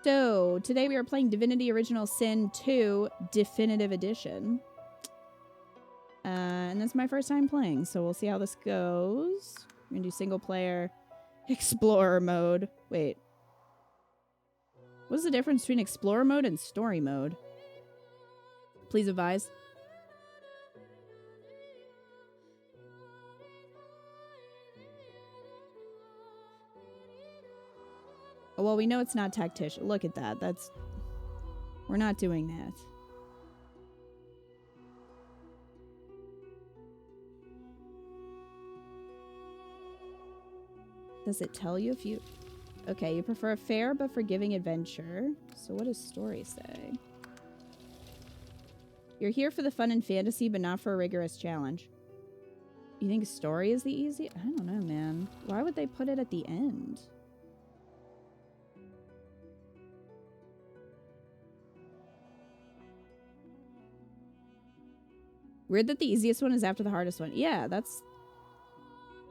Stowe. Today we are playing Divinity Original Sin 2 Definitive Edition. And this is my first time playing, so we'll see how this goes. We're gonna do single player explorer mode. Wait. What's the difference between explorer mode and story mode? Please advise. Oh, well, we know it's not tactician. Look at that. That's... We're not doing that. Does it tell you if you... Okay, you prefer a fair but forgiving adventure. So what does story say? You're here for the fun and fantasy, but not for a rigorous challenge. You think story is the easy? I don't know, man. Why would they put it at the end? Weird that the easiest one is after the hardest one. Yeah, that's...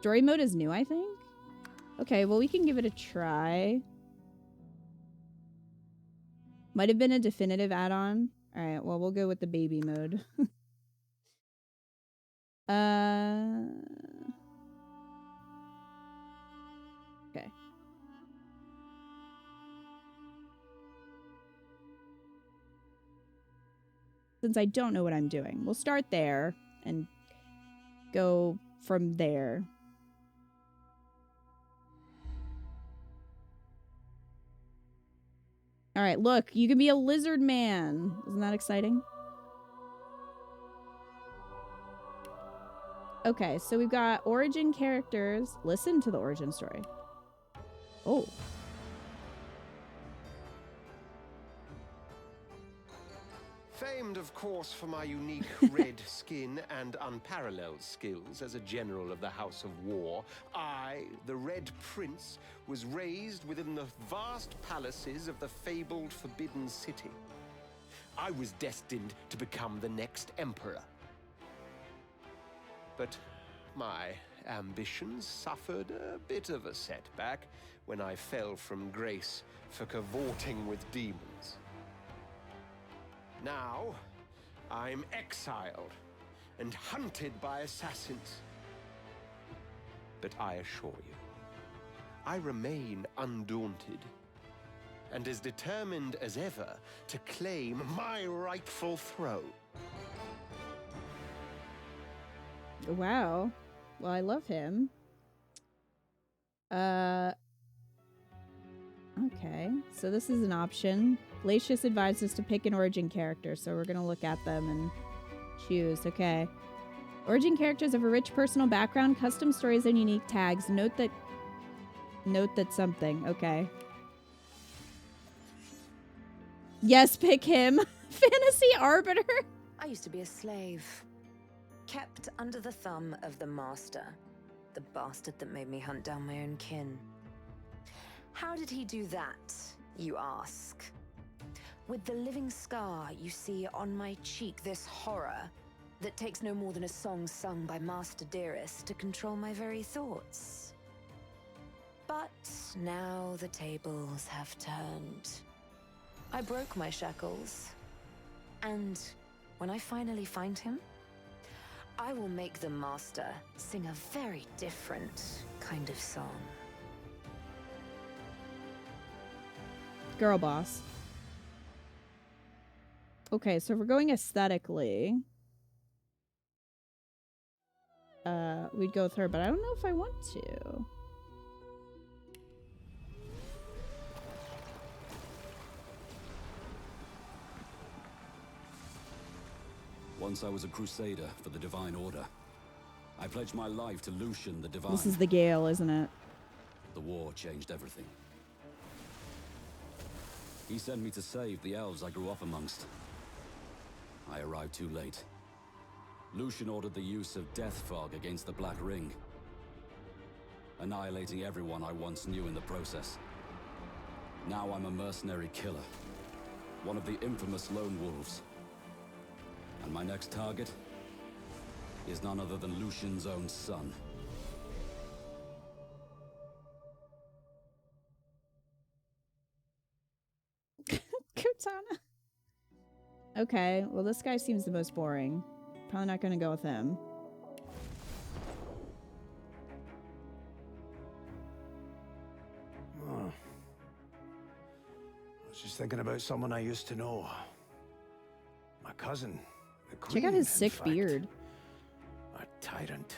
Story mode is new, I think? Okay, well, we can give it a try. Might have been a definitive add-on. Alright, well, we'll go with the baby mode. Okay. Since I don't know what I'm doing, we'll start there and go from there. All right, look, you can be a lizard man. Isn't that exciting? Okay, so we've got origin characters. Listen to the origin story. Oh. Famed, of course, for my unique red skin and unparalleled skills as a general of the House of War, I, the Red Prince, was raised within the vast palaces of the fabled Forbidden City. I was destined to become the next emperor. But my ambitions suffered a bit of a setback when I fell from grace for cavorting with demons. Now, I'm exiled and hunted by assassins. But I assure you, I remain undaunted and as determined as ever to claim my rightful throne. Wow. Well, I love him. Okay, so this is an option. Glacius advised us to pick an origin character, so we're gonna look at them and choose. Okay. Origin characters have a rich personal background, custom stories, and unique tags. Note that something. Okay. Yes, pick him. Fantasy Arbiter. I used to be a slave. Kept under the thumb of the master. The bastard that made me hunt down my own kin. How did he do that, you ask? With the living scar you see on my cheek, this horror that takes no more than a song sung by Master Dearest to control my very thoughts. But now the tables have turned. I broke my shackles, and when I finally find him, I will make the Master sing a very different kind of song. Girl boss. Okay, so if we're going aesthetically, we'd go with her, but I don't know if I want to. Once I was a crusader for the Divine Order. I pledged my life to Lucian the Divine. This is the Gale, isn't it? The war changed everything. He sent me to save the elves I grew up amongst. I arrived too late. Lucian ordered the use of death fog against the Black Ring, annihilating everyone I once knew in the process. Now I'm a mercenary killer, one of the infamous Lone Wolves. And my next target is none other than Lucian's own son. Katana. Okay, well this guy seems the most boring. Probably not gonna go with him. Oh. I was just thinking about someone I used to know. My cousin, the Queen. Check out his in sick fact. beard. A tyrant.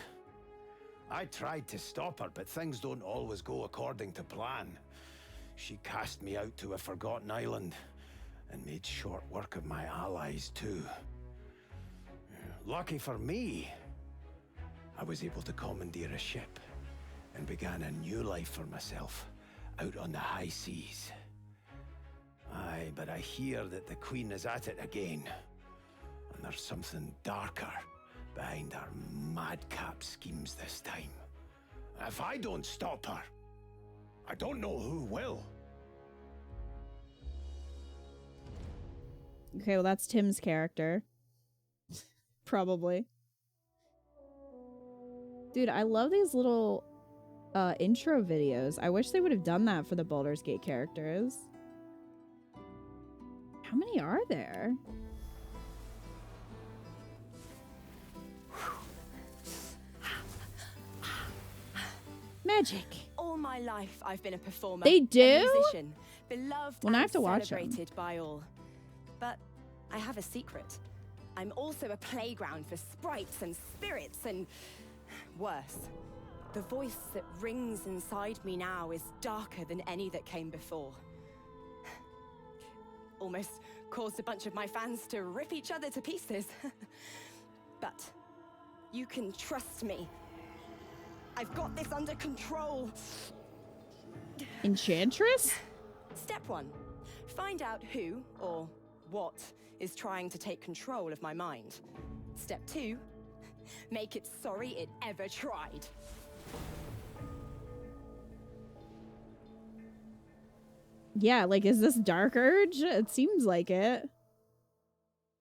I tried to stop her, but things don't always go according to plan. She cast me out to a forgotten island and made short work of my allies too. Lucky for me, I was able to commandeer a ship and began a new life for myself out on the high seas. Aye, but I hear that the Queen is at it again, and there's something darker behind her madcap schemes this time. If I don't stop her, I don't know who will. Okay, well that's Tim's character. Probably. Dude, I love these little intro videos. I wish they would have done that for the Baldur's Gate characters. How many are there? Magic. All my life, I've been a performer. They do? A musician, beloved Well, now I and have to watch 'em. celebrated by all. But I have a secret. I'm also a playground for sprites and spirits and worse. The voice that rings inside me now is darker than any that came before. Almost caused a bunch of my fans to rip each other to pieces. But you can trust me. I've got this under control. Enchantress? Step 1. Find out who or what is trying to take control of my mind. Step 2. Make it sorry it ever tried. Yeah, like, is this Dark Urge? It seems like it.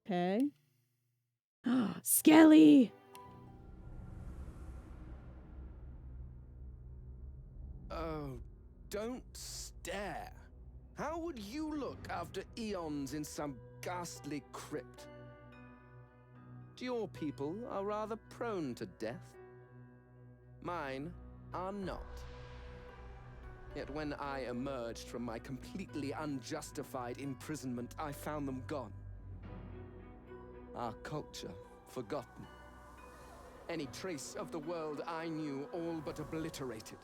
Okay. Skelly! Oh, don't stare. How would you look after eons in some ghastly crypt? Your people are rather prone to death. Mine are not. Yet when I emerged from my completely unjustified imprisonment, I found them gone. Our culture forgotten. Any trace of the world I knew all but obliterated.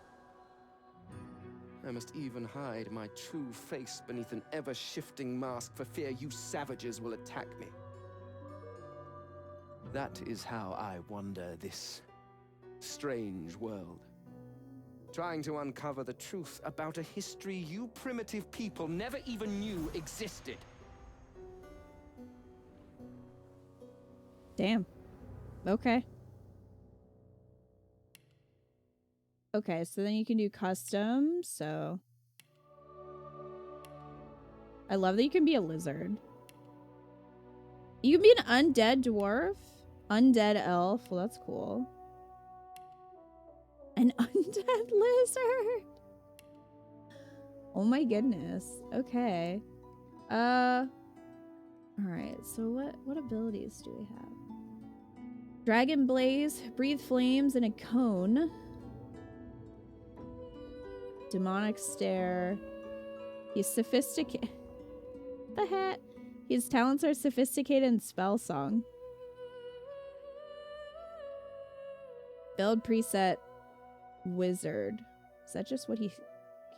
I must even hide my true face beneath an ever-shifting mask for fear you savages will attack me. That is how I wander this strange world. Trying to uncover the truth about a history you primitive people never even knew existed. Damn. Okay. Okay, so then you can do custom, so... I love that you can be a lizard. You can be an undead dwarf? Undead elf? Well, that's cool. An undead lizard? Oh my goodness. Okay. Alright, so what abilities do we have? Dragon Blaze, Breathe Flames, and a Cone. Demonic Stare. He's sophisticated. The hat. His talents are sophisticated and spell song. Build preset wizard. Is that just what he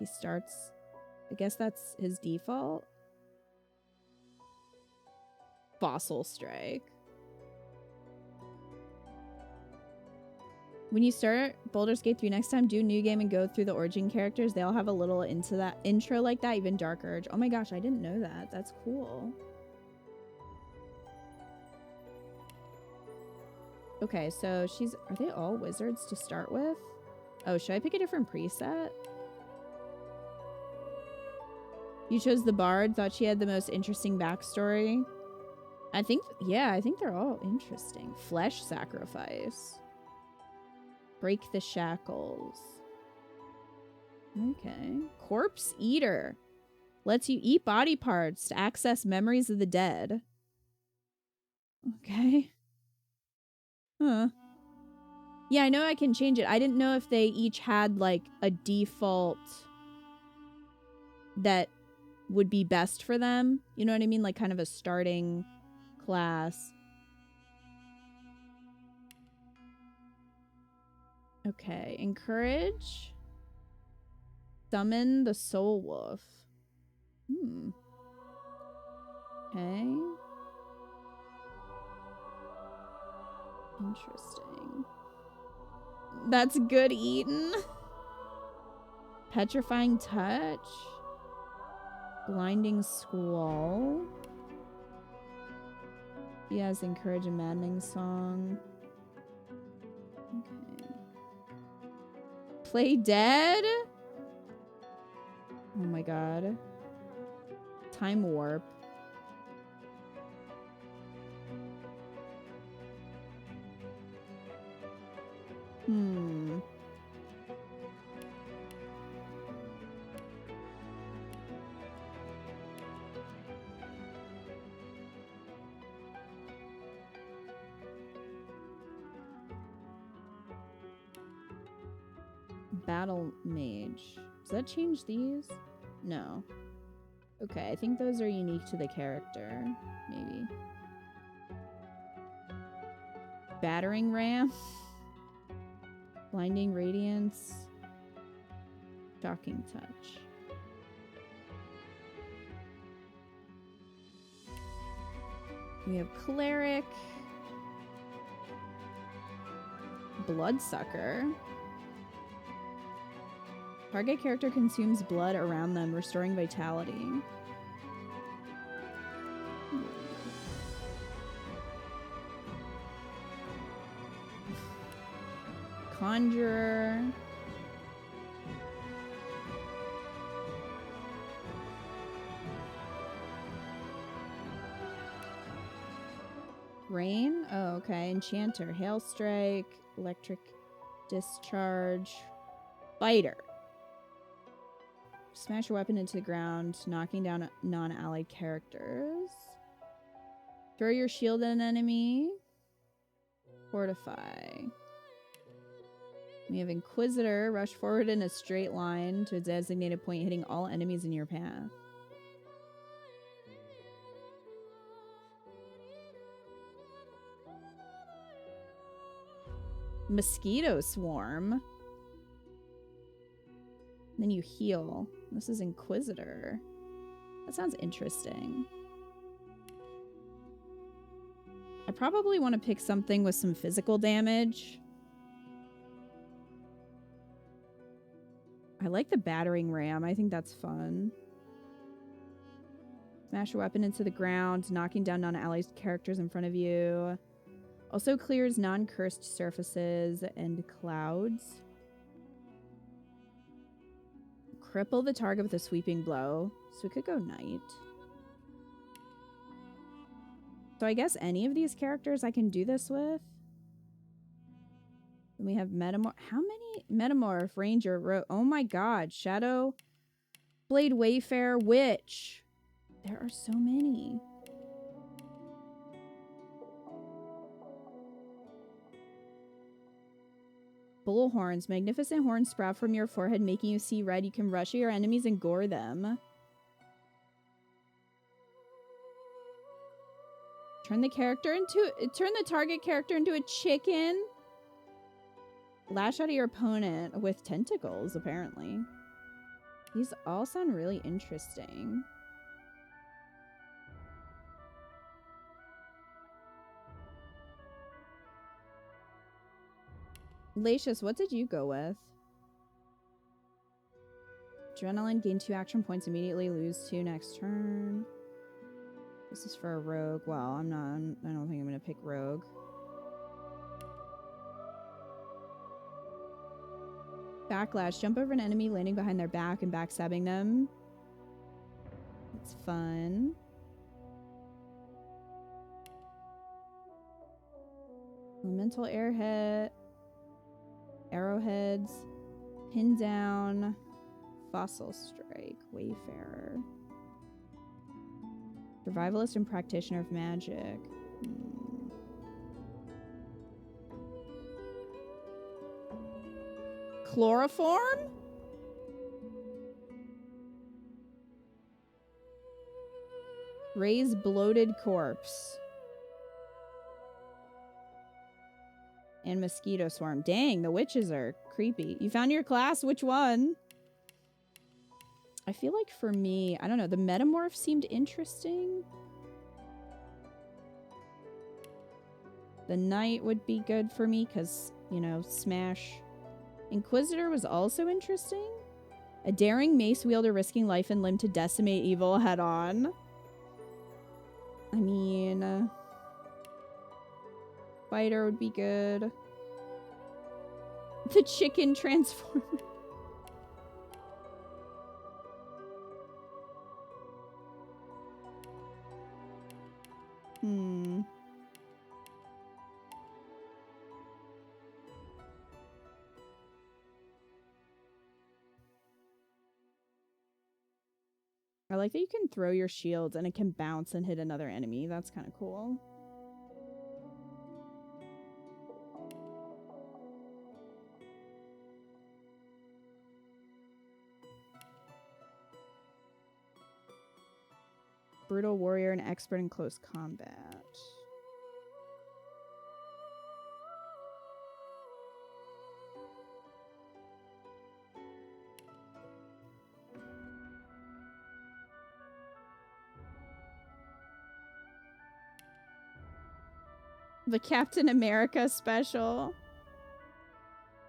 starts? I guess that's his default. Fossil Strike. When you start Baldur's Gate 3 next time, do a new game and go through the origin characters. They all have a little into that intro like that, even Dark Urge. Oh my gosh, I didn't know that. That's cool. Okay, so are they all wizards to start with? Oh, should I pick a different preset? You chose the bard, thought she had the most interesting backstory. I think they're all interesting. Flesh sacrifice. Break the shackles. Okay. Corpse eater. Lets you eat body parts to access memories of the dead. Okay. Huh. Yeah, I know I can change it. I didn't know if they each had, like, a default that would be best for them. You know what I mean? Like, kind of a starting class. Okay. Encourage. Summon the soul wolf. Okay. Interesting. That's good eaten. Petrifying touch. Blinding squall. He has encourage a maddening song. Okay. Play dead? Oh my god. Time warp. Battle mage. Does that change these? No. Okay, I think those are unique to the character. Maybe. Battering ram. Blinding radiance. Shocking touch. We have cleric. Bloodsucker. Target character consumes blood around them, restoring vitality. Conjurer. Rain? Oh, okay. Enchanter. Hail strike. Electric discharge. Fighter. Smash a weapon into the ground, knocking down non-allied characters. Throw your shield at an enemy. Fortify. We have Inquisitor. Rush forward in a straight line to a designated point, hitting all enemies in your path. Mosquito Swarm. Then you heal. This is Inquisitor. That sounds interesting. I probably want to pick something with some physical damage. I like the battering ram. I think that's fun. Smash a weapon into the ground, knocking down non-allied characters in front of you. Also clears non-cursed surfaces and clouds. Cripple the target with a sweeping blow. So we could go knight. So I guess any of these characters I can do this with. Then we have Metamorph. How many? Metamorph, Ranger, oh my god. Shadow, Blade, Wayfarer, Witch. There are so many. Bullhorns. Magnificent horns sprout from your forehead, making you see red. You can rush your enemies and gore them. Turn the target character into a chicken. Lash out at your opponent with tentacles, apparently. These all sound really interesting. Lacius, what did you go with? Adrenaline, gain 2 action points immediately, lose 2 next turn. This is for a rogue. Well, I don't think I'm gonna pick rogue. Backlash, jump over an enemy landing behind their back and backstabbing them. It's fun. Elemental airhead. Arrowheads, pin down, fossil strike, wayfarer. Survivalist and practitioner of magic. Chloroform? Raise bloated corpse. And mosquito swarm. Dang, the witches are creepy. You found your class? Which one? I feel like for me, I don't know, the metamorph seemed interesting. The knight would be good for me because, you know, smash. Inquisitor was also interesting. A daring mace wielder risking life and limb to decimate evil head on. I mean, fighter would be good. The chicken transformer. I like that you can throw your shield and it can bounce and hit another enemy. That's kind of cool. Brutal warrior and expert in close combat. The Captain America special.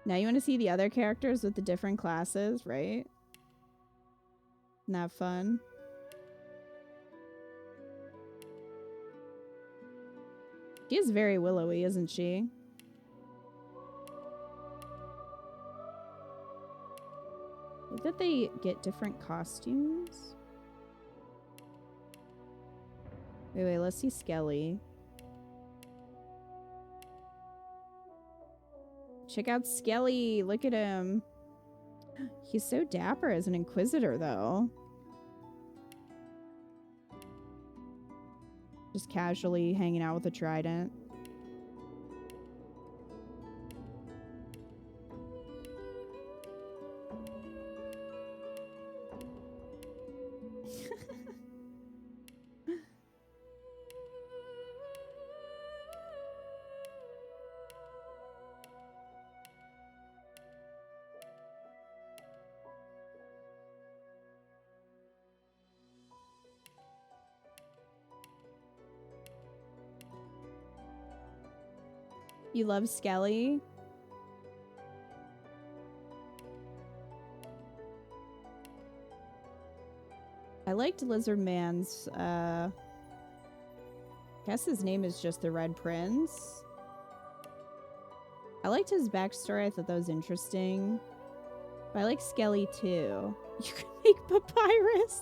Now you want to see the other characters with the different classes, right? And have fun. She is very willowy, isn't she? I think that they get different costumes. Wait, let's see Skelly. Check out Skelly. Look at him. He's so dapper as an Inquisitor, though. Just casually hanging out with a trident. You love Skelly? I liked Lizard Man's, I guess his name is just the Red Prince. I liked his backstory. I thought that was interesting. But I like Skelly too. You can make papyrus.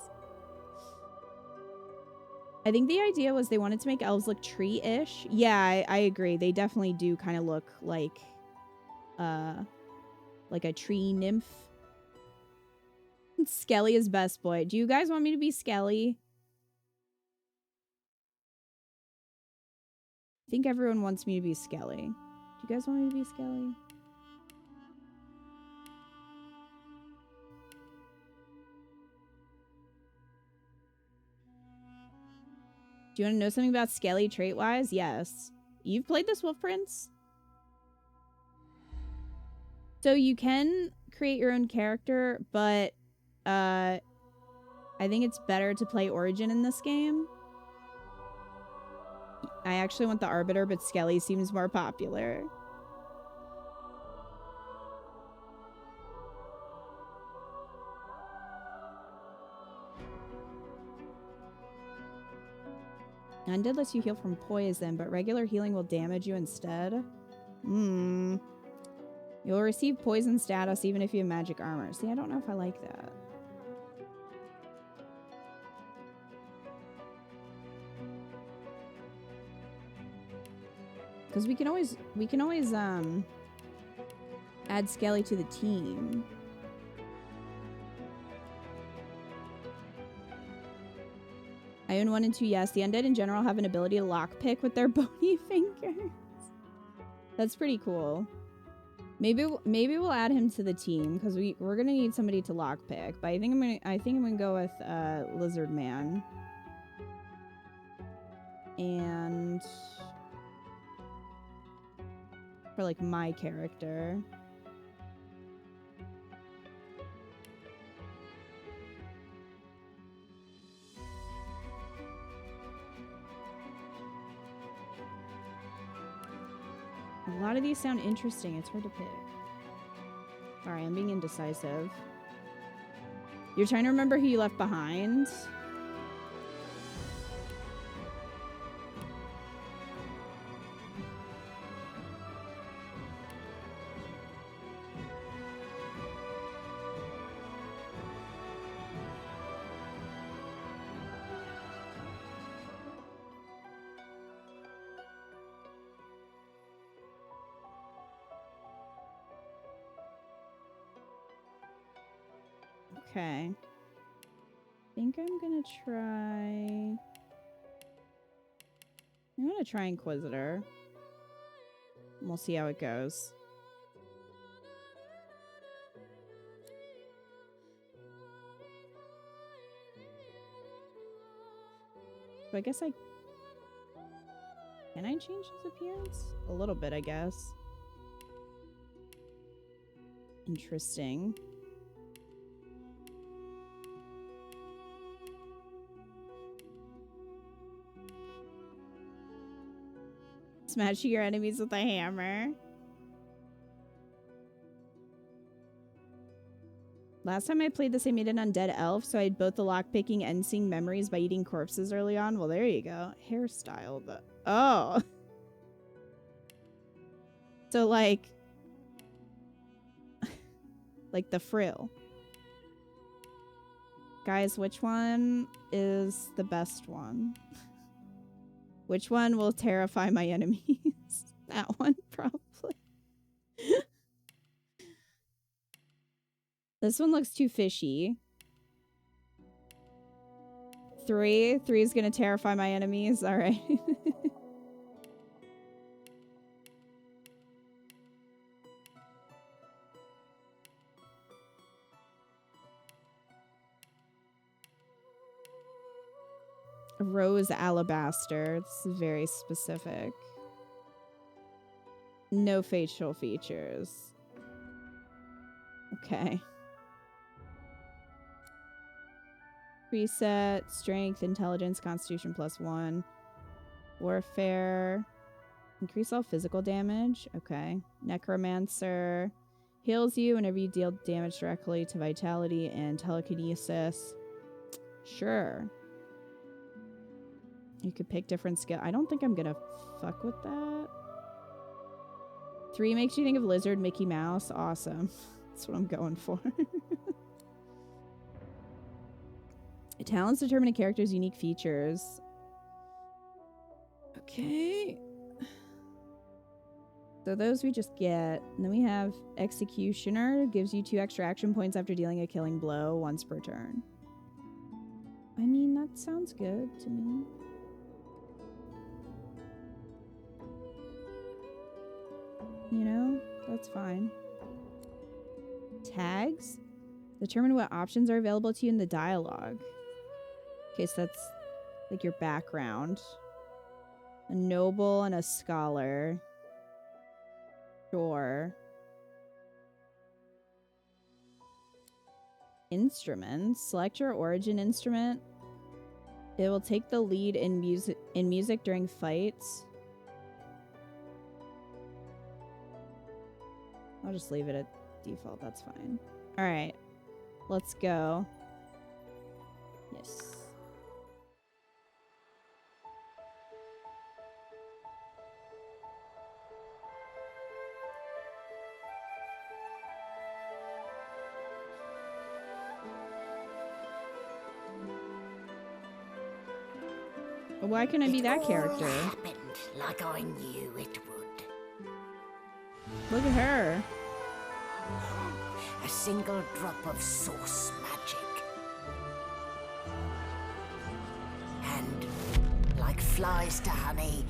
I think the idea was they wanted to make elves look tree-ish. Yeah, I agree. They definitely do kind of look like a tree nymph. Skelly is best boy. Do you guys want me to be Skelly? I think everyone wants me to be Skelly. Do you guys want me to be Skelly? Do you want to know something about Skelly trait-wise? Yes. You've played this Wolf Prince? So you can create your own character, but I think it's better to play Origin in this game. I actually want the Arbiter, but Skelly seems more popular. Undead lets you heal from poison, but regular healing will damage you instead. You'll receive poison status even if you have magic armor. See, I don't know if I like that. Because we can always add Skelly to the team. I Ion 1 and 2, yes. The undead in general have an ability to lockpick with their bony fingers. That's pretty cool. Maybe we'll add him to the team because we're gonna need somebody to lockpick. But I think I'm gonna go with Lizard Man. And for like my character. A lot of these sound interesting. It's hard to pick. Sorry, I'm being indecisive. You're trying to remember who you left behind? Okay. I think I'm gonna try Inquisitor. And we'll see how it goes. So I guess can I change his appearance? A little bit, I guess. Interesting. Smashing your enemies with a hammer. Last time I played this, I made an undead elf, so I had both the lockpicking and seeing memories by eating corpses early on. Well, there you go. Hairstyle. Oh. So, like the frill. Guys, which one is the best one? Which one will terrify my enemies? That one, probably. This one looks too fishy. 3 is gonna terrify my enemies. All right. Rose alabaster. This is very specific. No facial features. Okay. Preset, strength, intelligence, constitution +1. Warfare. Increase all physical damage. Okay. Necromancer. Heals you whenever you deal damage directly to vitality and telekinesis. Sure. You could pick different skill. I don't think I'm gonna fuck with that. 3 makes you think of Lizard, Mickey Mouse. Awesome. That's what I'm going for. Talents determine a character's unique features. Okay. So those we just get. And then we have Executioner. Gives you 2 extra action points after dealing a killing blow once per turn. I mean, that sounds good to me. You know, that's fine. Tags? Determine what options are available to you in the dialogue. Okay, so that's like your background. A noble and a scholar. Sure. Instruments. Select your origin instrument. It will take the lead in music during fights. I'll just leave it at default. That's fine. All right. Let's go. Yes. Why can I be that character? It all happened like I knew it would. Look at her. A single drop of source magic. And like flies to honey.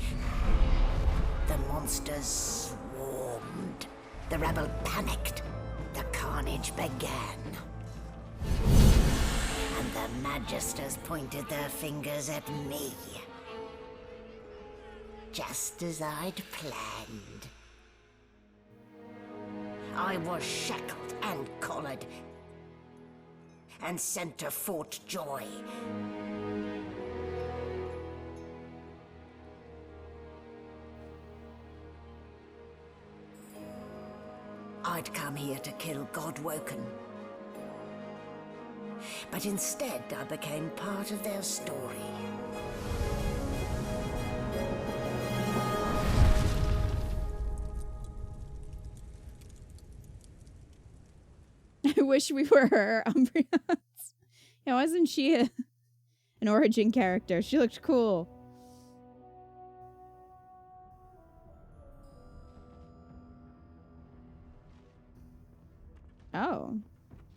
The monsters swarmed. The rebel panicked. The carnage began. And the Magisters pointed their fingers at me. Just as I'd planned. I was shackled and collared. And sent to Fort Joy. I'd come here to kill Godwoken. But instead, I became part of their story. I wish we were her, Umbreons. Yeah, wasn't she an origin character? She looked cool. Oh.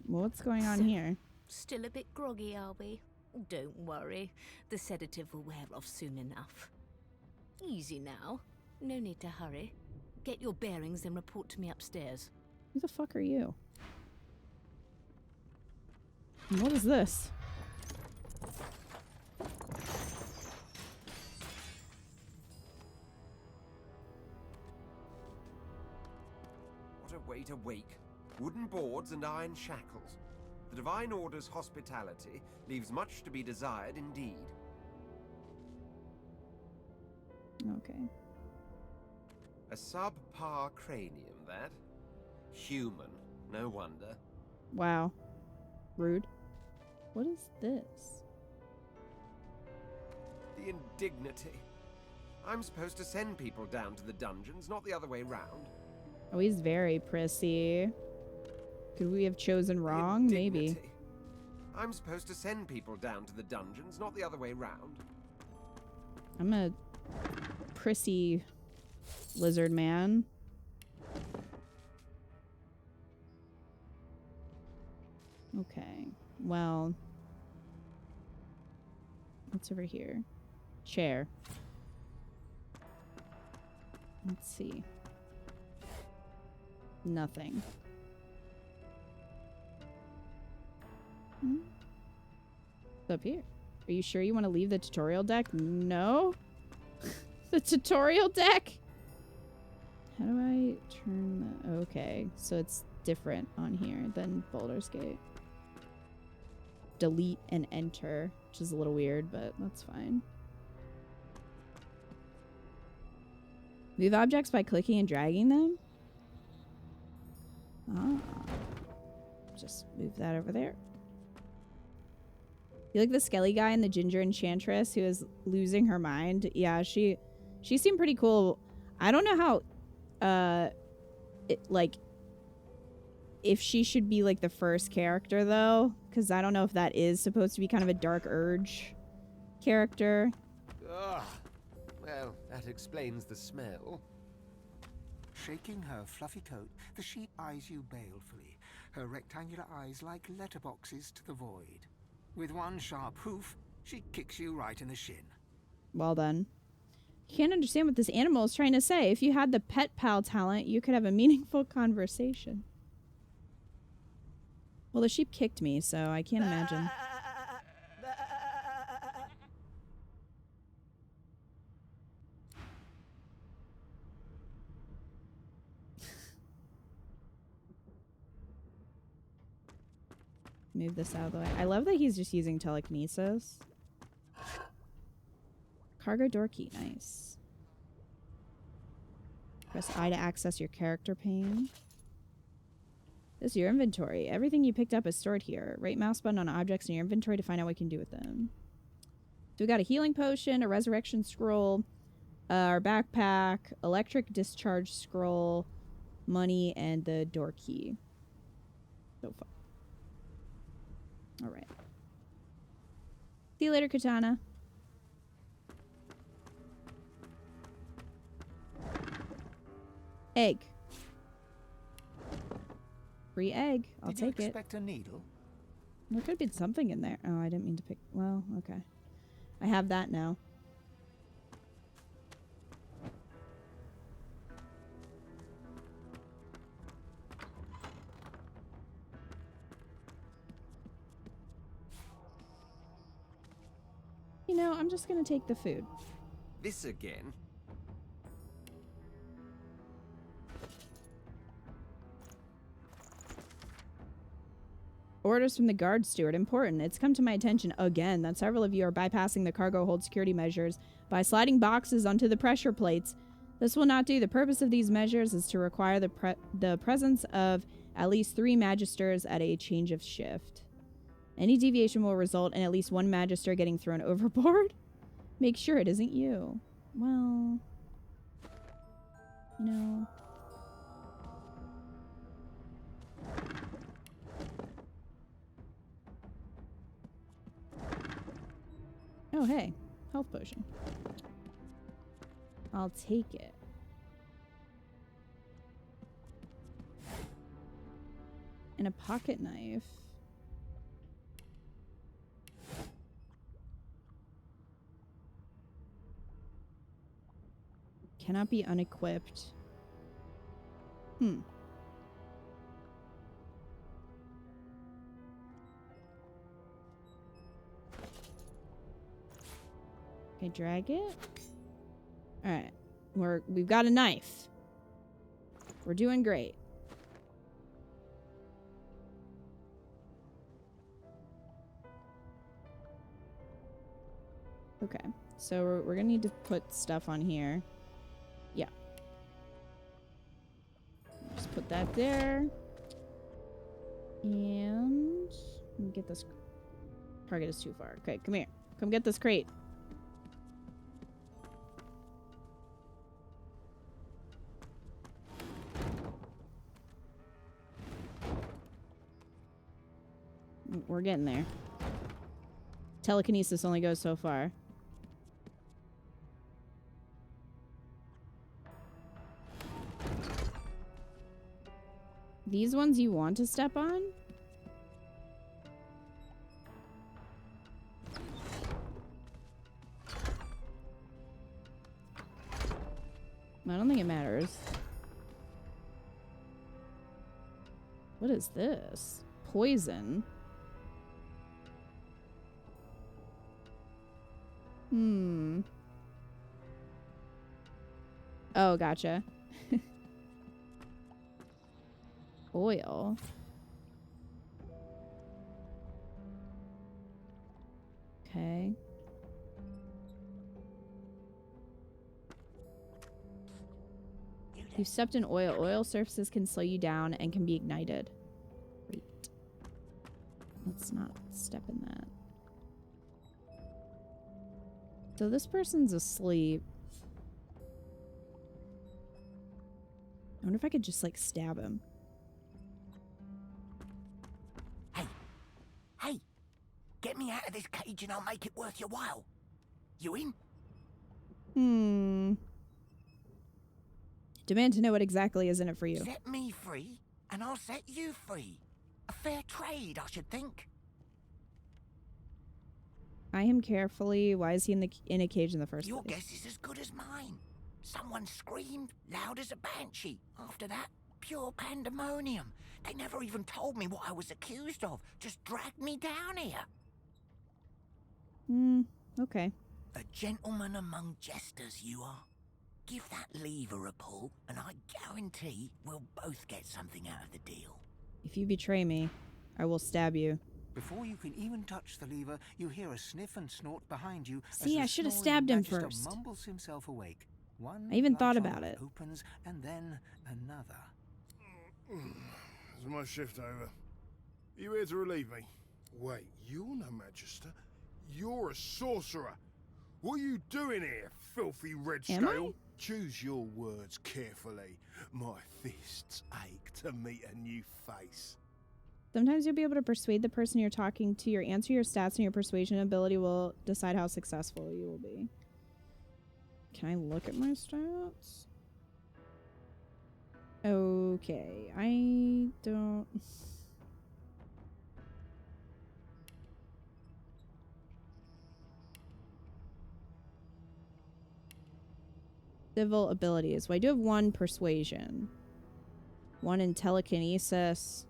Well, what's going on here? Still a bit groggy, are we? Don't worry. The sedative will wear off soon enough. Easy now. No need to hurry. Get your bearings and report to me upstairs. Who the fuck are you? And what is this? What a way to wake. Wooden boards and iron shackles. The Divine Order's hospitality leaves much to be desired indeed. Okay. A subpar cranium, that? Human, no wonder. Wow. Rude. What is this? The indignity. I'm supposed to send people down to the dungeons, not the other way round. Oh, he's very prissy. Could we have chosen wrong? Maybe. I'm supposed to send people down to the dungeons, not the other way round. I'm a prissy lizard man. Okay. Well. What's over here? Chair. Let's see. Nothing. What's up here? Are you sure you want to leave the tutorial deck? No? The tutorial deck? How do I turn that? Okay, so it's different on here than Baldur's Gate. Delete and enter, which is a little weird, but that's fine. Move objects by clicking and dragging them? Ah. Just move that over there. You like the skelly guy and the ginger enchantress who is losing her mind? Yeah, she seemed pretty cool. I don't know how, if she should be like the first character though, because I don't know if that is supposed to be kind of a Dark Urge character. Ugh. Well, that explains the smell. Shaking her fluffy coat, the sheep eyes you balefully, her rectangular eyes like letterboxes to the void. With one sharp hoof, she kicks you right in the shin. Well done. You can't understand what this animal is trying to say. If you had the pet pal talent, you could have a meaningful conversation. Well, the sheep kicked me, so I can't imagine. Move this out of the way. I love that he's just using telekinesis. Cargo door key. Nice. Press I to access your character pane. This is your inventory. Everything you picked up is stored here. Right mouse button on objects in your inventory to find out what you can do with them. So we got a healing potion, a resurrection scroll, our backpack, electric discharge scroll, money, and the door key. So far. All right. See you later, Katana. Egg. Free egg. I'll take it. Did you expect a needle? There could have been something in there. Oh, I didn't mean to pick. Well, okay. I have that now. You know, I'm just gonna take the food. This again? Orders from the guard steward. Important. It's come to my attention again that several of you are bypassing the cargo hold security measures by sliding boxes onto the pressure plates. This will not do. The purpose of these measures is to require the presence of at least 3 magisters at a change of shift. Any deviation will result in at least 1 magister getting thrown overboard. Make sure it isn't you. Well, no. Oh, hey. Health potion. I'll take it. And a pocket knife. Cannot be unequipped. Okay, drag it. Alright. We've got a knife. We're doing great. Okay. So we're gonna need to put stuff on here. Yeah. Just put that there. And get this. Target is too far. Okay, come here. Come get this crate. We're getting there. Telekinesis only goes so far. These ones you want to step on? I don't think it matters. What is this? Poison? Oh, gotcha. Oil. Okay. You stepped in oil. Oil surfaces can slow you down and can be ignited. Great. Let's not step in that. So this person's asleep. I wonder if I could just, like, stab him. Hey! Get me out of this cage and I'll make it worth your while. You in? Demand to know what exactly is in it for you. Set me free, and I'll set you free. A fair trade, I should think. Eye him carefully. Why is he in a cage in the first Your place? guess is as good as mine. Someone screamed loud as a banshee. After that, pure pandemonium. They never even told me what I was accused of. Just dragged me down here. Okay. A gentleman among jesters, you are. Give that lever a pull, and I guarantee we'll both get something out of the deal. If you betray me, I will stab you. Before you can even touch the lever, you hear a sniff and snort behind you. See, as I should have snoring stabbed him Magister first. Mumbles himself awake. One I even thought bloodshot about it. Opens, and then another. Is my shift over? You here to relieve me? Wait, you're no magister. You're a sorcerer. What are you doing here, filthy red scale? Choose your words carefully. My fists ache to meet a new face. Sometimes you'll be able to persuade the person you're talking to. Your answer, your stats, and your persuasion ability will decide how successful you will be. Can I look at my stats? Okay, I don't... Civil abilities. Well, I do have 1 persuasion. 1 in telekinesis.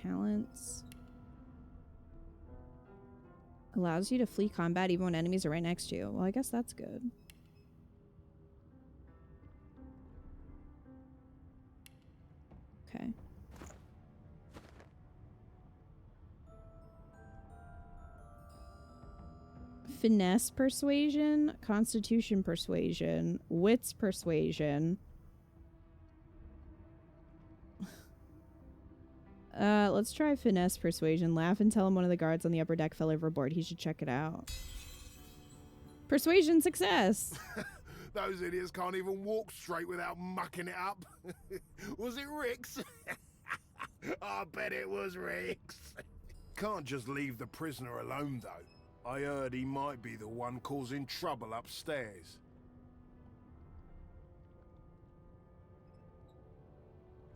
Talents. Allows you to flee combat even when enemies are right next to you. Well, I guess that's good. Okay. Finesse persuasion, constitution persuasion, wits persuasion. Let's try finesse persuasion. Laugh and tell him one of the guards on the upper deck fell overboard. He should check it out. Persuasion success! Those idiots can't even walk straight without mucking it up. Was it Rick's? I bet it was Rick's. Can't just leave the prisoner alone, though. I heard he might be the one causing trouble upstairs.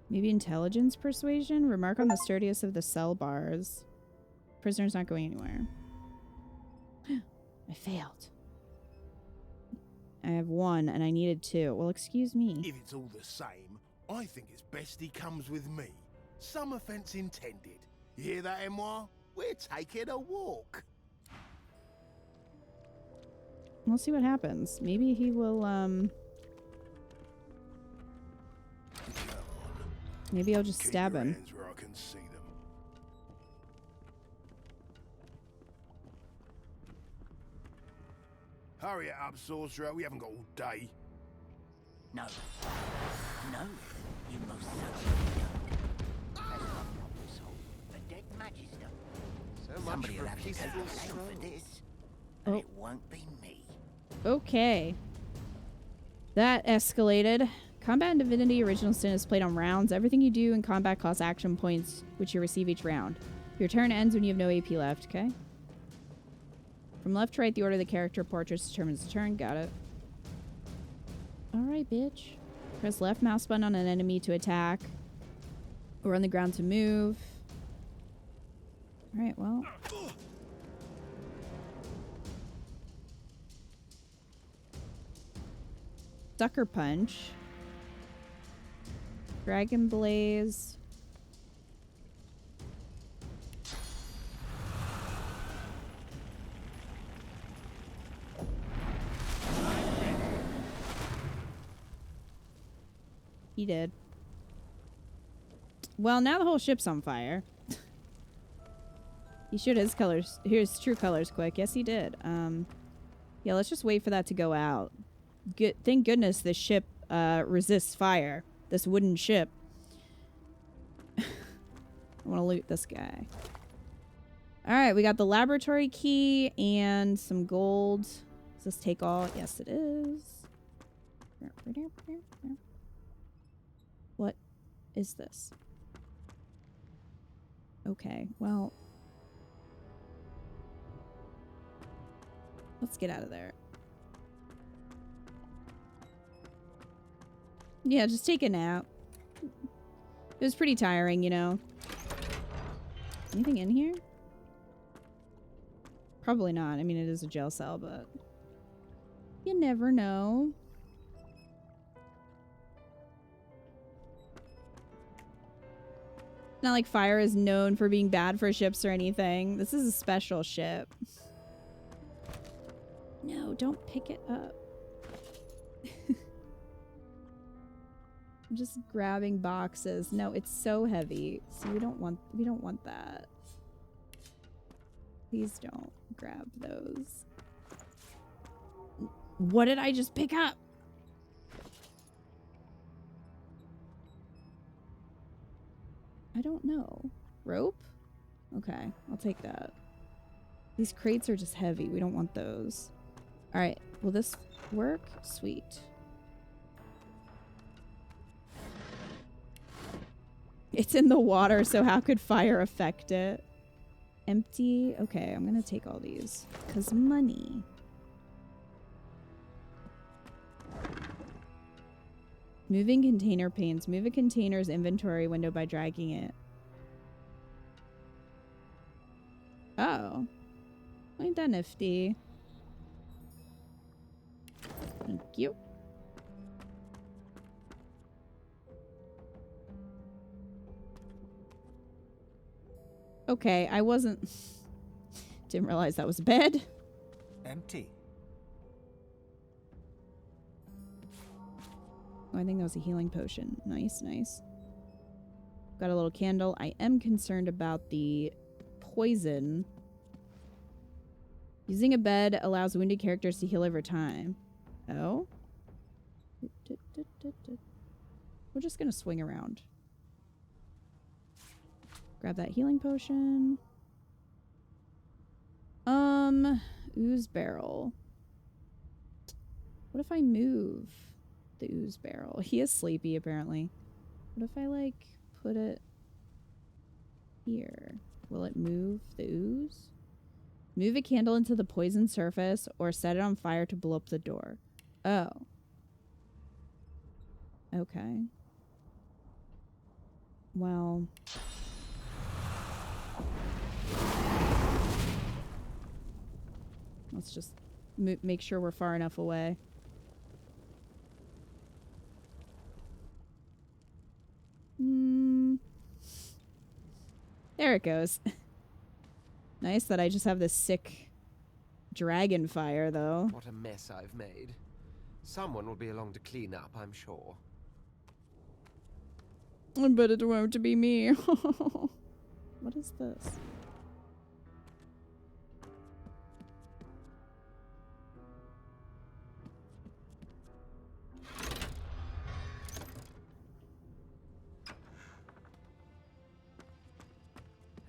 Maybe intelligence persuasion? Remark on the sturdiness of the cell bars. Prisoner's not going anywhere. I failed. I have 1 and I needed 2. Well, excuse me. If it's all the same, I think it's best he comes with me. Some offense intended. You hear that, Emoire? We're taking a walk. We'll see what happens. Maybe he will, maybe I'll just stab him. Hands where I can see them. Hurry it up, sorcerer. We haven't got all day. No. No, you most certainly don't. As my problem solved, the dead magister. So much Somebody for will a have to take peaceful the blame stroll. for this, and Oh. it won't be me. Okay. That escalated. Combat in Divinity Original Sin is played on rounds. Everything you do in combat costs action points, which you receive each round. Your turn ends when you have no AP left, okay? From left to right, the order of the character portraits determines the turn. Got it. Alright, bitch. Press left mouse button on an enemy to attack. Or on the ground to move. Alright, well. Sucker Punch. Dragon Blaze. He did. Well, now the whole ship's on fire. He showed his colors, his true colors quick. Yes, he did. Yeah, let's just wait for that to go out. Good. Thank goodness this ship resists fire. This wooden ship. I want to loot this guy. All right, we got the laboratory key and some gold. Does this take all? Yes, it is. What is this? Okay, well, let's get out of there. Yeah, just take a nap. It was pretty tiring, you know. Anything in here? Probably not. I mean, it is a jail cell, but you never know. It's not like fire is known for being bad for ships or anything. This is a special ship. No, don't pick it up. I'm just grabbing boxes. No, it's so heavy. See, we don't want that. Please don't grab those. What did I just pick up? I don't know. Rope? Okay, I'll take that. These crates are just heavy. We don't want those. All right, will this work? Sweet. It's in the water, so how could fire affect it? Empty. Okay, I'm gonna take all these. 'Cause money. Moving container panes. Move a container's inventory window by dragging it. Oh. Ain't that nifty? Thank you. Okay, I wasn't... Didn't realize that was a bed. Empty. Oh, I think that was a healing potion. Nice, nice. Got a little candle. I am concerned about the poison. Using a bed allows wounded characters to heal over time. Oh? We're just gonna swing around. Grab that healing potion. Ooze barrel. What if I move the ooze barrel? He is sleepy, apparently. What if I, like, put it here? Will it move the ooze? Move a candle into the poison surface or set it on fire to blow up the door. Oh. Okay. Well... Let's just make sure we're far enough away. There it goes. Nice that I just have this sick dragon fire, though. What a mess I've made. Someone will be along to clean up, I'm sure. But it won't be me. What is this?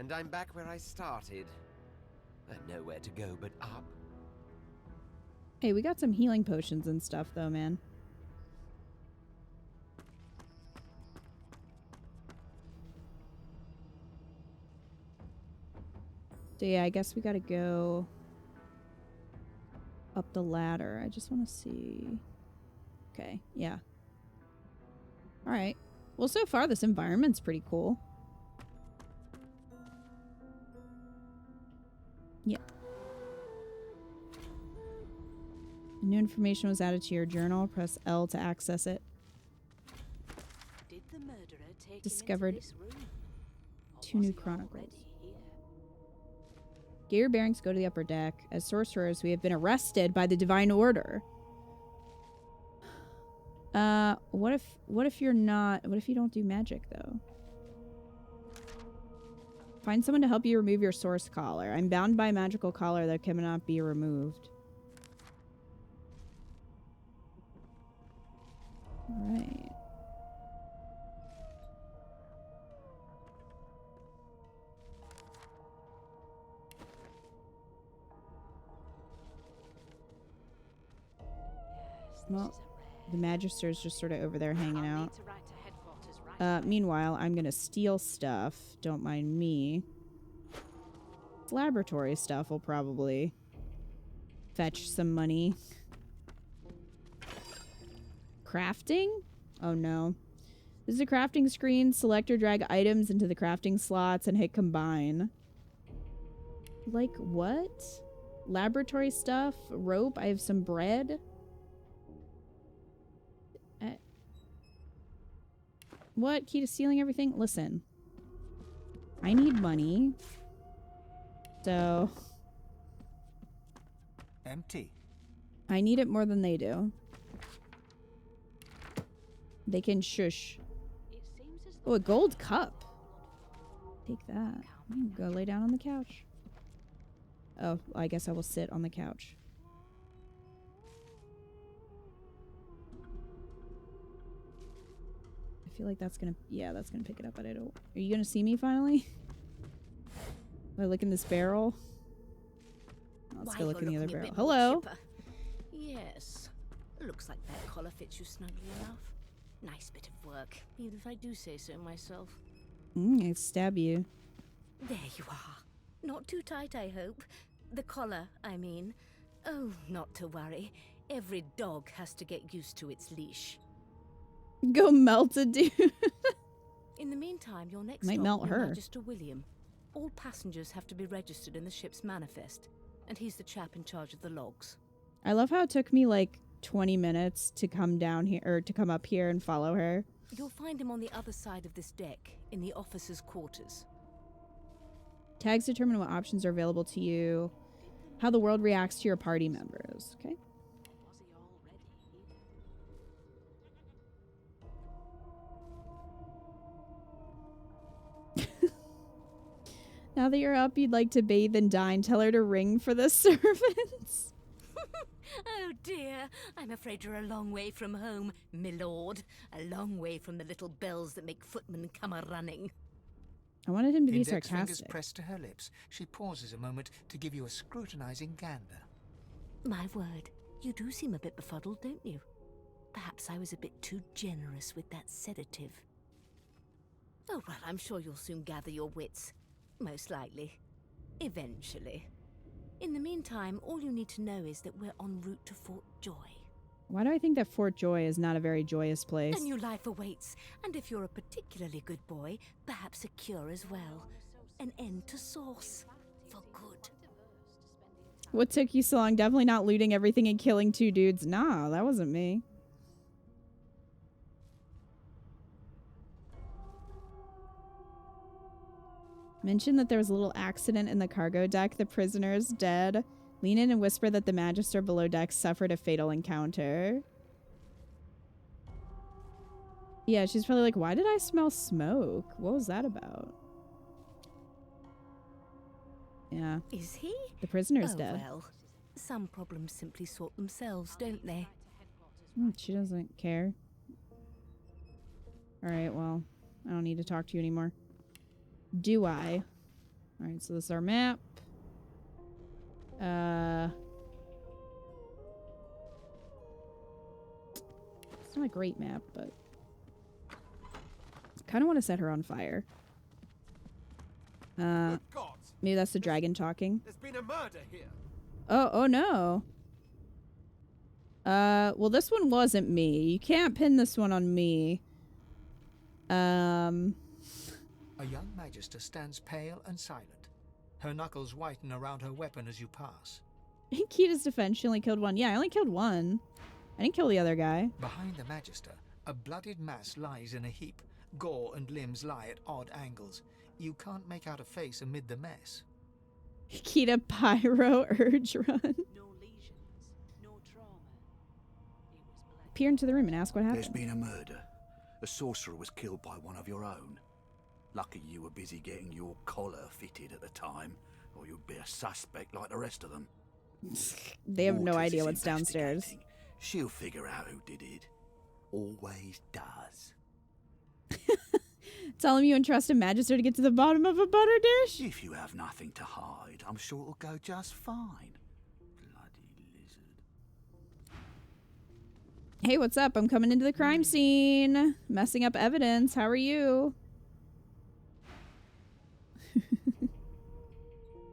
And I'm back where I started. Nowhere to go but up. Hey, we got some healing potions and stuff, though, man. So yeah, I guess we gotta go up the ladder. I just want to see. Okay, yeah. Alright. Well, so far this environment's pretty cool. Yeah. New information was added to your journal. Press L to access it. Did the murderer take Discovered him into this room? Or 2 was new he chronicles. already here? Get your bearings, go to the upper deck. As sorcerers, we have been arrested by the Divine Order. What if you're not... What if you don't do magic, though? Find someone to help you remove your source collar. I'm bound by a magical collar that cannot be removed. Alright. Well, the Magister's just sort of over there hanging out. Meanwhile, I'm gonna steal stuff. Don't mind me. Laboratory stuff will probably fetch some money. Crafting? Oh no. This is a crafting screen. Select or drag items into the crafting slots and hit combine. Like what? Laboratory stuff? Rope? I have some bread? What? Key to stealing everything? Listen. I need money. So... Empty. I need it more than they do. They can shush. Oh, a gold cup. Take that. Go lay down on the couch. Oh, I guess I will sit on the couch. I feel like that's gonna... Yeah, that's gonna pick it up, but I don't... Are you gonna see me finally? Am I looking this barrel? Let's go look in the other barrel. Hello? Yes. Looks like that collar fits you snugly enough. Nice bit of work, even if I do say so myself. I stab you. There you are. Not too tight, I hope. The collar, I mean. Oh, not to worry. Every dog has to get used to its leash. Go melt a dude. In the meantime, your next Might stop melt will her. Magister William. All passengers have to be registered in the ship's manifest, and he's the chap in charge of the logs. I love how it took me like 20 minutes to come down here, or to come up here and follow her. You'll find him on the other side of this deck, in the officers' quarters. Tags determine what options are available to you. How the world reacts to your party members. Okay. Now that you're up, you'd like to bathe and dine. Tell her to ring for the servants. Oh dear, I'm afraid you're a long way from home, milord. A long way from the little bells that make footmen come a-running. I wanted him to be Index fingers sarcastic. pressed to her lips, she pauses a moment to give you a scrutinizing gander. My word, you do seem a bit befuddled, don't you? Perhaps I was a bit too generous with that sedative. Oh well, I'm sure you'll soon gather your wits. Most likely. Eventually. In the meantime, all you need to know is that we're en route to Fort Joy. Why do I think that Fort Joy is not a very joyous place? A new life awaits, and if you're a particularly good boy, perhaps a cure as well. An end to sauce. For good. What took you so long? Definitely not looting everything and killing 2 dudes. Nah, that wasn't me. Mentioned that there was a little accident in the cargo deck. The prisoner is dead. Lean in and whisper that the Magister below deck suffered a fatal encounter. Yeah, she's probably like, why did I smell smoke? What was that about? Yeah. Is he? The prisoner's dead. Well, some problems simply sort themselves, don't they? She doesn't care. Alright, well, I don't need to talk to you anymore. Do I? Alright, so this is our map. It's not a great map, but kind of want to set her on fire. Maybe that's the dragon talking. There's been a murder here. Oh no. Well, this one wasn't me. You can't pin this one on me. A young magister stands pale and silent. Her knuckles whiten around her weapon as you pass. In Kita's defense, she only killed one. Yeah, I only killed one. I didn't kill the other guy. Behind the magister, a bloodied mass lies in a heap. Gore and limbs lie at odd angles. You can't make out a face amid the mess. Kita Pyro Urge Run. No lesions, no trauma. Peer into the room and ask what happened. There's been a murder. A sorcerer was killed by one of your own. Lucky you were busy getting your collar fitted at the time, or you'd be a suspect like the rest of them. They have no Waters idea is what's downstairs. investigating. She'll figure out who did it. Always does. Tell him you entrust a magister to get to the bottom of a butter dish? If you have nothing to hide, I'm sure it'll go just fine. Bloody lizard. Hey, what's up? I'm coming into the crime scene. Messing up evidence. How are you?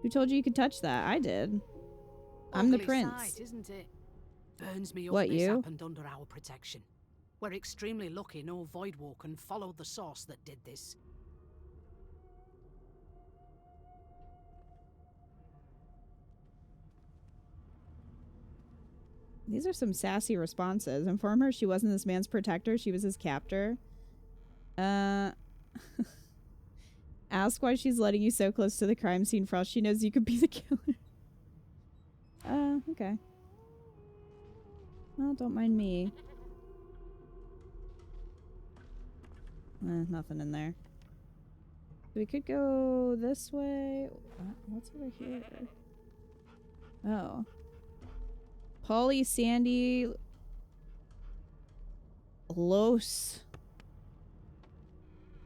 Who told you could touch that? I did. I'm the Ugly prince. sight, isn't it? Burns me up What, this you? happened under our protection. We're extremely lucky no Voidwalker followed the source that did this. These are some sassy responses. Inform her she wasn't this man's protector. She was his captor. Ask why she's letting you so close to the crime scene for all she knows you could be the killer. Okay. Well, don't mind me. Nothing in there. We could go this way. What's over here? Oh. Polly, Sandy, Los.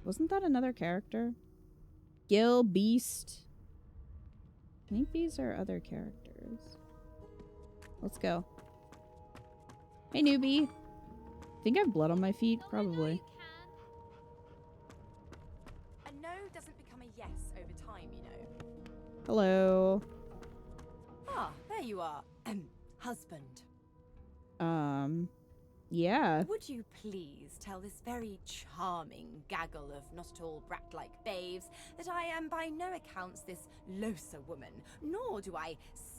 Wasn't that another character? Gil, Beast. I think these are other characters. Let's go. Hey, newbie. Think I have blood on my feet? Probably. A no doesn't become a yes over time, you know. Hello. Ah, there you are. Husband. Yeah. Would you please tell this very charming gaggle of not at all brat-like babes that I am by no accounts this Losa woman, nor do I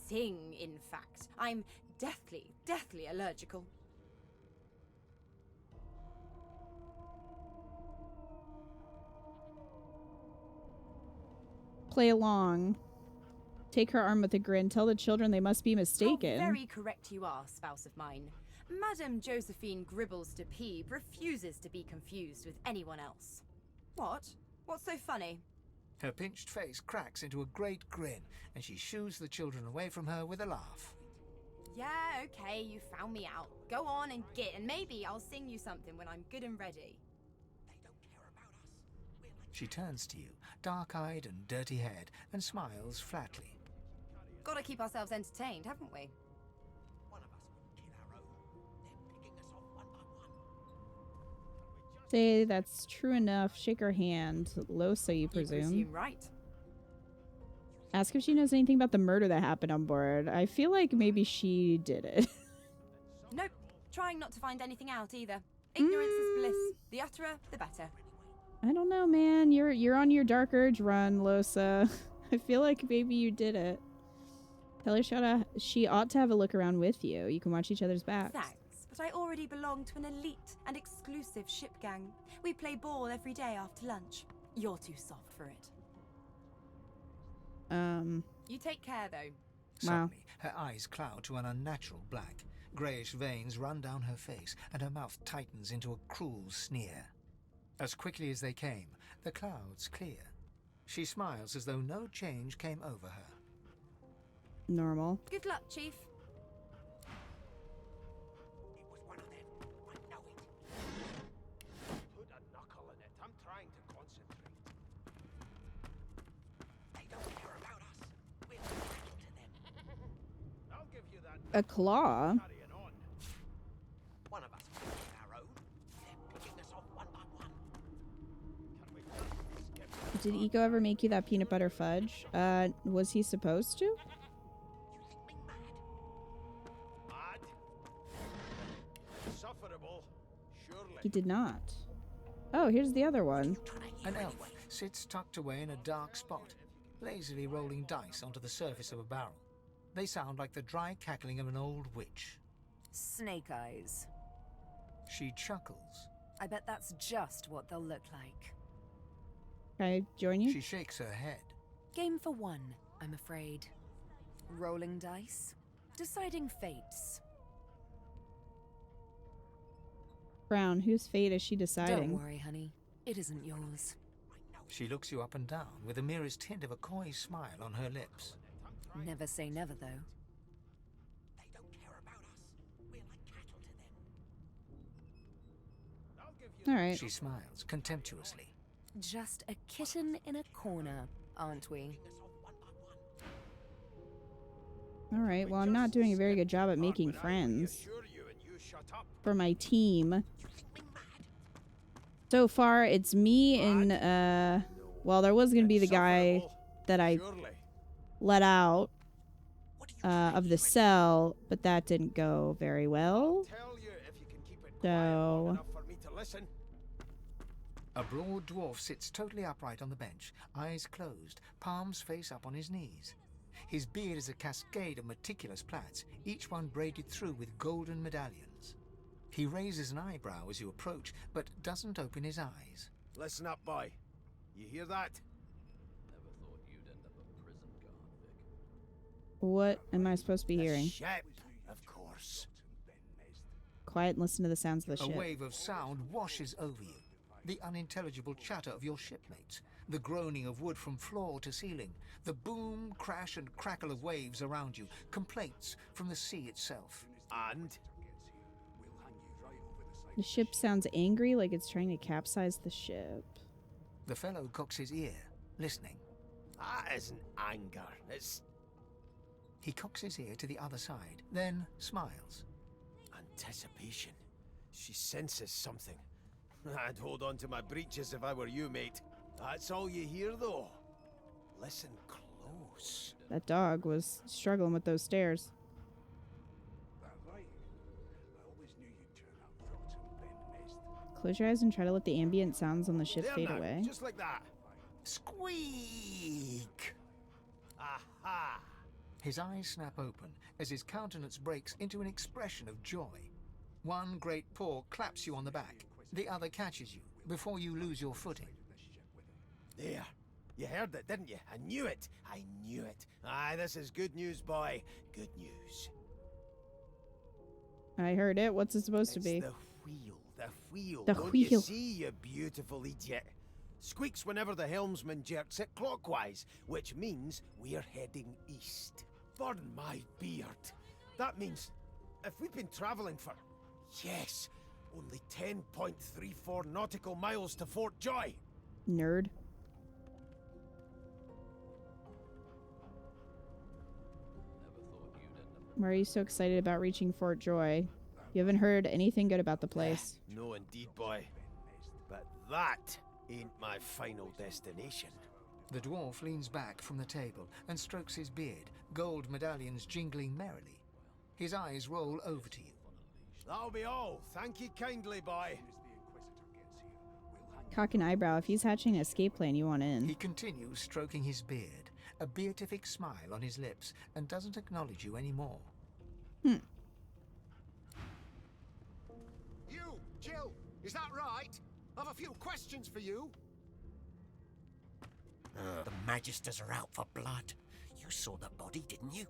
sing, in fact. I'm deathly allergical. play along. Take her arm with a grin. Tell the children they must be mistaken. How very correct you are, spouse of mine. Madame Josephine Gribbles de Peeb refuses to be confused with anyone else. What? What's so funny? Her pinched face cracks into a great grin, and she shoos the children away from her with a laugh. Yeah, okay, you found me out. Go on and git, and maybe I'll sing you something when I'm good and ready. She turns to you, dark-eyed and dirty-haired, and smiles flatly. Gotta keep ourselves entertained, haven't we? Say that's true enough. Shake her hand. Losa, you presume. You presume right. Ask if she knows anything about the murder that happened on board. I feel like maybe she did it. Nope. Trying not to find anything out either. Ignorance is bliss. The utterer, the better. I don't know, man. You're on your Dark Urge run, Losa. I feel like maybe you did it. Tell her she ought to have a look around with you. You can watch each other's backs. Thanks, but I already belong to an elite and exclusive ship gang. We play ball every day after lunch. You're too soft for it. You take care, though. Suddenly, her eyes cloud to an unnatural black. Greyish veins run down her face, and her mouth tightens into a cruel sneer. As quickly as they came, the clouds clear. She smiles as though no change came over her. Normal. Good luck, Chief. Put a knuckle in it. I'm trying to concentrate. They don't care about us. We'll tackle to them. I'll give you that. A claw? One of us will pick our own. They're picking us off one by one. Did Eco ever make you that peanut butter fudge? Was he supposed to? He did not. Oh, here's the other one. An elf sits tucked away in a dark spot, lazily rolling dice onto the surface of a barrel. They sound like the dry cackling of an old witch. Snake eyes. She chuckles. I bet that's just what they'll look like. Can I join you? She shakes her head. Game for one, I'm afraid. Rolling dice. Deciding fates. Brown, whose fate is she deciding? Don't worry, honey. It isn't yours. She looks you up and down with the merest hint of a coy smile on her lips. Never say never, though. They don't care about us. We're like cattle to them. All right. She smiles contemptuously. Just a kitten in a corner, aren't we? All right. Well, I'm not doing a very good job at making friends for my team. So far, it's me and, well, there was going to be the guy that I let out of the cell, but that didn't go very well. So... A broad dwarf sits totally upright on the bench, eyes closed, palms face up on his knees. His beard is a cascade of meticulous plaits, each one braided through with golden medallions. He raises an eyebrow as you approach, but doesn't open his eyes. Listen up, boy. You hear that? Never thought you'd end up a prison guard, Vic. what am I supposed to be hearing? Ship, of course. Quiet and listen to the sounds of the ship. A wave of sound washes over you. The unintelligible chatter of your shipmates, the groaning of wood from floor to ceiling, the boom, crash and crackle of waves around you, complaints from the sea itself. And? The ship sounds angry, like it's trying to capsize the ship. The fellow cocks his ear, listening. That isn't anger, it's... He cocks his ear to the other side, then smiles. Anticipation. She senses something. I'd hold on to my breeches if I were you, mate. That's all you hear, though. Listen close. That dog was struggling with those stairs. Close your eyes and try to let the ambient sounds on the ship There fade now, away. just like that. Squeak! Aha! His eyes snap open as his countenance breaks into an expression of joy. One great paw claps you on the back. The other catches you before you lose your footing. There. You heard it, didn't you? I knew it. I knew it. Aye, this is good news, boy. Good news. I heard it. What's it supposed to be? The wheel. The wheel. The Don't wheel. you see, you beautiful idiot? Squeaks whenever the helmsman jerks it clockwise, which means we're heading east. Burn my beard. That means if we've been traveling for, yes, only 10.34 nautical miles to Fort Joy. Nerd. Why are you so excited about reaching Fort Joy? You haven't heard anything good about the place. No, indeed, boy. But that ain't my final destination. The dwarf leans back from the table and strokes his beard, gold medallions jingling merrily. His eyes roll over to you. That'll be all. Thank you kindly, boy. Cock an eyebrow. If he's hatching an escape plan, you want in. He continues stroking his beard, a beatific smile on his lips, and doesn't acknowledge you anymore. Hmm. You, Jill, is that right? I've a few questions for you. The Magisters are out for blood. You saw the body, didn't you?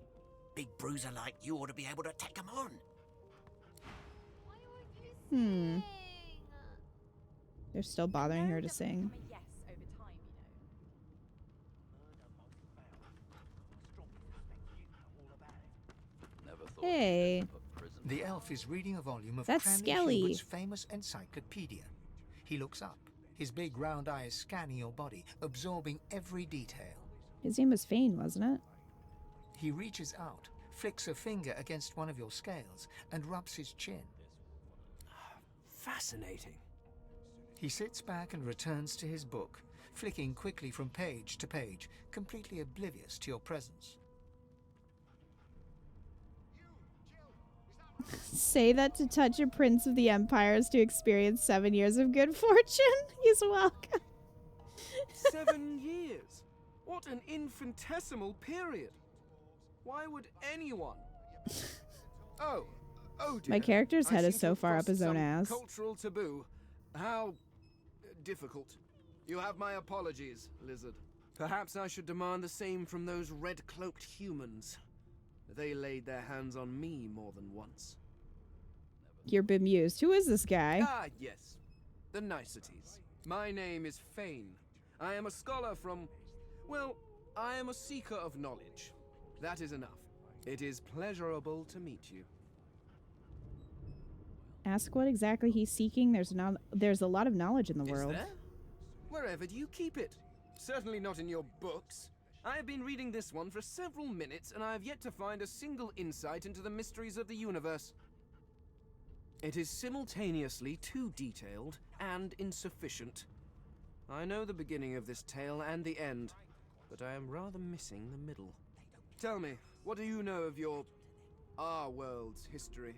Big bruiser like you ought to be able to take them on. Hmm. They're still bothering her to sing. Hey. The elf is reading a volume of That's Cranley Skelly. Hubert's famous encyclopedia. He looks up, his big round eyes scanning your body, absorbing every detail. His name was Fane, wasn't it? He reaches out, flicks a finger against one of your scales, and rubs his chin. Fascinating. He sits back and returns to his book, flicking quickly from page to page, completely oblivious to your presence. Say that to touch a prince of the empires to experience 7 years of good fortune. He's welcome. 7 years? What an infinitesimal period. Why would anyone? Oh dear. My character's head I is seem to so have far up crossed his own some ass. Cultural taboo. How difficult. You have my apologies, Lizard. Perhaps I should demand the same from those red-cloaked humans. They laid their hands on me more than once. You're bemused. Who is this guy? Ah, yes. The niceties. My name is Fane. I am a scholar from... Well, I am a seeker of knowledge. That is enough. It is pleasurable to meet you. Ask what exactly he's seeking. There's a lot of knowledge in the world. Is there? Wherever do you keep it? Certainly not in your books. I have been reading this one for several minutes, and I have yet to find a single insight into the mysteries of the universe. It is simultaneously too detailed and insufficient. I know the beginning of this tale and the end, but I am rather missing the middle. Tell me, what do you know of our world's history?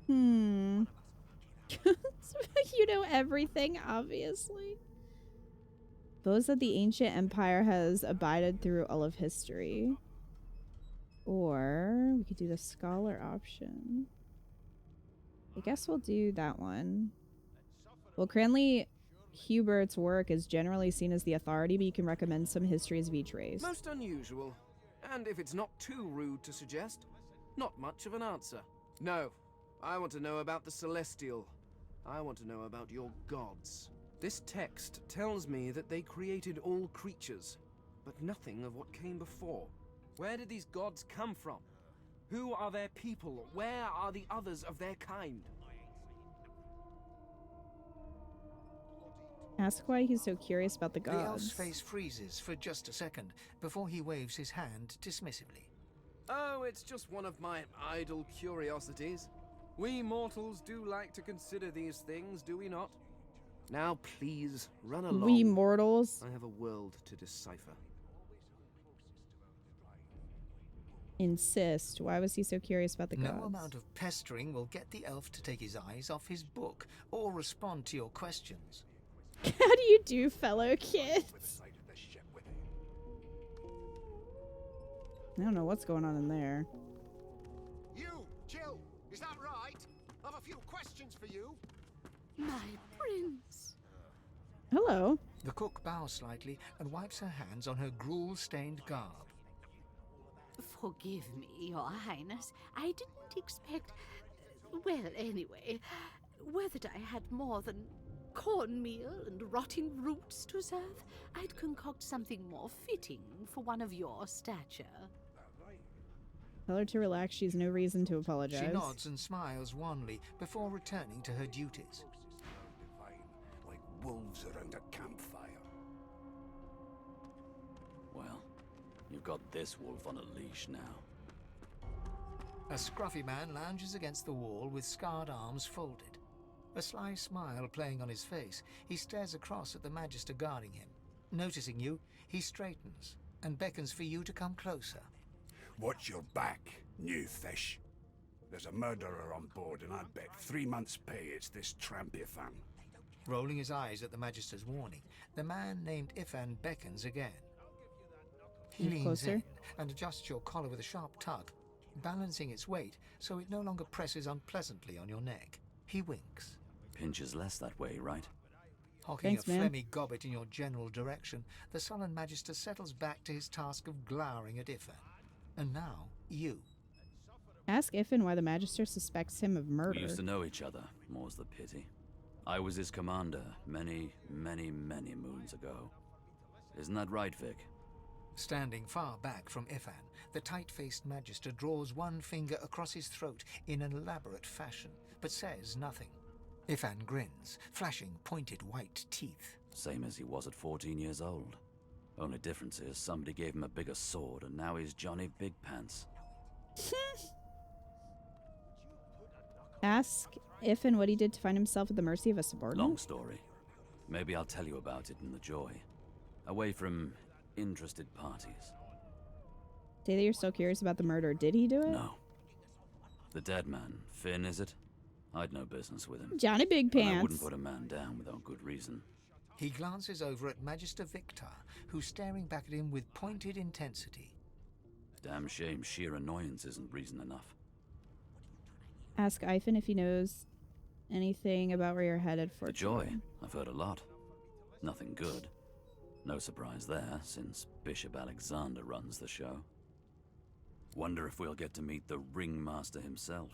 You know everything, obviously. Those that the ancient empire has abided through all of history. Or we could do the scholar option. I guess we'll do that one. Well, Cranley Hubert's work is generally seen as the authority, but you can recommend some histories of each race. Most unusual. And if it's not too rude to suggest, not much of an answer. No, I want to know about the Celestial. I want to know about your gods. This text tells me that they created all creatures, but nothing of what came before. Where did these gods come from? Who are their people? Where are the others of their kind? Ask why he's so curious about the The elf's gods. face freezes for just a second before he waves his hand dismissively. Oh, it's just one of my idle curiosities. We mortals do like to consider these things, do we not? Now please, run along. We mortals. I have a world to decipher. Insist. Why was he so curious about the gods? No amount of pestering will get the elf to take his eyes off his book or respond to your questions. How do you do, fellow kids? I don't know what's going on in there. You, Jill, is that right? I've a few questions for you. My prince. Hello. The cook bows slightly and wipes her hands on her gruel-stained garb. Forgive me, Your Highness. I didn't expect... Well, anyway, whether I had more than cornmeal and rotting roots to serve, I'd concoct something more fitting for one of your stature. Tell her to relax. She's no reason to apologize. She nods and smiles wanly before returning to her duties. Like wolves around a campfire. Well, you've got this wolf on a leash now. A scruffy man lounges against the wall with scarred arms folded. A sly smile playing on his face, he stares across at the Magister guarding him. Noticing you, he straightens and beckons for you to come closer. Watch your back, new fish. There's a murderer on board, and I'd bet 3 months' pay it's this tramp Ifan. Rolling his eyes at the Magister's warning, the man named Ifan beckons again. He leans closer in and adjusts your collar with a sharp tug, balancing its weight so it no longer presses unpleasantly on your neck. He winks. Pinches less that way, right? Hocking Thanks, a man. phlegmy gobbet in your general direction, the sullen Magister settles back to his task of glowering at Ifan. And now, you. Ask Ifan why the Magister suspects him of murder. We used to know each other, more's the pity. I was his commander many, many, many moons ago. Isn't that right, Vic? Standing far back from Ifan, the tight-faced Magister draws one finger across his throat in an elaborate fashion, but says nothing. Ifan grins, flashing pointed white teeth. Same as he was at 14 years old. Only difference is somebody gave him a bigger sword and now he's Johnny Big Pants. Ask Ifan what he did to find himself at the mercy of a subordinate. Long story. Maybe I'll tell you about it in the joy. Away from interested parties. Say that you're still curious about the murder. Did he do it? No. The dead man, Finn, is it? I'd no business with him. Johnny Big And I Pants. wouldn't put a man down without good reason. He glances over at Magister Victor, who's staring back at him with pointed intensity. Damn shame sheer annoyance isn't reason enough. Ask Ifan if he knows anything about where you're headed for. The joy. I've heard a lot. Nothing good. No surprise there, since Bishop Alexander runs the show. Wonder if we'll get to meet the ringmaster himself.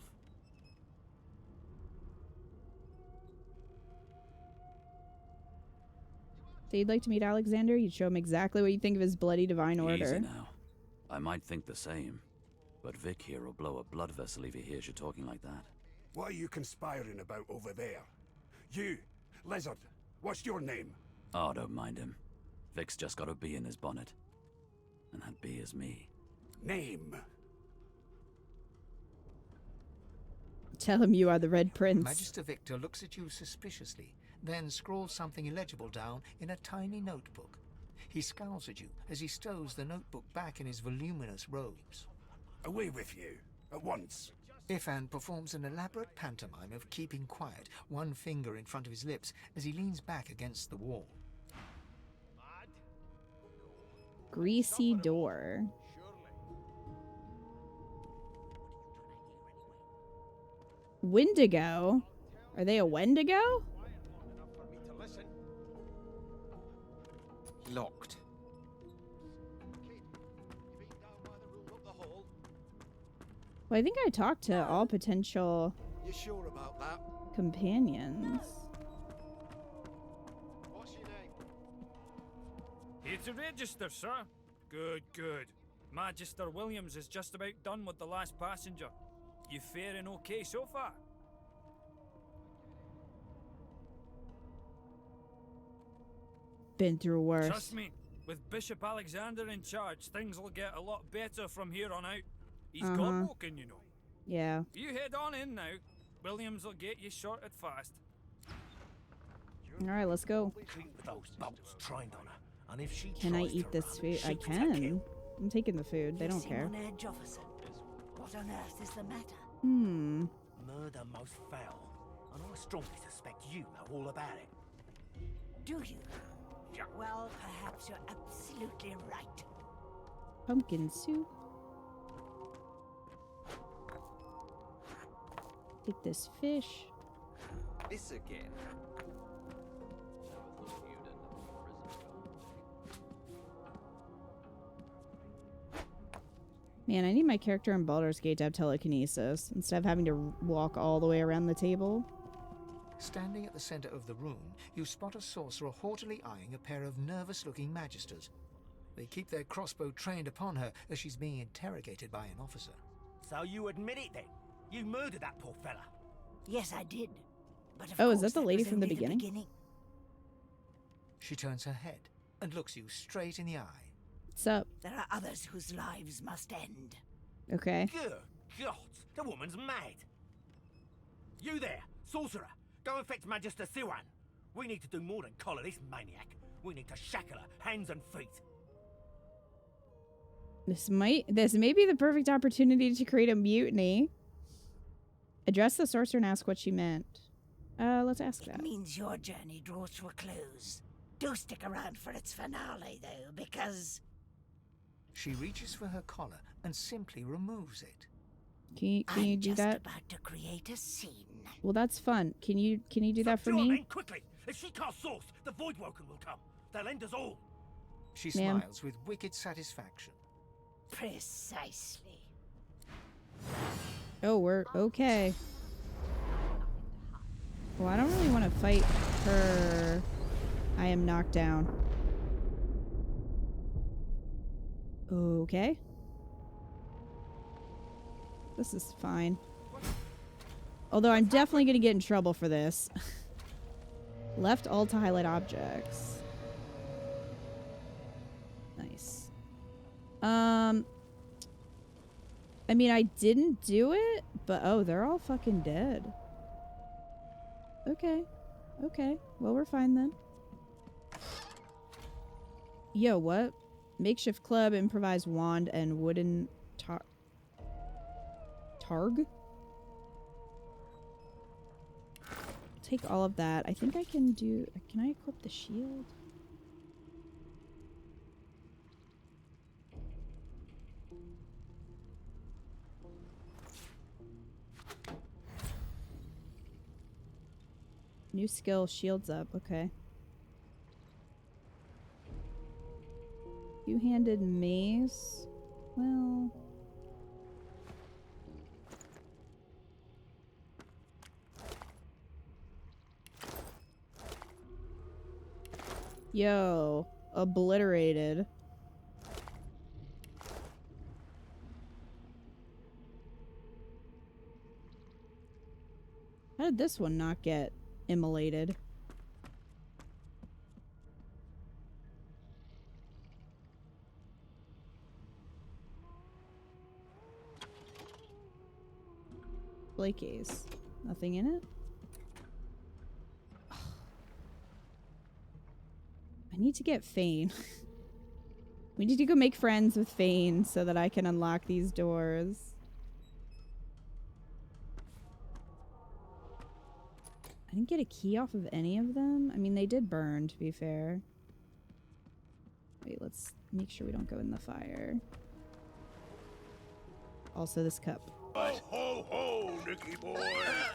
So you'd like to meet Alexander? You'd show him exactly what you think of his bloody divine order. Easy now. I might think the same, but Vic here will blow a blood vessel if he hears you talking like that. What are you conspiring about over there? You, Lizard, what's your name? Oh, don't mind him. Vic's just got a bee in his bonnet. And that bee is me. Name? Tell him you are the Red Prince. Magister Victor looks at you suspiciously, then scrawls something illegible down in a tiny notebook. He scowls at you as he stows the notebook back in his voluminous robes. Away with you, at once. Ifan performs an elaborate pantomime of keeping quiet, one finger in front of his lips as he leans back against the wall. Greasy door. Wendigo? Are they a Wendigo? Locked. Well, I think I talked to all potential You sure about that? companions. What's your name? Here to register, sir. Good, good. Magister Williams is just about done with the last passenger. You faring okay so far? Been through worse. Trust me, with Bishop Alexander in charge, things will get a lot better from here on out. He's God-woken, you know. Yeah. You head on in now. Williams will get you sorted fast. Alright, let's go. Those bolts trained on her, and if she Can I tries to eat this run, food? I she'll take can. you. I'm taking the food. They You don't seem care. on edge, officer. What on earth is the matter? Murder most foul, and I strongly suspect you know all about it. Do you? Well, perhaps you're absolutely right. Pumpkin soup. Take this fish. This again. Man, I need my character in Baldur's Gate to have telekinesis instead of having to walk all the way around the table. Standing at the center of the room, you spot a sorcerer haughtily eyeing a pair of nervous-looking magisters. They keep their crossbow trained upon her as she's being interrogated by an officer. So you admit it then? You murdered that poor fella? Yes, I did. But of Oh, is course that the lady was from the only beginning? She turns her head and looks you straight in the eye. What's up? There are others whose lives must end. Okay. Good God, the woman's mad. You there, sorcerer, go and fetch Magister Siwan. We need to do more than collar this maniac. We need to shackle her, hands and feet. This may be the perfect opportunity to create a mutiny. Address the sorcerer and ask what she meant. Let's ask that. It means your journey draws to a close. Do stick around for its finale, though, because... She reaches for her collar and simply removes it. Can you do that? I'm just about to create a scene. Well, that's fun. Can you do that for me? Men, quickly! If she can't source, the Voidwoken will come. They'll end us all. She Ma'am. smiles with wicked satisfaction. Precisely. Oh, we're okay. Well, I don't really want to fight her. I am knocked down. Okay. This is fine. Although I'm definitely going to get in trouble for this. Left alt to highlight objects. Nice. I mean, I didn't do it, but oh, they're all fucking dead. Okay. Okay. Well, we're fine then. Yo, what? Makeshift club, improvised wand, and wooden targ? Take all of that. I think I can do... Can I equip the shield? New skill, shields up. Okay. Two-handed mace. Well... Yo, obliterated. How did this one not get immolated? Play case. Nothing in it? I need to get Fane. We need to go make friends with Fane so that I can unlock these doors. I didn't get a key off of any of them. I mean, they did burn, to be fair. Wait, let's make sure we don't go in the fire. Also, this cup. Ho, ho, ho, Nicky boy!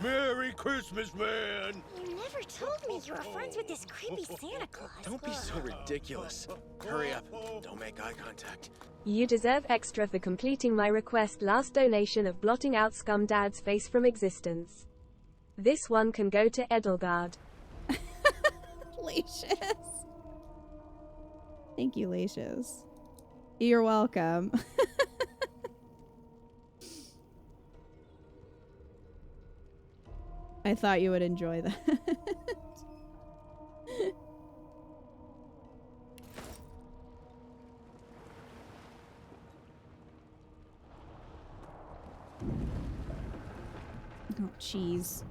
Merry Christmas, man! You never told me you were friends with this creepy Santa Claus. Don't be so ridiculous. Hurry up. Don't make eye contact. You deserve extra for completing my request. Last donation of blotting out Scum Dad's face from existence. This one can go to Edelgard. Lacious. Thank you, Lacious. You're welcome. I thought you would enjoy that. Oh, jeez.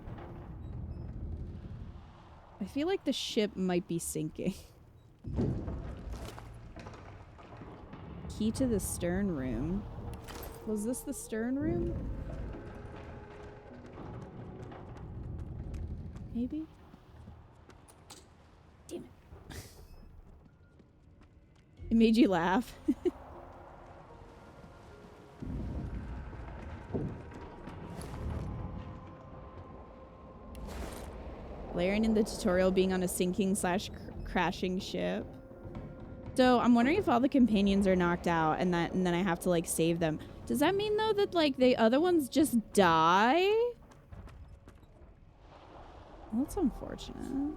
I feel like the ship might be sinking. Key to the stern room. Was this the stern room? Maybe? Damn it. It made you laugh. Laren in the tutorial being on a sinking / crashing ship. So I'm wondering if all the companions are knocked out and then I have to like save them. Does that mean, though, that, like, the other ones just die? Well, that's unfortunate.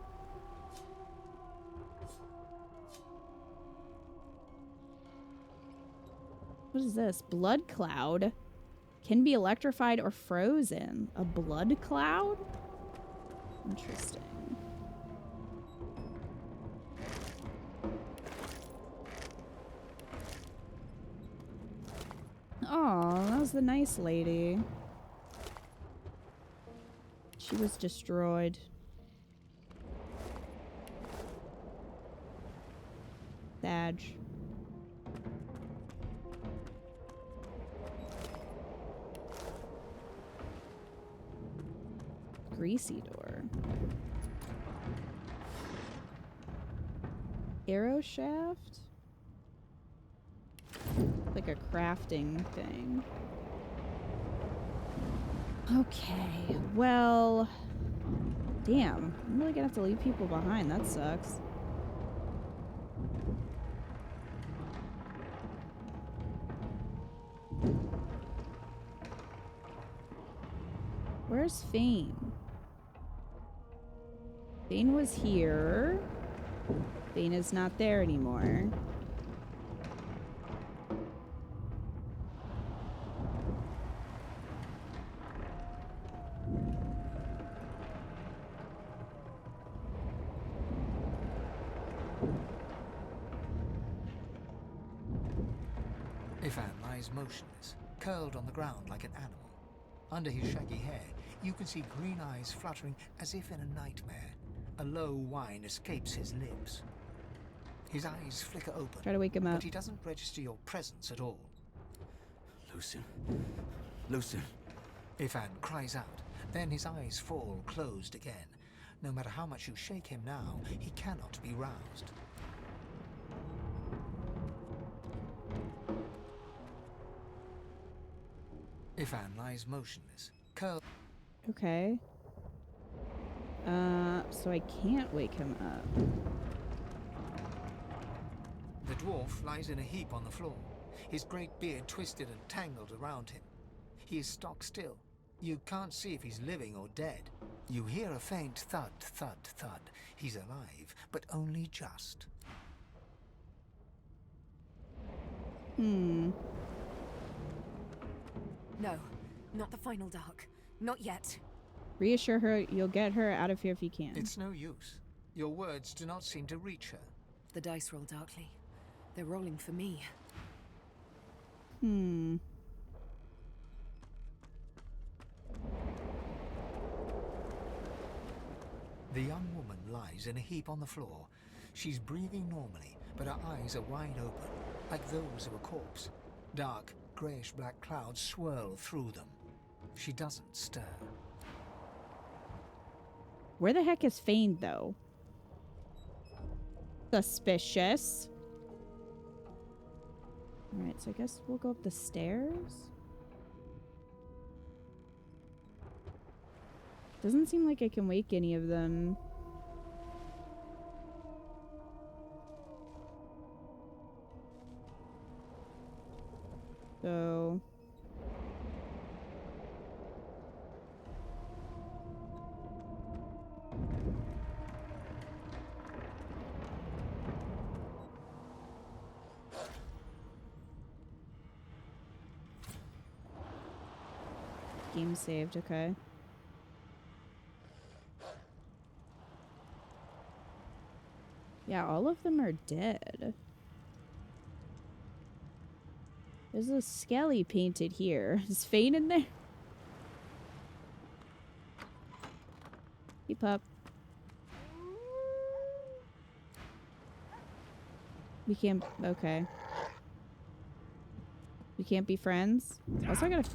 What is this? Blood cloud. Can be electrified or frozen. A blood cloud? Interesting. Oh, that was the nice lady. She was destroyed. Sad. Greasy door. Arrow shaft? Like a crafting thing. Okay, well... Damn, I'm really gonna have to leave people behind. That sucks. Where's Fane? Fane was here. Fane is not there anymore. Ifan lies motionless, curled on the ground like an animal. Under his shaggy hair, you can see green eyes fluttering as if in a nightmare. A low whine escapes his lips. His eyes flicker open. Try to wake him up. But he doesn't register your presence at all. Lucien. Lucien. Ifan cries out. Then his eyes fall closed again. No matter how much you shake him now, he cannot be roused. Ifan lies motionless, curled. Okay. So I can't wake him up. The dwarf lies in a heap on the floor, his great beard twisted and tangled around him. He is stock still. You can't see if he's living or dead. You hear a faint thud, thud, thud. He's alive, but only just. Hmm. No, not the final dark. Not yet. Reassure her you'll get her out of here if you can. It's no use. Your words do not seem to reach her. The dice roll darkly. They're rolling for me. Hmm. The young woman lies in a heap on the floor. She's breathing normally, but her eyes are wide open, like those of a corpse. Dark, grayish-black clouds swirl through them. She doesn't stir. Where the heck is Fane, though? Suspicious. Alright, so I guess we'll go up the stairs. Doesn't seem like I can wake any of them. So... Game saved, okay. Yeah, all of them are dead. There's a skelly painted here. Is Fane in there? Keep up. We can't... Okay. We can't be friends? Also, I gotta...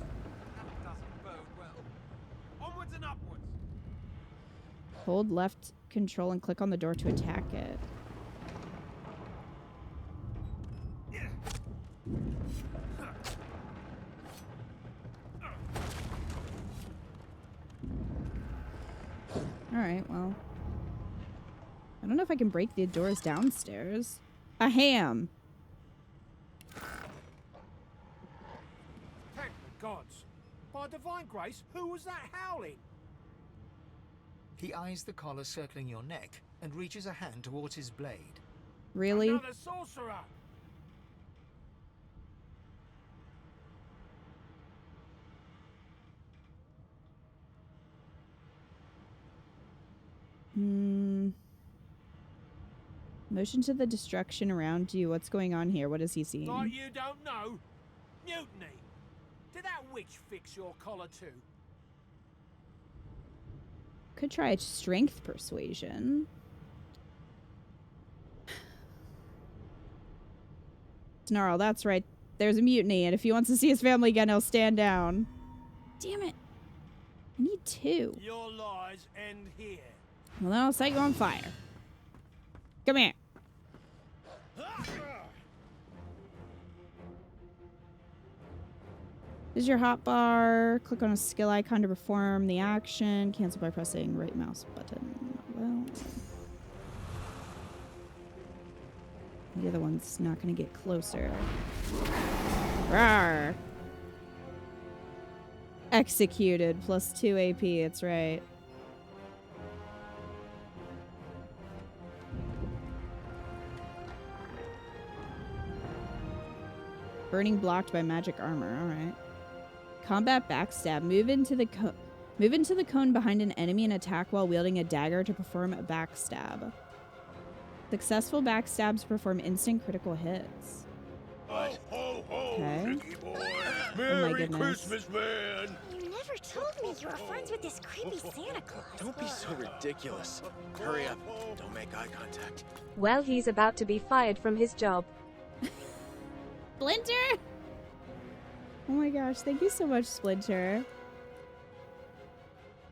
Hold left control and click on the door to attack it. Alright, well. I don't know if I can break the doors downstairs. A ham! gods! By divine grace, who was that howling? He eyes the collar circling your neck and reaches a hand towards his blade. Really? Another sorcerer! Motion to the destruction around you. What's going on here? What is he seeing? Like you don't know? Mutiny! Did that witch fix your collar too? Could try a strength persuasion. Snarl, that's right. There's a mutiny, and if he wants to see his family again, he'll stand down. Damn it. I need 2. Your lies end here. Well, then I'll set you on fire. Come here. This is your hotbar. Click on a skill icon to perform the action. Cancel by pressing right mouse button. Well, the other one's not going to get closer. Rawr. Executed. Plus 2 AP. It's right. Burning blocked by magic armor. All right. Combat backstab. Move into the cone behind an enemy and attack while wielding a dagger to perform a backstab. Successful backstabs perform instant critical hits. Okay. Merry goodness. Christmas, man! You never told me you were friends with this creepy Santa Claus. Don't be so ridiculous. Hurry up. Don't make eye contact. Well, he's about to be fired from his job. Splinter! Oh my gosh, thank you so much, Splinter.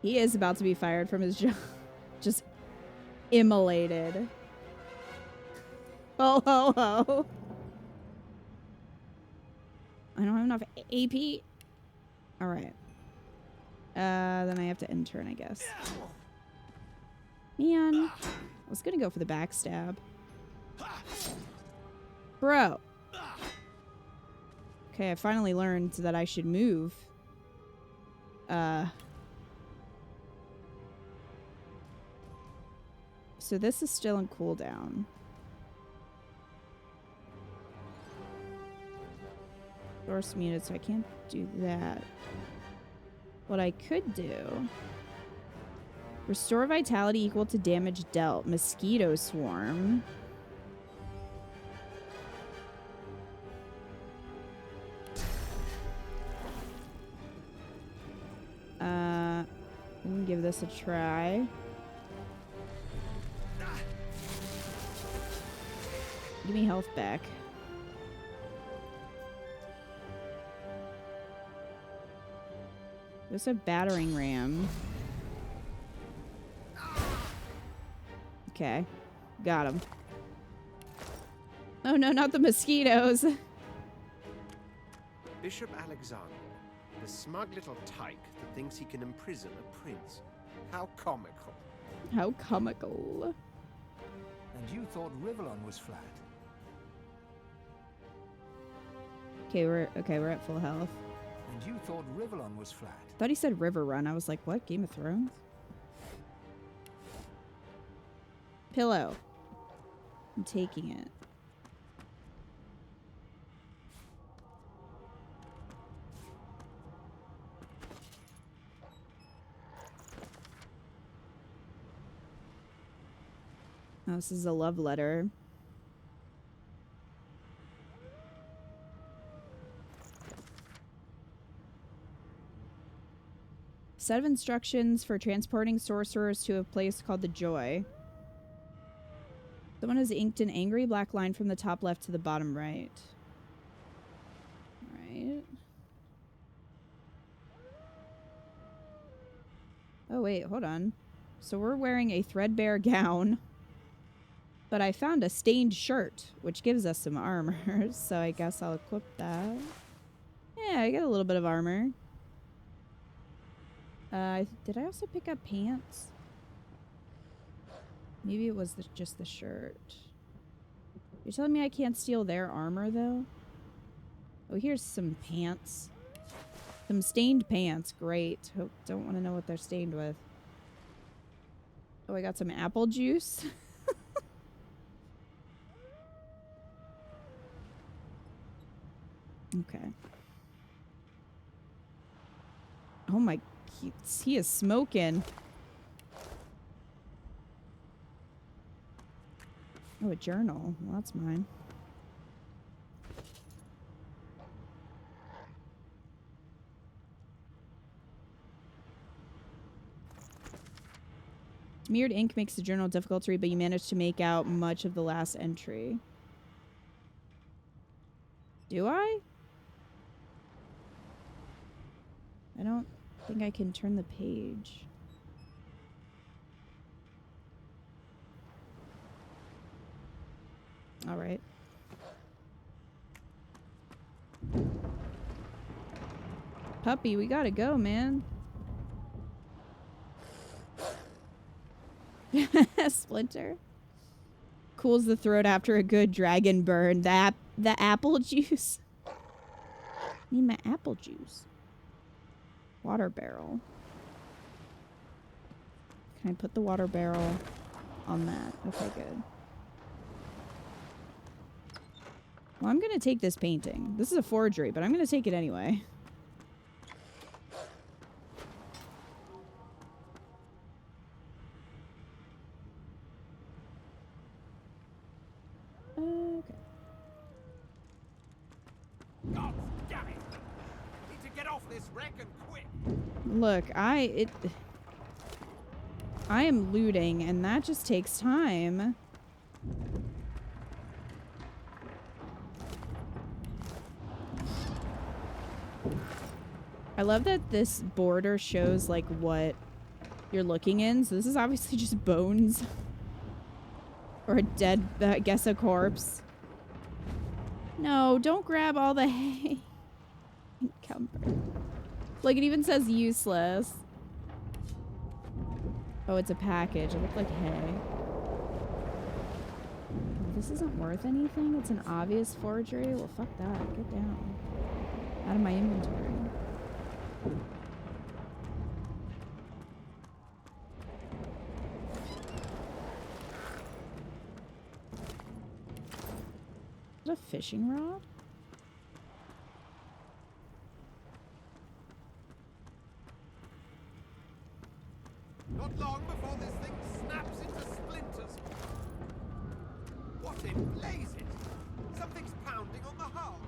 He is about to be fired from his job. Just immolated. Ho ho ho. I don't have enough AP. Alright. Then I have to end turn, I guess. Man. I was gonna go for the backstab. Bro. Okay, I finally learned that I should move. So this is still in cooldown. Source muted, so I can't do that. What I could do... Restore vitality equal to damage dealt. Mosquito swarm. We can give this a try. Give me health back. There's a battering ram. Okay. Got him. Oh no, not the mosquitoes. Bishop Alexander, the smug little tyke that thinks he can imprison a prince. How comical. How comical. And you thought Rivellon was flat. Okay, we're at full health. And you thought Rivellon was flat. Thought he said River Run. I was like, what? Game of Thrones? Pillow. I'm taking it. Oh, this is a love letter. Set of instructions for transporting sorcerers to a place called the Joy. Someone has inked an angry black line from the top left to the bottom right. Right. Oh, wait, hold on. So we're wearing a threadbare gown. But I found a stained shirt, which gives us some armor. So I guess I'll equip that. Yeah, I get a little bit of armor. Did I also pick up pants? Maybe it was just the shirt. You're telling me I can't steal their armor, though? Oh, here's some pants. Some stained pants. Great. Don't want to know what they're stained with. Oh, I got some apple juice. Okay. Oh my, he is smoking. Oh, a journal. Well, that's mine. Smeared ink makes the journal difficult to read, but you managed to make out much of the last entry. Do I? I don't think I can turn the page. All right. Puppy, we gotta go, man. Splinter. Cools the throat after a good dragon burn. The apple juice. Need my apple juice. Water barrel. Can I put the water barrel on that? Okay, good. Well, I'm gonna take this painting. This is a forgery, but I'm gonna take it anyway. Okay. God damn it! Need to get off this wreck and quick. Look, I am looting, and that just takes time. I love that this border shows like what you're looking in. So this is obviously just bones. Or a dead, I guess a corpse. No, don't grab all the hay. Encumbered. Like, it even says useless. Oh, it's a package. It looked like hay. This isn't worth anything. It's an obvious forgery. Well, fuck that. Get down. Out of my inventory. Is that a fishing rod? Not long before this thing snaps into splinters. What in blazes? Something's pounding on the hull.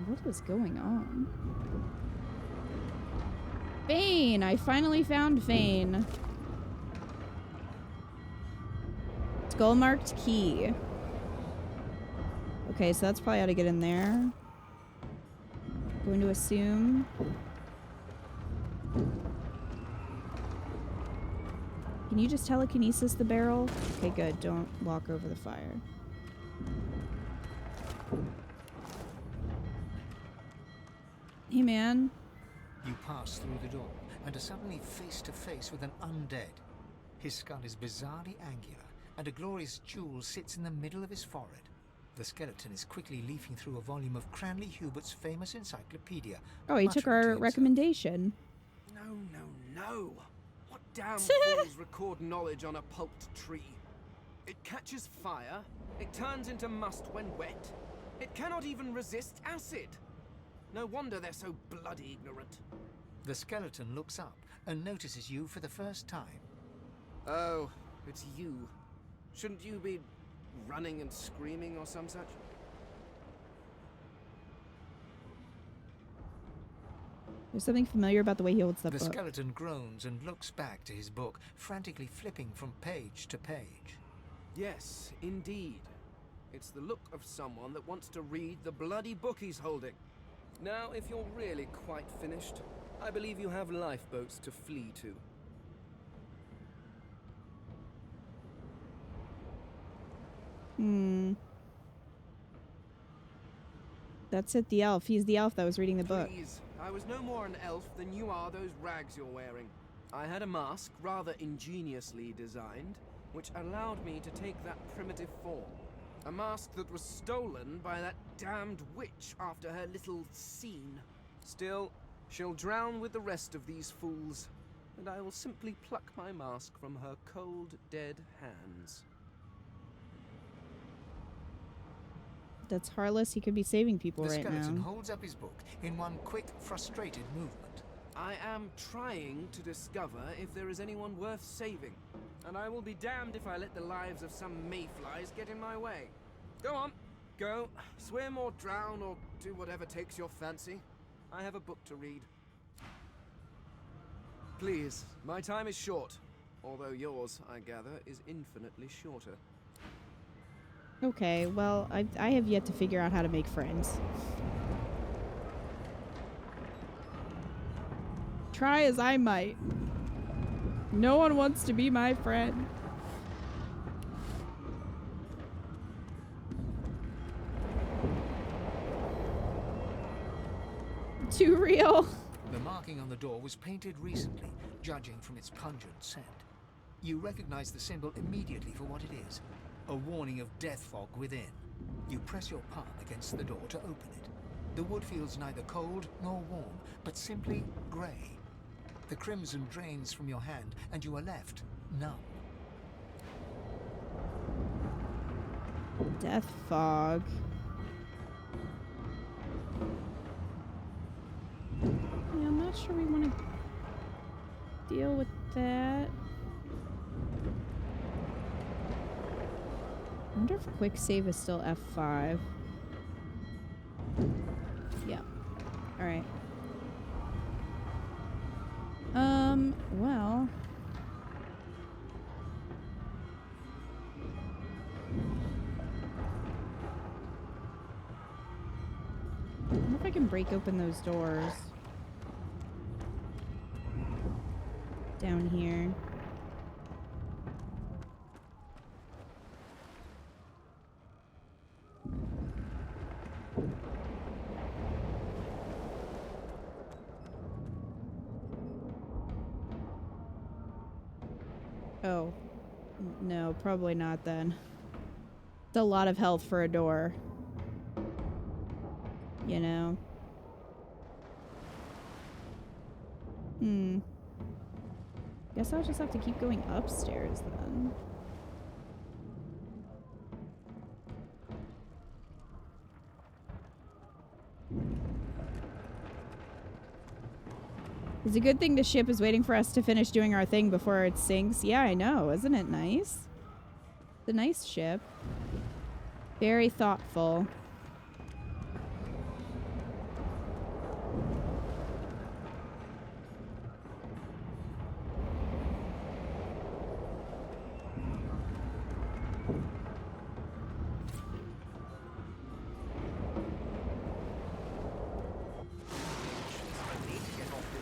What is going on? Fane! I finally found Fane. Skull marked key. Okay, so that's probably how to get in there. Going to assume. Can you just telekinesis the barrel? Okay, good. Don't walk over the fire. Hey, man. You pass through the door and are suddenly face to face with an undead. His skull is bizarrely angular, and a glorious jewel sits in the middle of his forehead. The skeleton is quickly leafing through a volume of Cranley Hubert's famous encyclopedia. Oh, he took our recommendation. No. What damn fools record knowledge on a pulped tree? It catches fire. It turns into must when wet. It cannot even resist acid. No wonder they're so bloody ignorant. The skeleton looks up and notices you for the first time. Oh, it's you. Shouldn't you be running and screaming or some such? There's something familiar about the way he holds the The book. skeleton groans and looks back to his book, frantically flipping from page to page. Yes, indeed. It's the look of someone that wants to read the bloody book he's holding. Now, if you're really quite finished, I believe you have lifeboats to flee to. That's it, the elf. He's the elf that was reading the book. Please, I was no more an elf than you are those rags you're wearing. I had a mask, rather ingeniously designed, which allowed me to take that primitive form. A mask that was stolen by that damned witch after her little scene. Still, she'll drown with the rest of these fools, and I will simply pluck my mask from her cold, dead hands. That's Harless. He could be saving people The right skeleton now. holds up his book in one quick, frustrated movement. I am trying to discover if there is anyone worth saving, and I will be damned if I let the lives of some mayflies get in my way. Go on, go, swim or drown or do whatever takes your fancy. I have a book to read. Please, my time is short, although yours, I gather, is infinitely shorter. Okay, well, I have yet to figure out how to make friends. Try as I might. No one wants to be my friend. Too real. The marking on the door was painted recently, judging from its pungent scent. You recognize the symbol immediately for what it is. A warning of death fog within. You press your palm against the door to open it. The wood feels neither cold nor warm, but simply grey. The crimson drains from your hand, and you are left numb. Death fog. Yeah, I'm not sure we want to deal with that. I wonder if quick save is still F5. Yeah. Alright. Well. I wonder if I can break open those doors. Down here. Oh. No, probably not then. It's a lot of health for a door. You know? Guess I'll just have to keep going upstairs then. It's a good thing the ship is waiting for us to finish doing our thing before it sinks. Yeah, I know. Isn't it nice? It's a nice ship. Very thoughtful.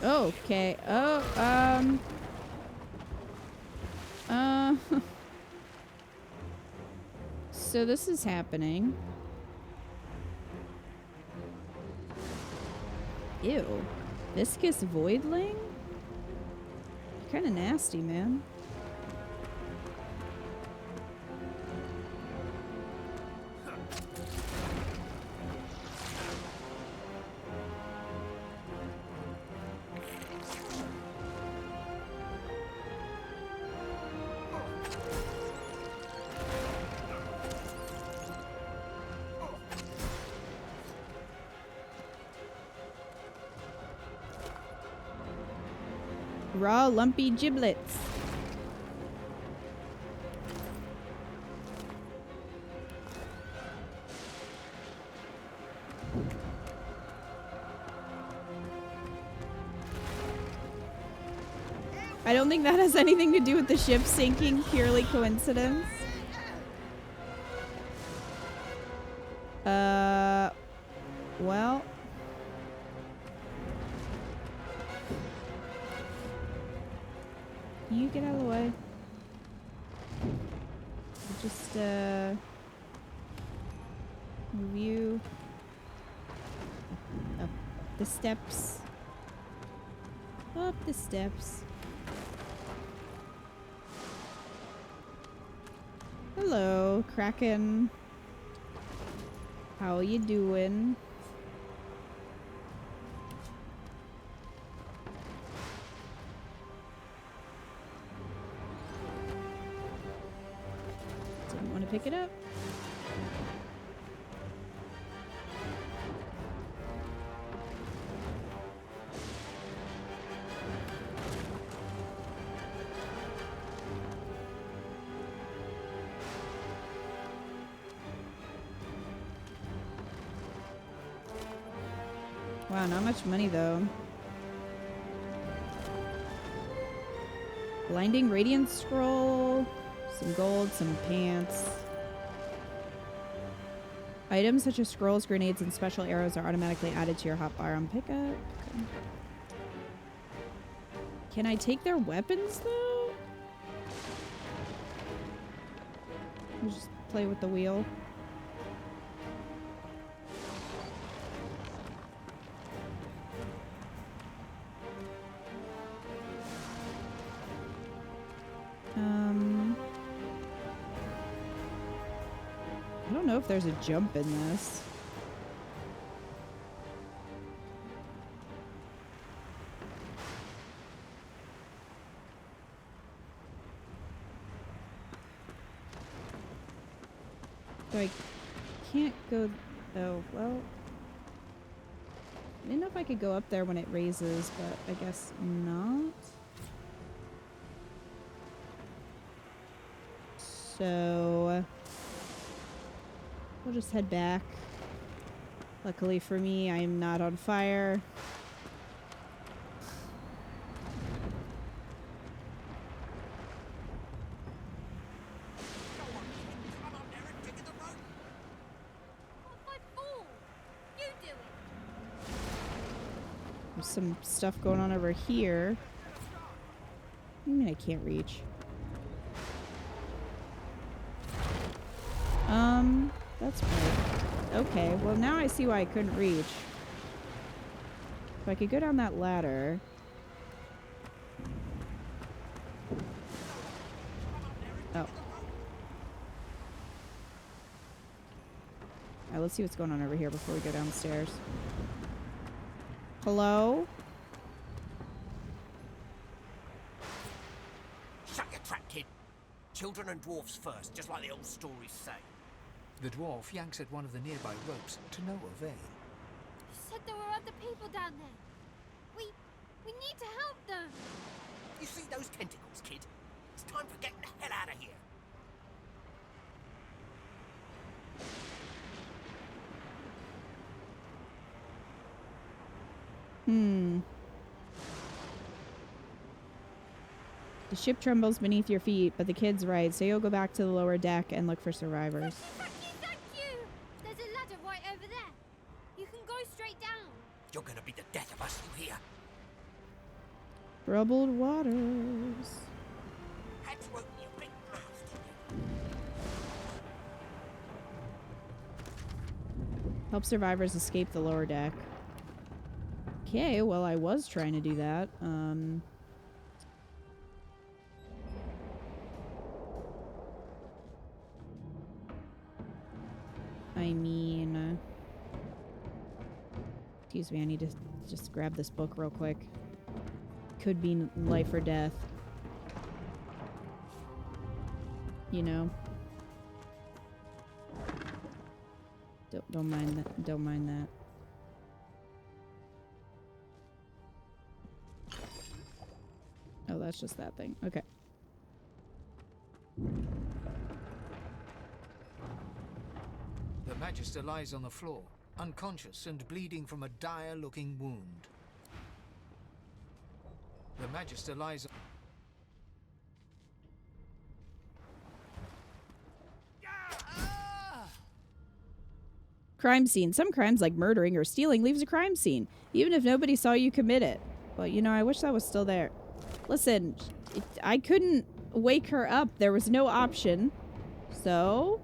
Okay. Oh, so this is happening. Ew. Viscous voidling? Kind of nasty, man. Raw, lumpy giblets. I don't think that has anything to do with the ship sinking, purely coincidence. Well. Can you get out of the way? Just, move you up the steps. Up the steps. Hello, Kraken. How you doing? Didn't want to pick it up. Wow, not much money though. Blinding Radiant Scroll, some gold, some pants. Items such as scrolls, grenades, and special arrows are automatically added to your hotbar on pickup. Okay. Can I take their weapons though? I'll just play with the wheel. I don't know if there's a jump in this. So I can't go... Oh, well... I didn't know if I could go up there when it raises, but I guess not. So... we'll just head back. Luckily for me, I am not on fire. There's some stuff going on over here. I mean, I can't reach. That's weird. Okay, well now I see why I couldn't reach. If I could go down that ladder. Oh. Alright, let's see what's going on over here before we go downstairs. Hello? Shut your trap, kid. Children and dwarfs first, just like the old stories say. The dwarf yanks at one of the nearby ropes to no avail. You said there were other people down there. We need to help them. You see those tentacles, kid? It's time for getting the hell out of here. The ship trembles beneath your feet, but the kid's right, so you'll go back to the lower deck and look for survivors. Thank you! There's a ladder right over there. You can go straight down. You're gonna be the death of us, you hear? Troubled waters. That's what you big mouth. Help survivors escape the lower deck. Okay, well I was trying to do that. I mean... excuse me, I need to just grab this book real quick. Could be life or death. You know? Don't mind that. Don't mind that. Oh, that's just that thing. Okay. The Magister lies on the floor, unconscious and bleeding from a dire-looking wound. The Magister lies... Crime scene. Some crimes, like murdering or stealing, leaves a crime scene, even if nobody saw you commit it. But, you know, I wish that was still there. Listen, I couldn't wake her up. There was no option. So...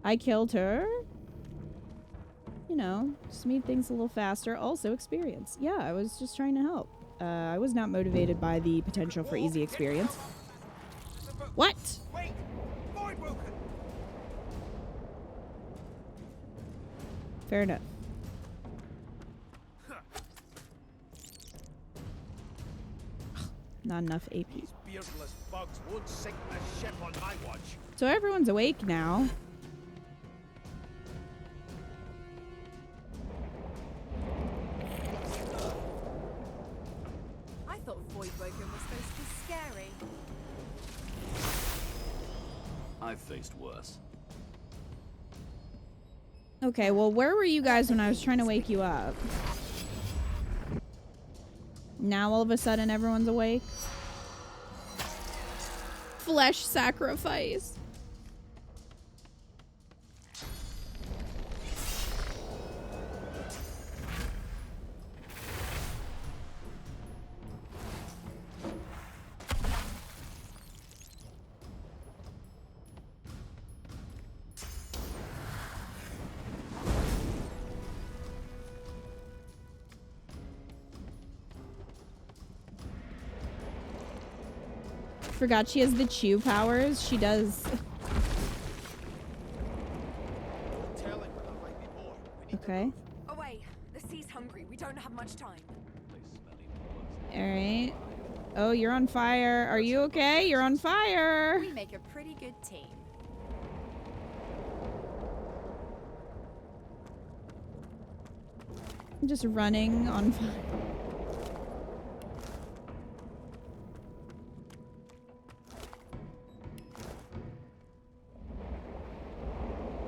I killed her. You know, just made things a little faster. Also, experience. Yeah, I was just trying to help. I was not motivated by the potential for easy experience. What? Wait! Void broken! Fair enough. Not enough AP. These beardless bugs won't sink the ship on my watch. So everyone's awake now. I thought Voidwoken was supposed to be scary. I've faced worse. Okay, well, where were you guys when I was trying to wake you up? Now all of a sudden everyone's awake? Flesh sacrifice. Forgot she has the chew powers. She does. Okay. Away! The sea's hungry. We don't have much time. Alright. Oh, you're on fire. Are you okay? You're on fire. We make a pretty good team. I'm just running on fire.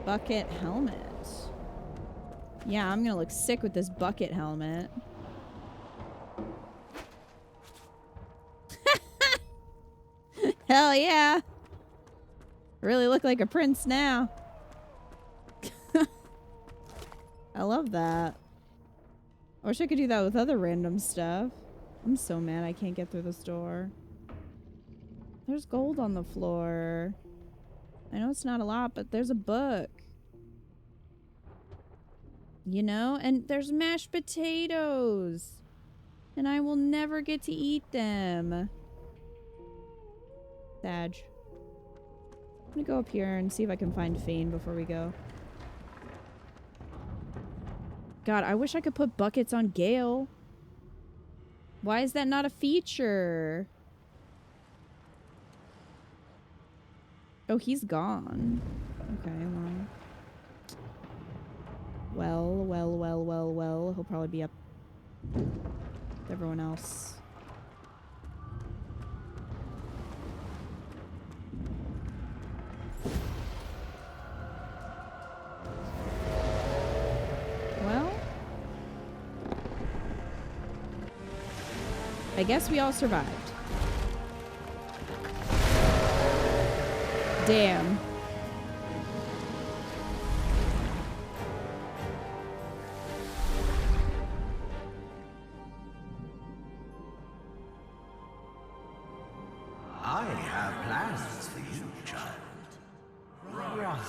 Bucket helmet. Yeah, I'm gonna look sick with this bucket helmet. Hell yeah. Really look like a prince now. I love that. I wish I could do that with other random stuff. I'm so mad I can't get through this door. There's gold on the floor. I know it's not a lot, but there's a book. You know? And there's mashed potatoes. And I will never get to eat them. Sag. I'm gonna go up here and see if I can find Fane before we go. God, I wish I could put buckets on Gale. Why is that not a feature? Oh, he's gone. Okay, well. He'll probably be up with everyone else. Well, I guess we all survived. Damn. I have plans for you, child. Rise.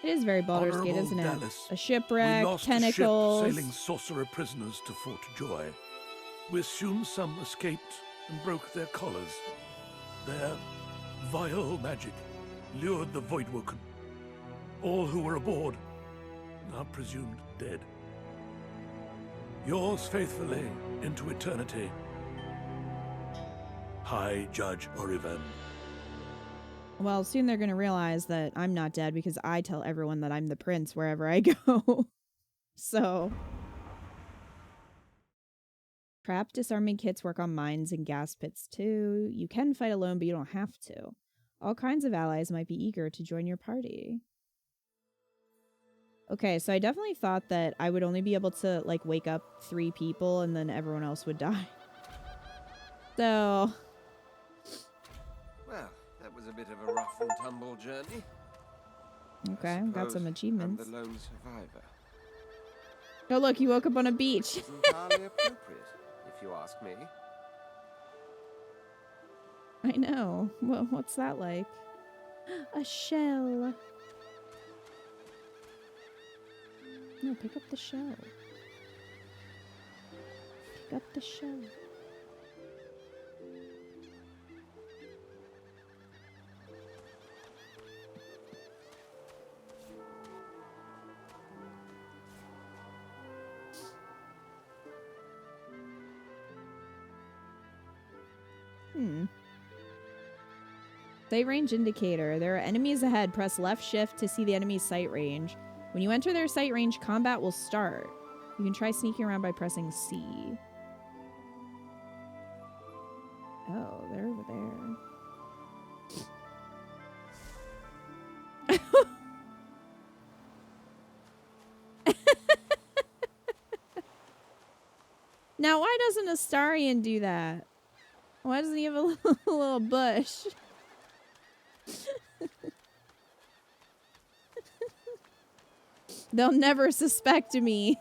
It is very Baldur's Gate, Honorable isn't it? Dallas, A shipwreck, we lost tentacles. a ship sailing sorcerer prisoners to Fort Joy. We assume some escaped and broke their collars. Their vile magic lured the Voidwoken. All who were aboard are presumed dead. Yours faithfully into eternity, High Judge Oriven. Well, soon they're going to realize that I'm not dead because I tell everyone that I'm the prince wherever I go. So. Trap disarming kits work on mines and gas pits too. You can fight alone, but you don't have to. All kinds of allies might be eager to join your party. Okay, so I definitely thought that I would only be able to, like, wake up 3 people and then everyone else would die. So. Well, that was a bit of a rough and tumble journey. Okay, got some achievements. I'm the lone survivor. Oh, look, you woke up on a beach. It's entirely appropriate, if you ask me. I know. Well, what's that like? A shell. No, pick up the shell. Pick up the shell. Sight range indicator. There are enemies ahead. Press left shift to see the enemy's sight range. When you enter their sight range, combat will start. You can try sneaking around by pressing C. Oh, they're over there. Now, why doesn't Astarion do that? Why doesn't he have a little bush? They'll never suspect me.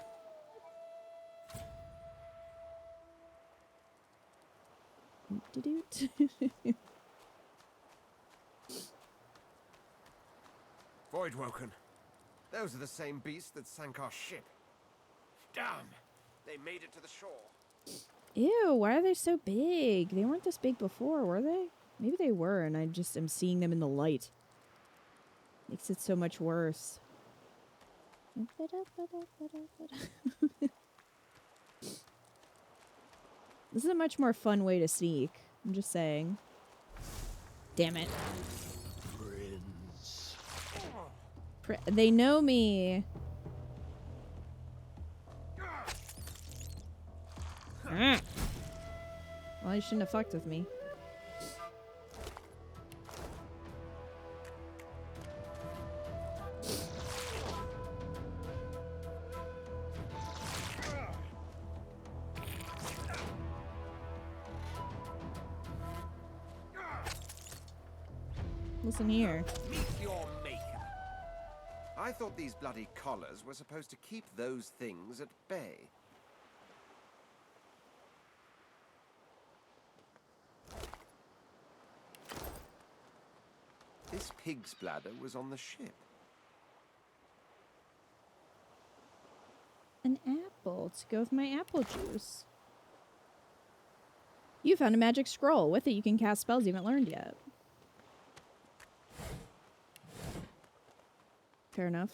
Voidwoken. Those are the same beasts that sank our ship. Damn! They made it to the shore. Ew, why are they so big? They weren't this big before, were they? Maybe they were, and I just am seeing them in the light. Makes it so much worse. This is a much more fun way to sneak. I'm just saying. Damn it. They know me. Well, you shouldn't have fucked with me. Listen here. Meet your maker. I thought these bloody collars were supposed to keep those things at bay. This pig's bladder was on the ship. An apple to go with my apple juice. You found a magic scroll. With it, you can cast spells you haven't learned yet. Fair enough.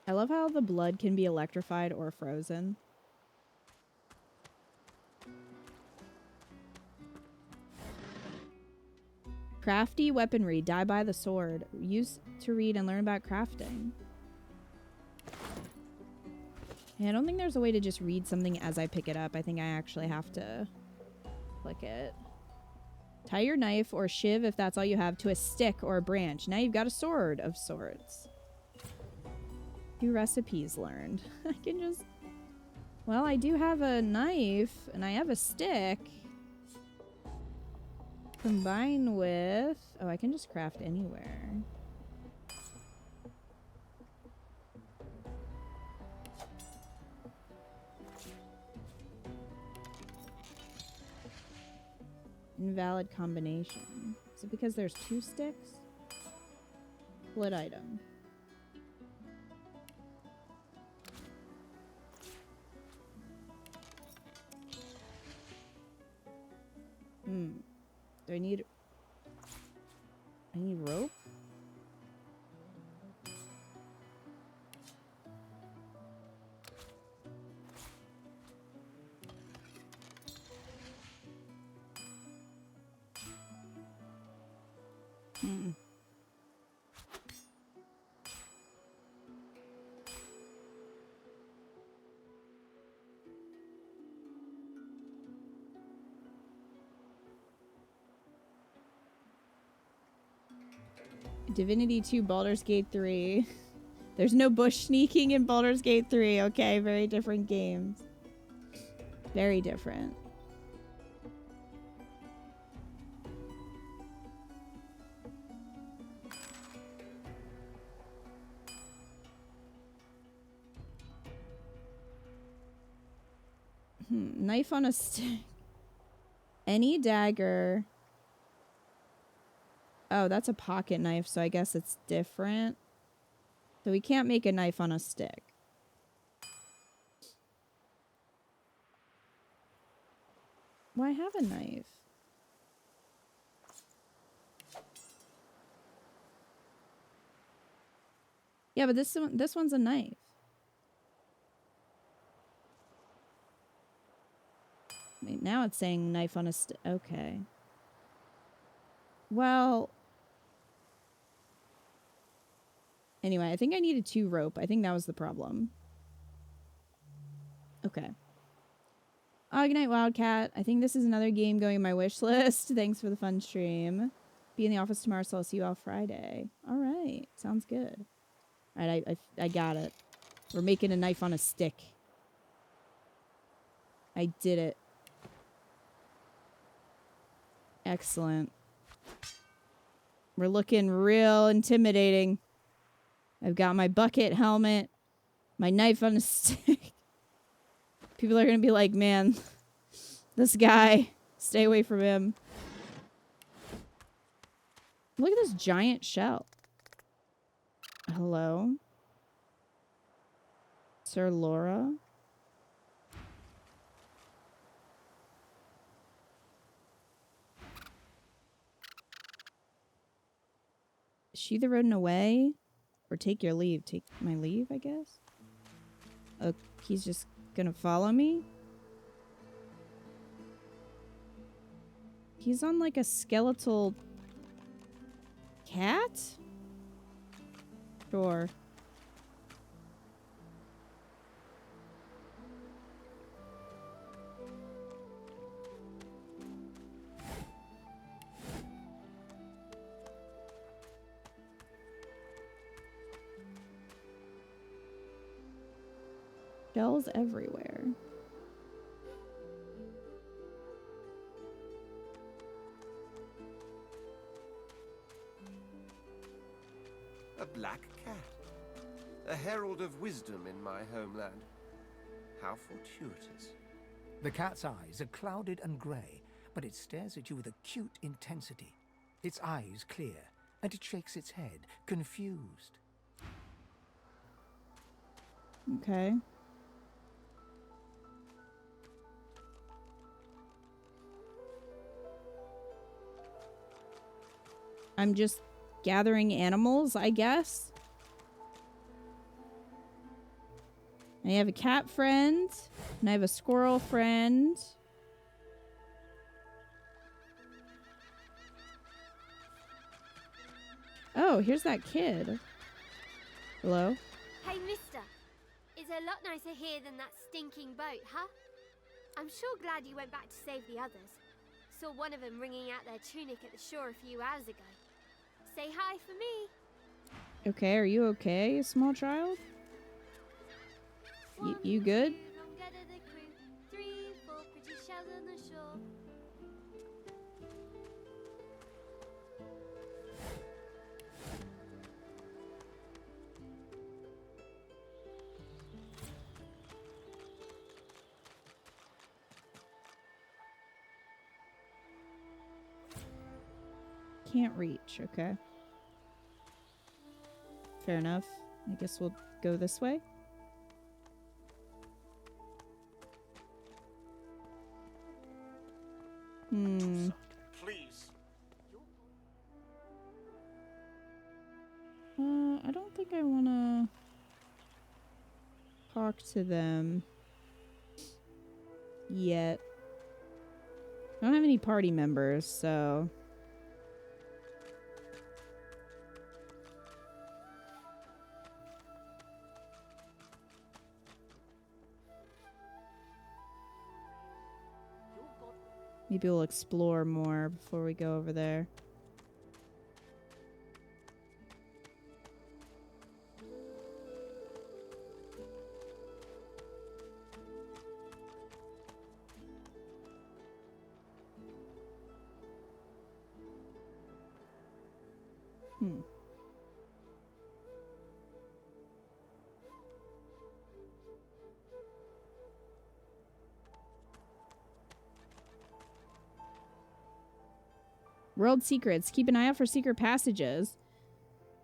I love how the blood can be electrified or frozen. Crafty weaponry. Die by the sword. Use to read and learn about crafting. Yeah, I don't think there's a way to just read something as I pick it up. I think I actually have to click it. Tie your knife or shiv, if that's all you have, to a stick or a branch. Now you've got a sword of sorts. 2 recipes learned. I can just... Well, I do have a knife, and I have a stick. Combine with... Oh, I can just craft anywhere. Invalid combination. Is it because there's 2 sticks? Split item. Do I need... I need rope? Divinity 2, Baldur's Gate 3. There's no bush sneaking in Baldur's Gate 3, okay? Very different games. Very different. Knife on a stick. Any dagger. Oh, that's a pocket knife, so I guess it's different. So we can't make a knife on a stick. Well, I have a knife. Yeah, but this one's a knife. Wait, now it's saying knife on a stick. Okay. Well... Anyway, I think I needed 2 rope. I think that was the problem. Okay. Oh, good night, Wildcat. I think this is another game going in my wish list. Thanks for the fun stream. Be in the office tomorrow, so I'll see you all Friday. All right. Sounds good. All right, I got it. We're making a knife on a stick. I did it. Excellent. We're looking real intimidating. I've got my bucket helmet, my knife on a stick. People are going to be like, man, this guy, stay away from him. Look at this giant shell. Hello? Sir Laura? Sheathe the rodent away? Or take your leave. Take my leave, I guess? Oh, he's just gonna follow me? He's on like a skeletal cat? Sure. Shells everywhere. A black cat. A herald of wisdom in my homeland. How fortuitous. The cat's eyes are clouded and grey, but it stares at you with acute intensity. Its eyes clear, and it shakes its head, confused. Okay. I'm just gathering animals, I guess. I have a cat friend, and I have a squirrel friend. Oh, here's that kid. Hello? Hey, mister. It's a lot nicer here than that stinking boat, huh? I'm sure glad you went back to save the others. Saw one of them wringing out their tunic at the shore a few hours ago. Say hi for me. Okay, are you okay, small child? You good? Long dead of the crew. 3, 4 pretty shells on the shore. Can't reach, okay. Fair enough. I guess we'll go this way. Please. I don't think I want to talk to them yet. I don't have any party members, so... Maybe we'll explore more before we go over there. World secrets. Keep an eye out for secret passages.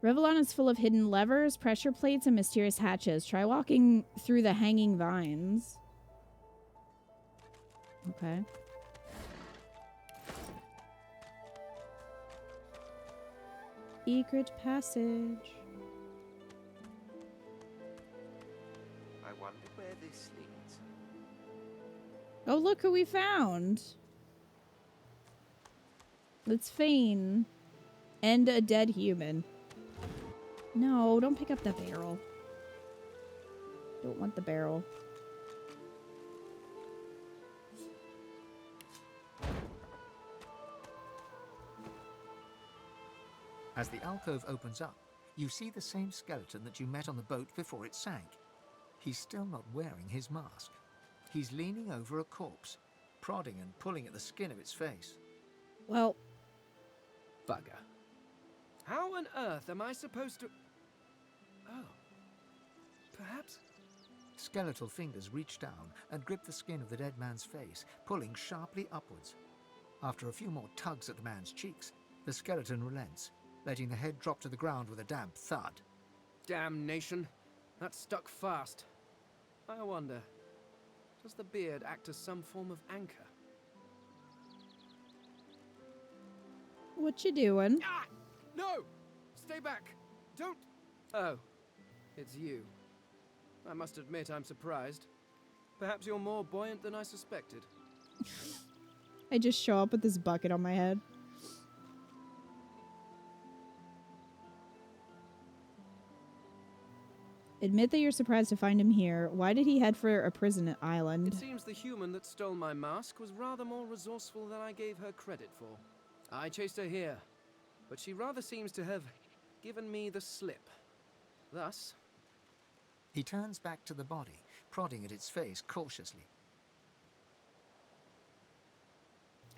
Revellon is full of hidden levers, pressure plates, and mysterious hatches. Try walking through the hanging vines. Okay. Secret passage. I wonder where this leads. Oh, look who we found. Let's feign. And a dead human. No, don't pick up the barrel. Don't want the barrel. As the alcove opens up, you see the same skeleton that you met on the boat before it sank. He's still not wearing his mask. He's leaning over a corpse, prodding and pulling at the skin of its face. Well... Bugger. How on earth am I supposed to... Oh. Perhaps... Skeletal fingers reach down and grip the skin of the dead man's face, pulling sharply upwards. After a few more tugs at the man's cheeks, the skeleton relents, letting the head drop to the ground with a damp thud. Damnation. That stuck fast. I wonder, does the beard act as some form of anchor? What you doing? Ah! No! Stay back! Don't... Oh, it's you. I must admit I'm surprised. Perhaps you're more buoyant than I suspected. I just show up with this bucket on my head. Admit that you're surprised to find him here. Why did he head for a prison island? It seems the human that stole my mask was rather more resourceful than I gave her credit for. I chased her here, but she rather seems to have given me the slip. Thus... He turns back to the body, prodding at its face cautiously.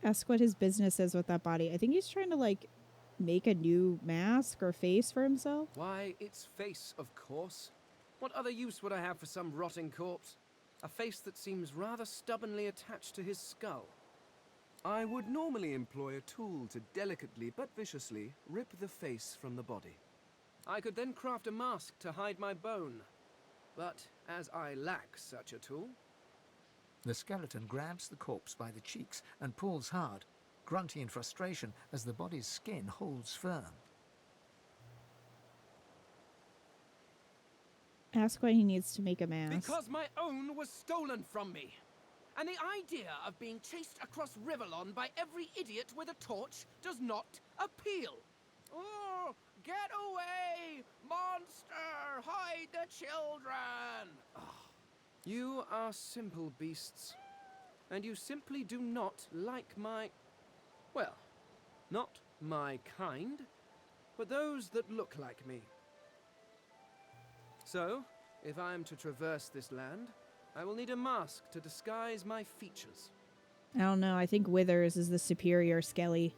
Ask what his business is with that body. I think he's trying to, like, make a new mask or face for himself. Why, its face, of course. What other use would I have for some rotting corpse? A face that seems rather stubbornly attached to his skull. I would normally employ a tool to delicately but viciously rip the face from the body. I could then craft a mask to hide my bone. But as I lack such a tool... The skeleton grabs the corpse by the cheeks and pulls hard, grunting in frustration as the body's skin holds firm. Ask why he needs to make a mask. Because my own was stolen from me. And the idea of being chased across Rivellon by every idiot with a torch does not appeal. Oh, get away! Monster! Hide the children! Oh, you are simple beasts. And you simply do not like my... Well, not my kind, but those that look like me. So, if I am to traverse this land, I will need a mask to disguise my features. I don't know. I think Withers is the superior Skelly.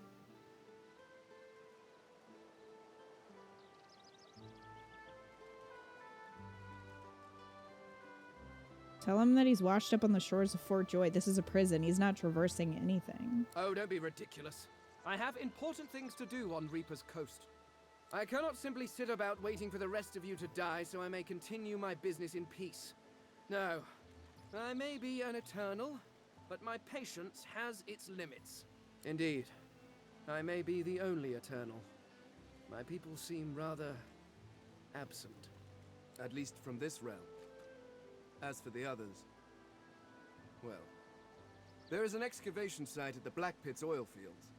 Tell him that he's washed up on the shores of Fort Joy. This is a prison. He's not traversing anything. Oh, don't be ridiculous. I have important things to do on Reaper's Coast. I cannot simply sit about waiting for the rest of you to die so I may continue my business in peace. No, I may be an eternal, but my patience has its limits. Indeed, I may be the only eternal. My people seem rather absent, at least from this realm. As for the others, well, there is an excavation site at the Black Pit's oil fields.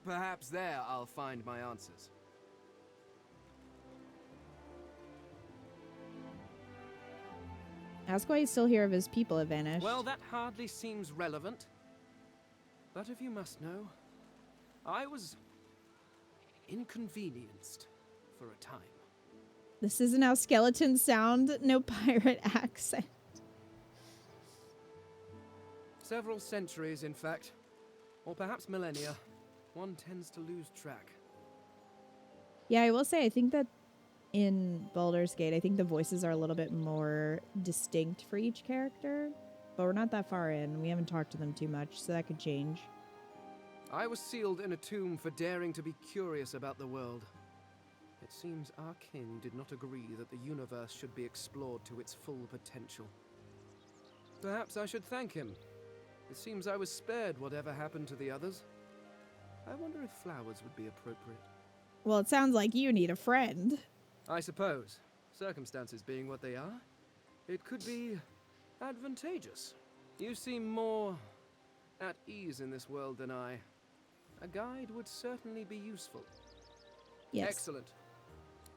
Perhaps there I'll find my answers. Ask why he's still here if his people have vanished. Well, that hardly seems relevant. But if you must know, I was inconvenienced for a time. This isn't how skeletons sound. No pirate accent. Several centuries, in fact. Or perhaps millennia. One tends to lose track. Yeah, I will say, I think that in Baldur's Gate, I think the voices are a little bit more distinct for each character. But we're not that far in. We haven't talked to them too much, so that could change. I was sealed in a tomb for daring to be curious about the world. It seems our king did not agree that the universe should be explored to its full potential. Perhaps I should thank him. It seems I was spared whatever happened to the others. I wonder if flowers would be appropriate. Well, it sounds like you need a friend. I suppose, circumstances being what they are, it could be advantageous. You seem more at ease in this world than I. A guide would certainly be useful. Yes. Excellent.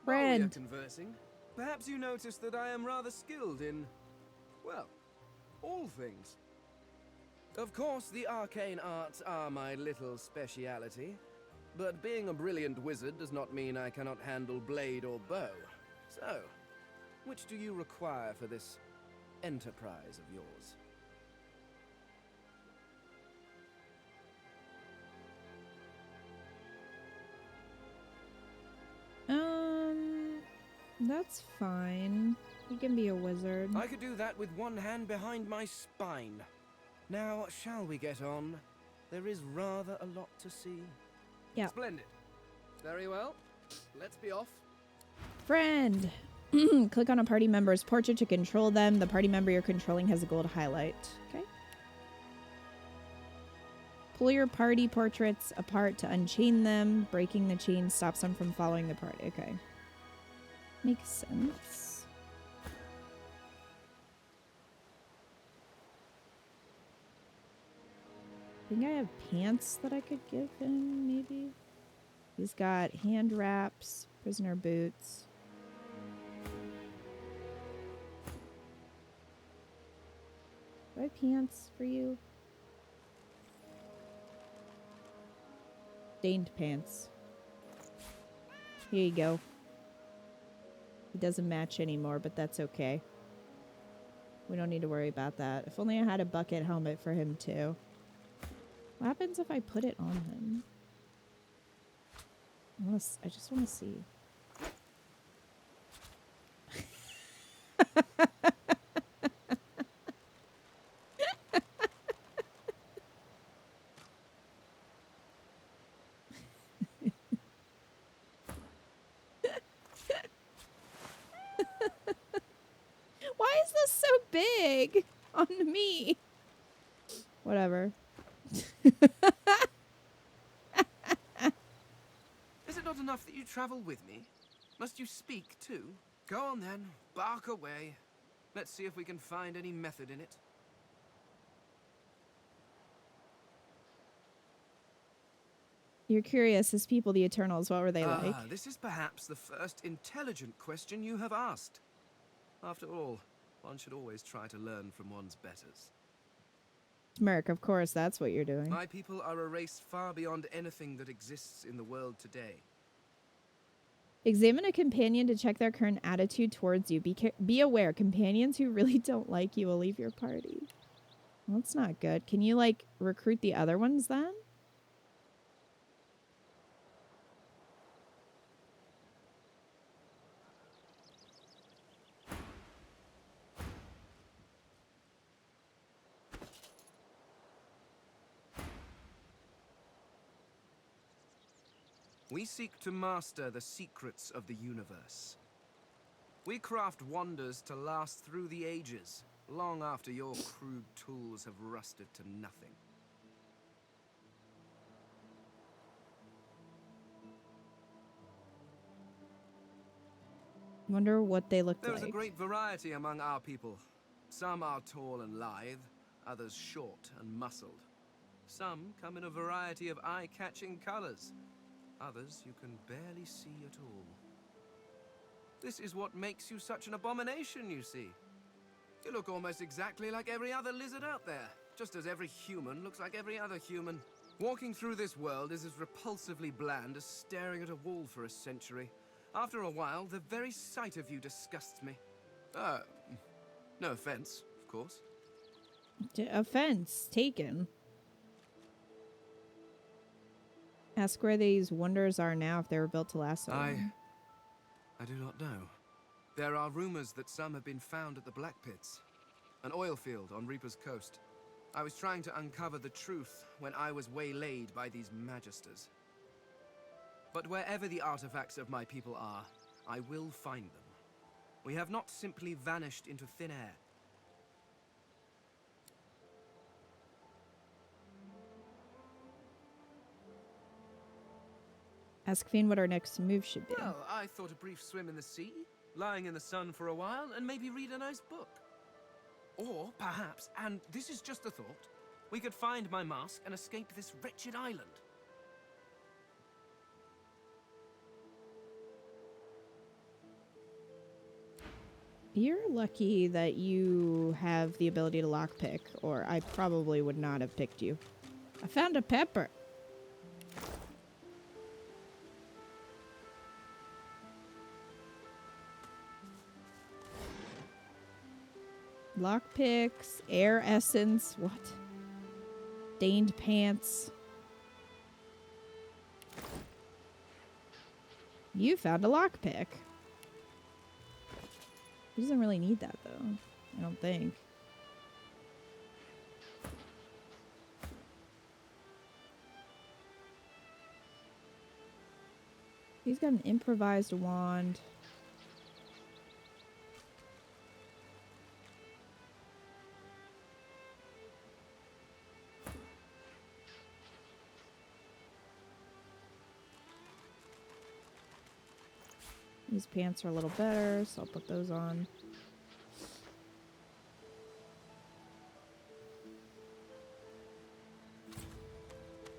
Friend. While we are conversing, perhaps you noticed that I am rather skilled in, well, all things. Of course, the arcane arts are my little speciality, but being a brilliant wizard does not mean I cannot handle blade or bow. So, which do you require for this enterprise of yours? That's fine. You can be a wizard. I could do that with one hand behind my spine. Now, shall we get on? There is rather a lot to see. Yeah. Splendid. Very well. Let's be off. Friend. Click on a party member's portrait to control them. The party member you're controlling has a gold highlight. Okay. Pull your party portraits apart to unchain them. Breaking the chain stops them from following the party. Okay. Makes sense. I think I have pants that I could give him, maybe. He's got hand wraps, prisoner boots. Do I have pants for you? Stained pants. Here you go. It doesn't match anymore, but that's okay. We don't need to worry about that. If only I had a bucket helmet for him too. What happens if I put it on him? I just want to see. Why is this so big on me? Whatever. Is it not enough that you travel with me? Must you speak too? Go on then, bark away. Let's see if we can find any method in it. You're curious, as people, the Eternals, what were they like? This is perhaps the first intelligent question you have asked. After all, one should always try to learn from one's betters. Merc, of course, that's what you're doing. My people are a race far beyond anything that exists in the world today. Examine a companion to check their current attitude towards you. Be aware, companions who really don't like you will leave your party. Well, that's not good. Can you, like, recruit the other ones then? We seek to master the secrets of the universe. We craft wonders to last through the ages, long after your crude tools have rusted to nothing. Wonder what they look like. There is a great variety among our people. Some are tall and lithe, others short and muscled. Some come in a variety of eye-catching colors. Others you can barely see at all. This is what makes you such an abomination, you see. You look almost exactly like every other lizard out there, just as every human looks like every other human. Walking through this world is as repulsively bland as staring at a wall for a century. After a while, the very sight of you disgusts me. No offense, of course. Offense taken. Ask where these wonders are now, if they were built to last so long. I do not know. There are rumors that some have been found at the Black Pits, an oil field on Reaper's Coast. I was trying to uncover the truth when I was waylaid by these magisters. But wherever the artifacts of my people are, I will find them. We have not simply vanished into thin air. Ask Fiend what our next move should be. Well, I thought a brief swim in the sea, lying in the sun for a while, and maybe read a nice book. Or perhaps, and this is just a thought, We could find my mask and escape this wretched island. You're lucky that you have the ability to lockpick, or I probably would not have picked you. I found a pepper. Lockpicks, air essence, what? Stained pants. You found a lockpick. He doesn't really need that, though. I don't think. He's got an improvised wand. These pants are a little better, so I'll put those on.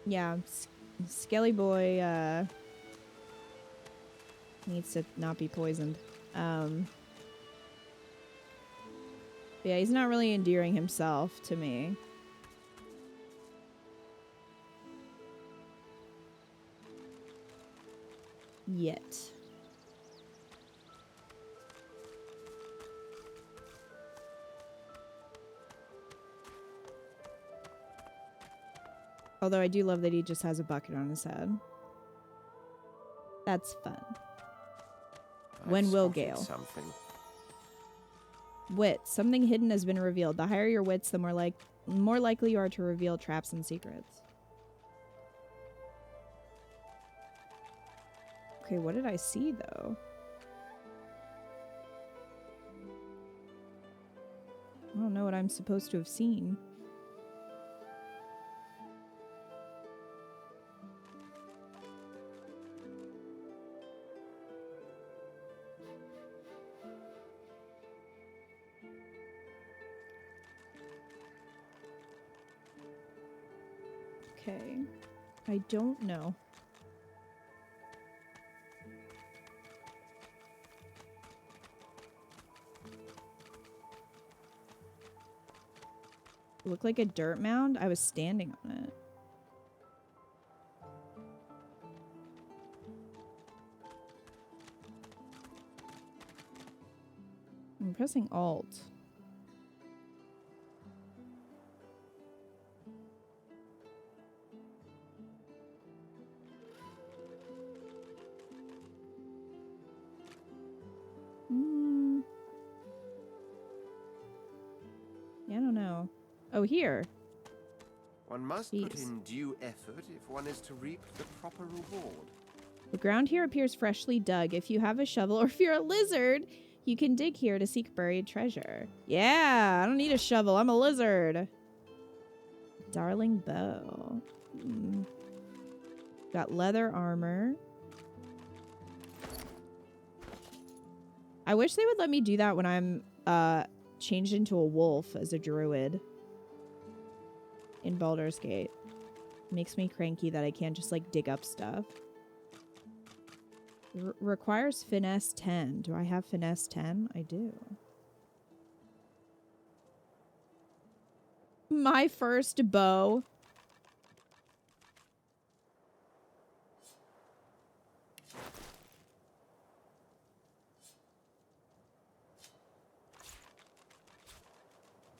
Yeah, Skelly Boy needs to not be poisoned. Yeah, he's not really endearing himself to me. Yet. Although I do love that he just has a bucket on his head. That's fun. When will Gale? Something. Wits. Something hidden has been revealed. The higher your wits, the more likely you are to reveal traps and secrets. Okay, what did I see, though? I don't know what I'm supposed to have seen. Okay. I don't know. It looked like a dirt mound. I was standing on it. I'm pressing Alt. Yeah, I don't know. Oh, here. One must put in due effort if one is to reap the proper reward. The ground here appears freshly dug. If you have a shovel or if you're a lizard, you can dig here to seek buried treasure. Yeah, I don't need a shovel. I'm a lizard. Darling bow. Got leather armor. I wish they would let me do that when I'm changed into a wolf as a druid in Baldur's Gate. Makes me cranky that I can't just like dig up stuff. Requires finesse 10. Do I have finesse 10? I do. My first bow.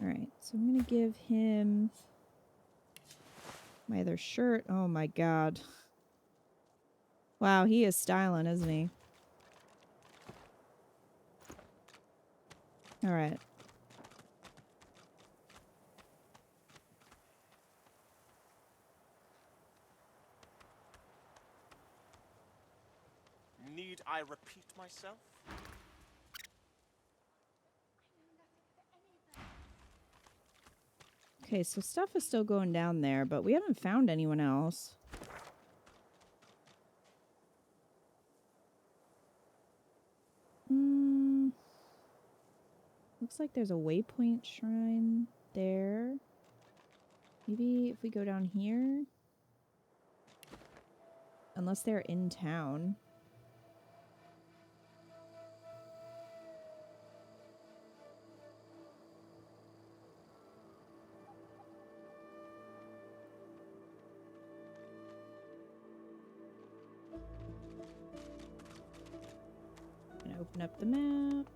Alright, so I'm gonna give him my other shirt. Oh my god. Wow, he is styling, isn't he? Alright. Need I repeat myself? Okay, so stuff is still going down there, but we haven't found anyone else. Looks like there's a waypoint shrine there. Maybe if we go down here. Unless they're in town. Gonna open up the map.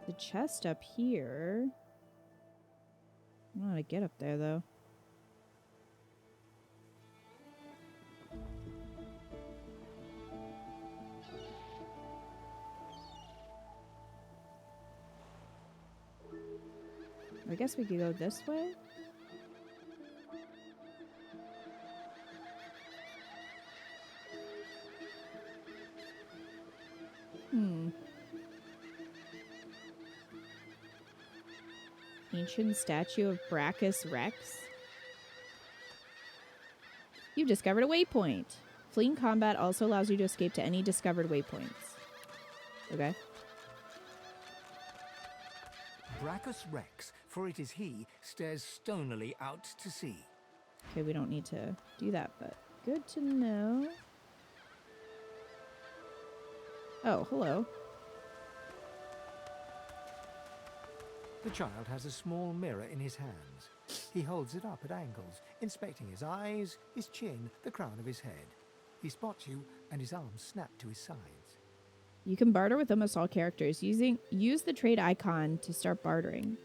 The chest up here. I don't know how to get up there though. I guess we could go this way. Ancient statue of Brachus Rex. You've discovered a waypoint. Fleeing combat also allows you to escape to any discovered waypoints. Okay. Brachus Rex, for it is he, stares stonily out to sea. Okay, we don't need to do that, but good to know. Oh, hello. The child has a small mirror in his hands. He holds it up at angles, inspecting his eyes, his chin, the crown of his head. He spots you, and his arms snap to his sides. You can barter with almost all characters. Use the trade icon to start bartering.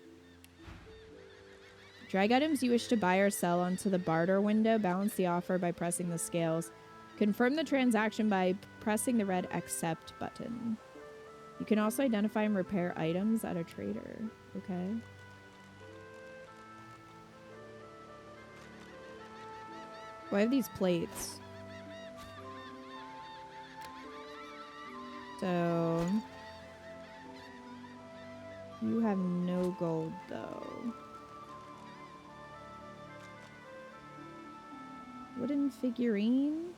Drag items you wish to buy or sell onto the barter window. Balance the offer by pressing the scales. Confirm the transaction by pressing the red accept button. You can also identify and repair items at a trader. Okay. Why have these plates? So you have no gold though. Wooden figurine?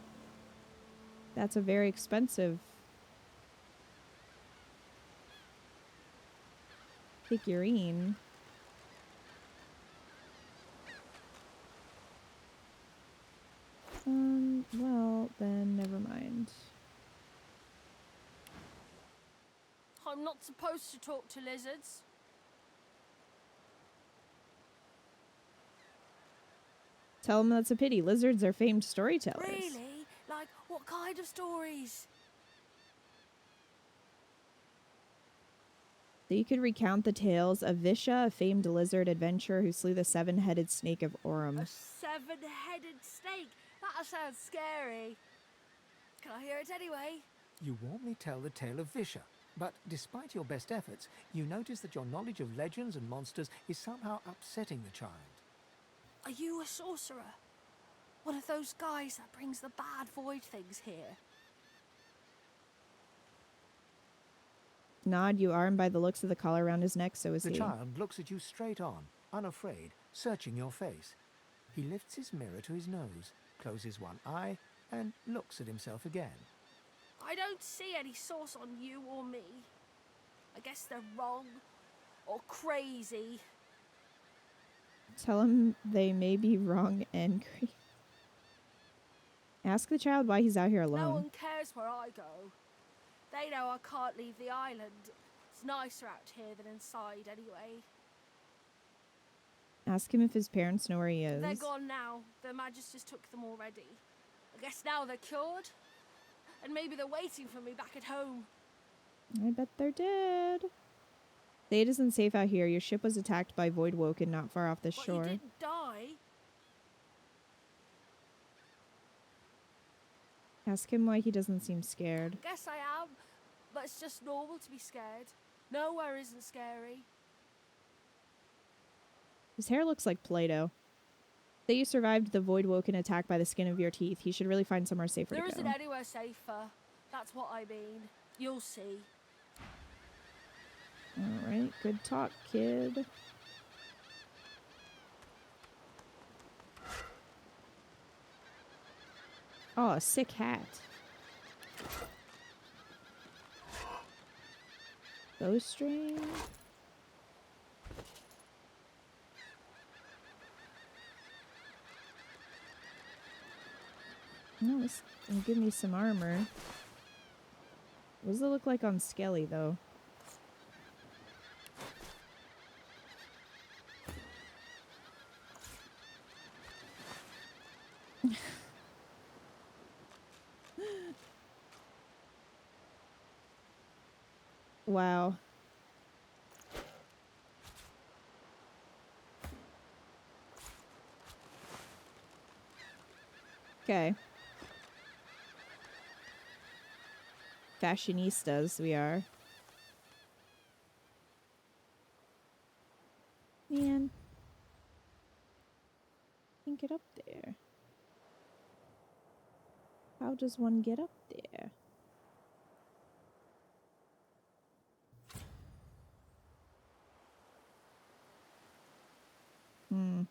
That's a very expensive figurine. Well, then never mind. I'm not supposed to talk to lizards. Tell them that's a pity. Lizards are famed storytellers. Really? Like, what kind of stories? So you could recount the tales of Visha, a famed lizard adventurer who slew the seven-headed snake of Orem. A seven-headed snake? That sounds scary. Can I hear it anyway? You warmly tell the tale of Visha, but despite your best efforts, you notice that your knowledge of legends and monsters is somehow upsetting the child. Are you a sorcerer? One of those guys that brings the bad void things here? Nod, you are, and by the looks of the collar around his neck, so is he. The child looks at you straight on, unafraid, searching your face. He lifts his mirror to his nose, closes one eye, and looks at himself again. I don't see any source on you or me. I guess they're wrong or crazy. Tell him they may be wrong and crazy. Ask the child why he's out here alone. No one cares where I go. They know I can't leave the island. It's nicer out here than inside anyway. Ask him if his parents know where he is. They're gone now. Their magisters took them already. I guess now they're cured. And maybe they're waiting for me back at home. I bet they're dead. It isn't safe out here. Your ship was attacked by Void Woken not far off the shore. You didn't die. Ask him why he doesn't seem scared. Guess I am, but it's just normal to be scared. Nowhere isn't scary. His hair looks like Play-Doh. Say you survived the Void Woken attack by the skin of your teeth. He should really find somewhere safer to go. There isn't anywhere safer. That's what I mean. You'll see. Alright. Alright, good talk, kid. Oh, a sick hat. Bowstring. No, this will give me some armor. What does it look like on Skelly, though? Wow. Okay. Fashionistas, we are. Man. Can't get up there. How does one get up there? Hmm.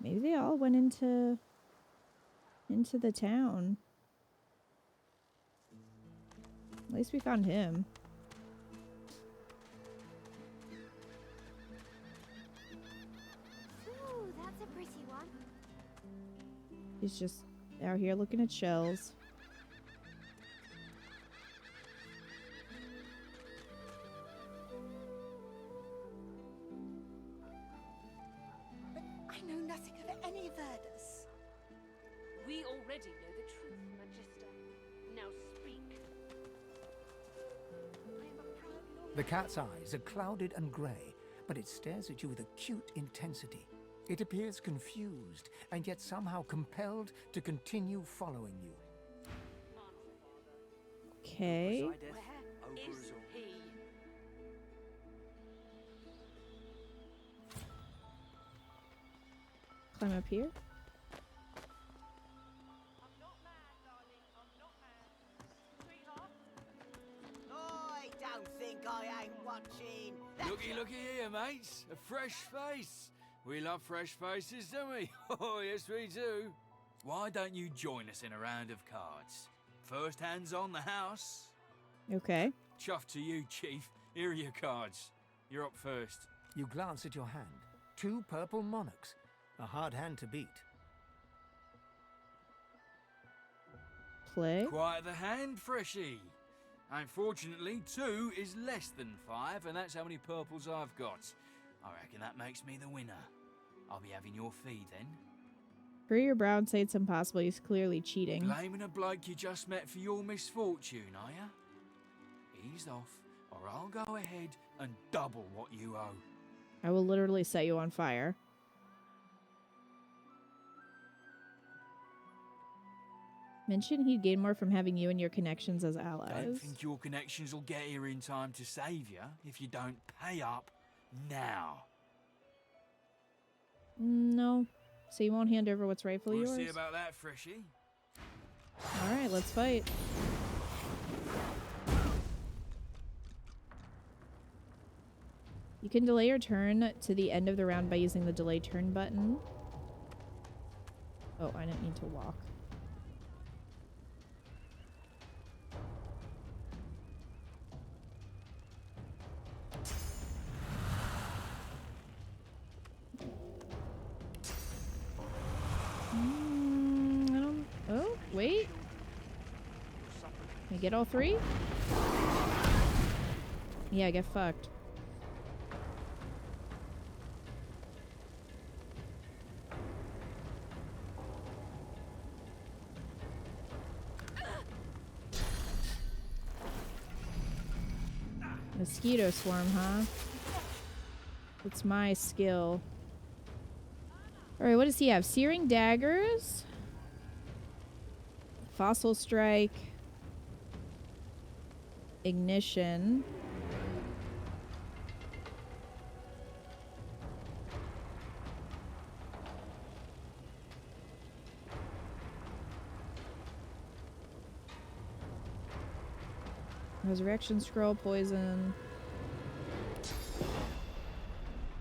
Maybe they all went into the town. At least we found him. Ooh, that's a pretty one. He's just out here looking at shells. I know nothing of any Verdus. We already know the truth, Magister. Now speak. I am a proud lord. The cat's eyes are clouded and grey, but it stares at you with acute intensity. It appears confused, and yet somehow compelled to continue following you. Okay. Where is he? Climb up here. I don't think I ain't watching. Looky, looky here, mates. A fresh face. We love fresh faces, don't we? Oh, yes, we do. Why don't you join us in a round of cards? First hands on the house. Okay. Chuff to you, Chief. Here are your cards. You're up first. You glance at your hand. 2 purple monarchs. A hard hand to beat. Play. Quite the hand, Freshie. Unfortunately, 2 is less than 5, and that's how many purples I've got. I reckon that makes me the winner. I'll be having your fee then. Furrow your brow and say it's impossible. He's clearly cheating. Blaming a bloke you just met for your misfortune, are ya? Ease off, or I'll go ahead and double what you owe. I will literally set you on fire. Mention he'd gain more from having you and your connections as allies. Don't think your connections will get here in time to save you if you don't pay up now. No. So you won't hand over what's rightfully We'll yours? see about that, Freshie. Alright, let's fight. You can delay your turn to the end of the round by using the delay turn button. Oh, I didn't need to walk. Oh, wait. Can I get all 3? Yeah, get fucked. Mosquito swarm, huh? It's my skill. Alright, what does he have? Searing daggers. Fossil strike. Ignition. Resurrection scroll, poison.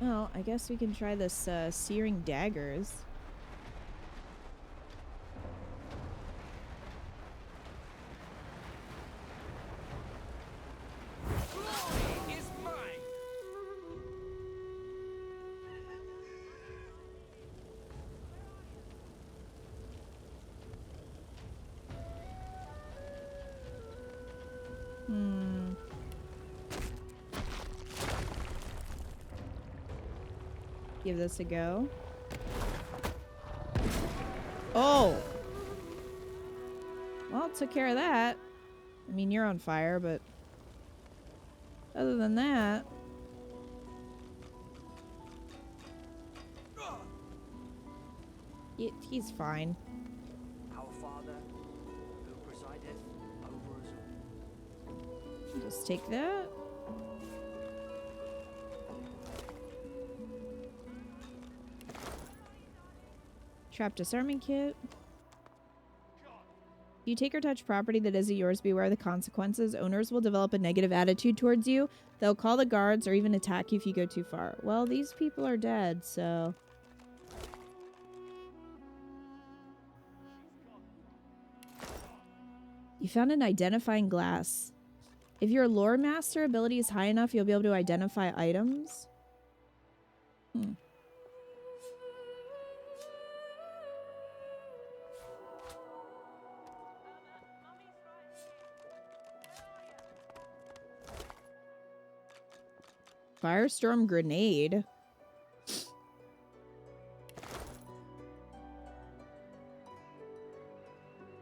Well, I guess we can try this searing daggers. Glory is mine. Give this a go. Oh! Well, took care of that. I mean, you're on fire, but other than that... He's fine. Our Father, who presideth over us all. Just take that. Trap disarming kit. If you take or touch property that isn't yours, beware of the consequences. Owners will develop a negative attitude towards you. They'll call the guards or even attack you if you go too far. Well, these people are dead, so... You found an identifying glass. If your lore master ability is high enough, you'll be able to identify items. Firestorm grenade.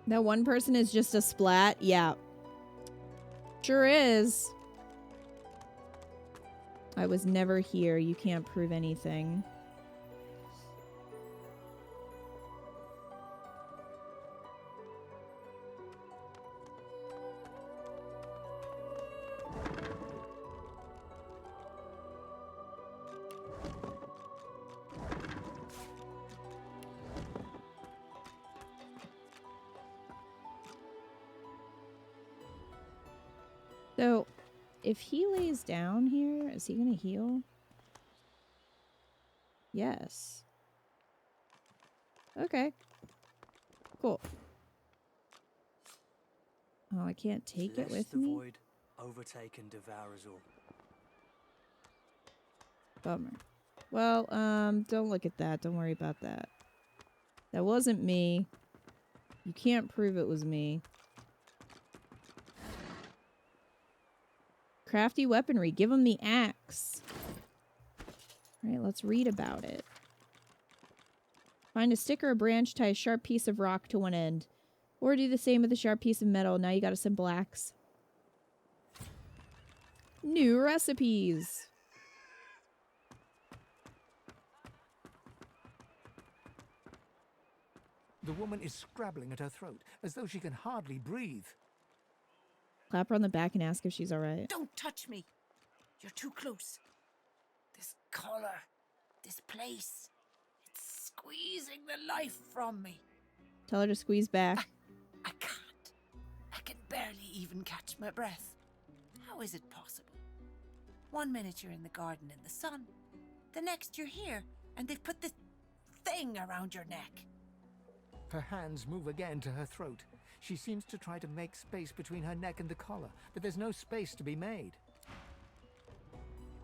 That one person is just a splat? Yeah. Sure is. I was never here. You can't prove anything. So, if he lays down here, is he gonna heal? Yes. Okay. Cool. Oh, I can't take it with the me? void overtake and devour us all. Bummer. Well, don't look at that. Don't worry about that. That wasn't me. You can't prove it was me. Crafty weaponry. Give him the axe. Alright, let's read about it. Find a stick or a branch, tie a sharp piece of rock to one end. Or do the same with a sharp piece of metal. Now you got a simple axe. New recipes. The woman is scrabbling at her throat, as though she can hardly breathe. Clap her on the back and ask if she's alright. Don't touch me. You're too close. This collar, this place, it's squeezing the life from me. Tell her to squeeze back. I can't. I can barely even catch my breath. How is it possible? 1 minute you're in the garden in the sun. The next you're here, and they've put this thing around your neck. Her hands move again to her throat. She seems to try to make space between her neck and the collar, but there's no space to be made.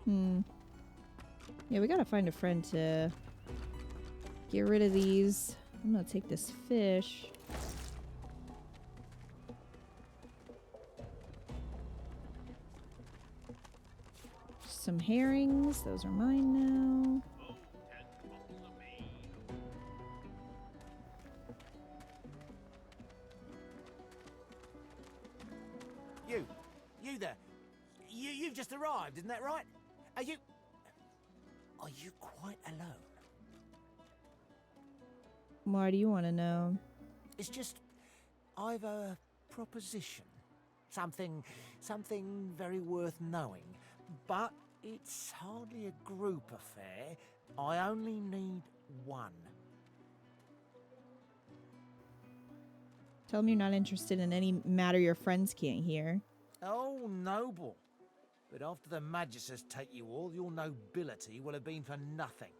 Yeah, we gotta find a friend to get rid of these. I'm gonna take this fish. Some herrings. Those are mine now. You there. You've just arrived, isn't that right? Are you... Are you quite alone? Why do you want to know? It's just, I've a proposition. Something very worth knowing. But it's hardly a group affair. I only need one. Tell them you're not interested in any matter your friends can't hear. Oh, noble. But after the Magisters take you all, your nobility will have been for nothing.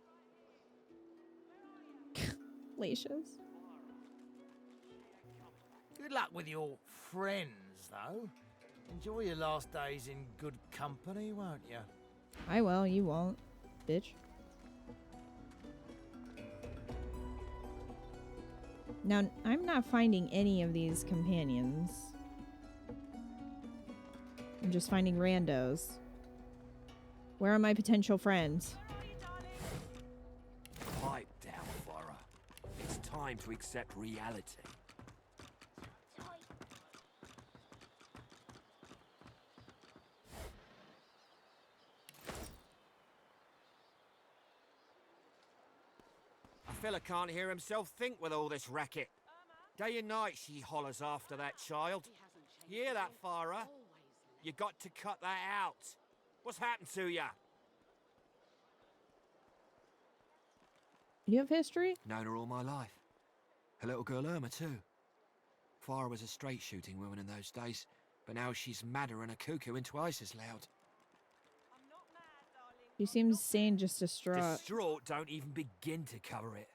Lacious. Good luck with your friends, though. Enjoy your last days in good company, won't you? I will, you won't, bitch. Now, I'm not finding any of these companions. I'm just finding randos. Where are my potential friends? Pipe down, Farah. It's time to accept reality. A fella can't hear himself think with all this racket. Day and night she hollers after that child. You hear that, Farah? You got to cut that out. What's happened to ya? You have history? Known her all my life. Her little girl Irma, too. Farah was a straight shooting woman in those days, but now she's madder than a cuckoo and twice as loud. She seems sane, just distraught. Distraught don't even begin to cover it.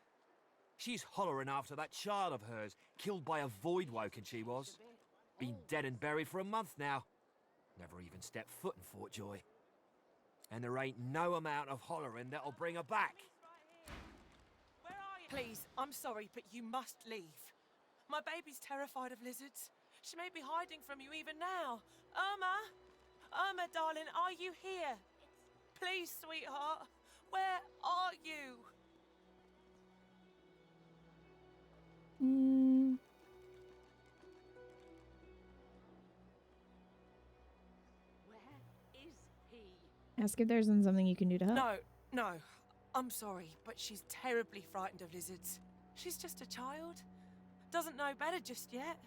She's hollering after that child of hers, killed by a void woken she was. Been dead and buried for a month now. Never even stepped foot in Fort Joy. And there ain't no amount of hollering that'll bring her back. Please, I'm sorry, but you must leave. My baby's terrified of lizards. She may be hiding from you even now. Irma! Irma, darling, are you here? Please, sweetheart. Where are you? Ask if there's something you can do to help. No. I'm sorry, but she's terribly frightened of lizards. She's just a child. Doesn't know better just yet.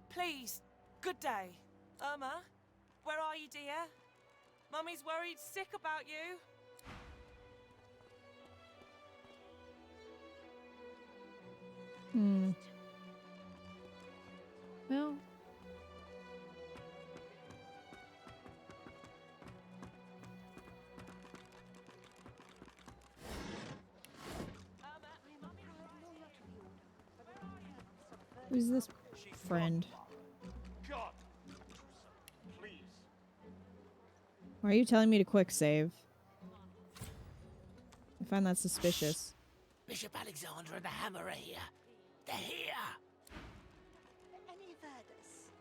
Please, good day. Irma, where are you, dear? Mummy's worried sick about you. Well. Who's this friend? God, please. Why are you telling me to quick save? I find that suspicious. Bishop Alexander and the Hammer are here. They're here. Any Verdus?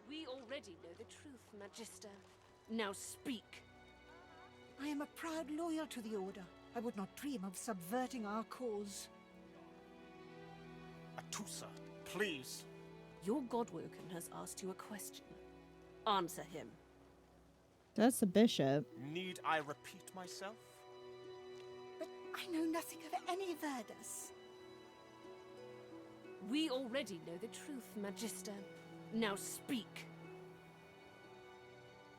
We already know the truth, Magister. Now speak. I am a proud loyal to the Order. I would not dream of subverting our cause. Atusa, please. Your Godwoken has asked you a question. Answer him. That's the bishop. Need I repeat myself? But I know nothing of any Verdus. We already know the truth, Magister. Now speak.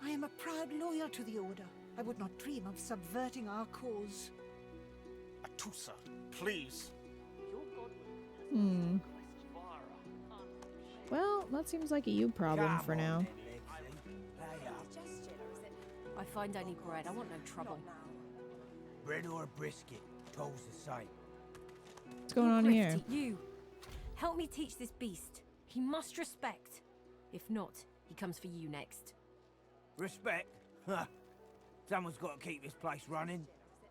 I am a proud loyal to the Order. I would not dream of subverting our cause. Atusa, please. Well, that seems like a you problem for now. I find only bread. I want no trouble. Bread or brisket, toes the same. What's going on here? You! Help me teach this beast. He must respect. If not, he comes for you next. Respect? Huh. Someone's got to keep this place running.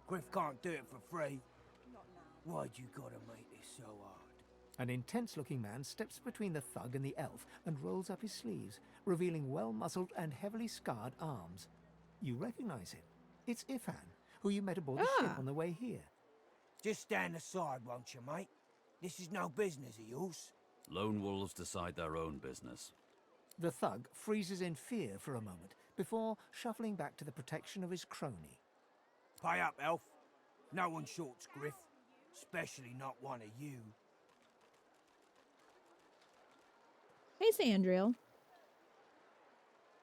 Griff can't do it for free. Why'd you gotta make this so hard? An intense-looking man steps between the thug and the elf and rolls up his sleeves, revealing well-muscled and heavily scarred arms. You recognize him. It's Ifan, who you met aboard the ship on the way here. Just stand aside, won't you, mate? This is no business of yours. Lone wolves decide their own business. The thug freezes in fear for a moment before shuffling back to the protection of his crony. Pay up, elf. No one shorts griff, especially not one of you. Hey, Sandriel.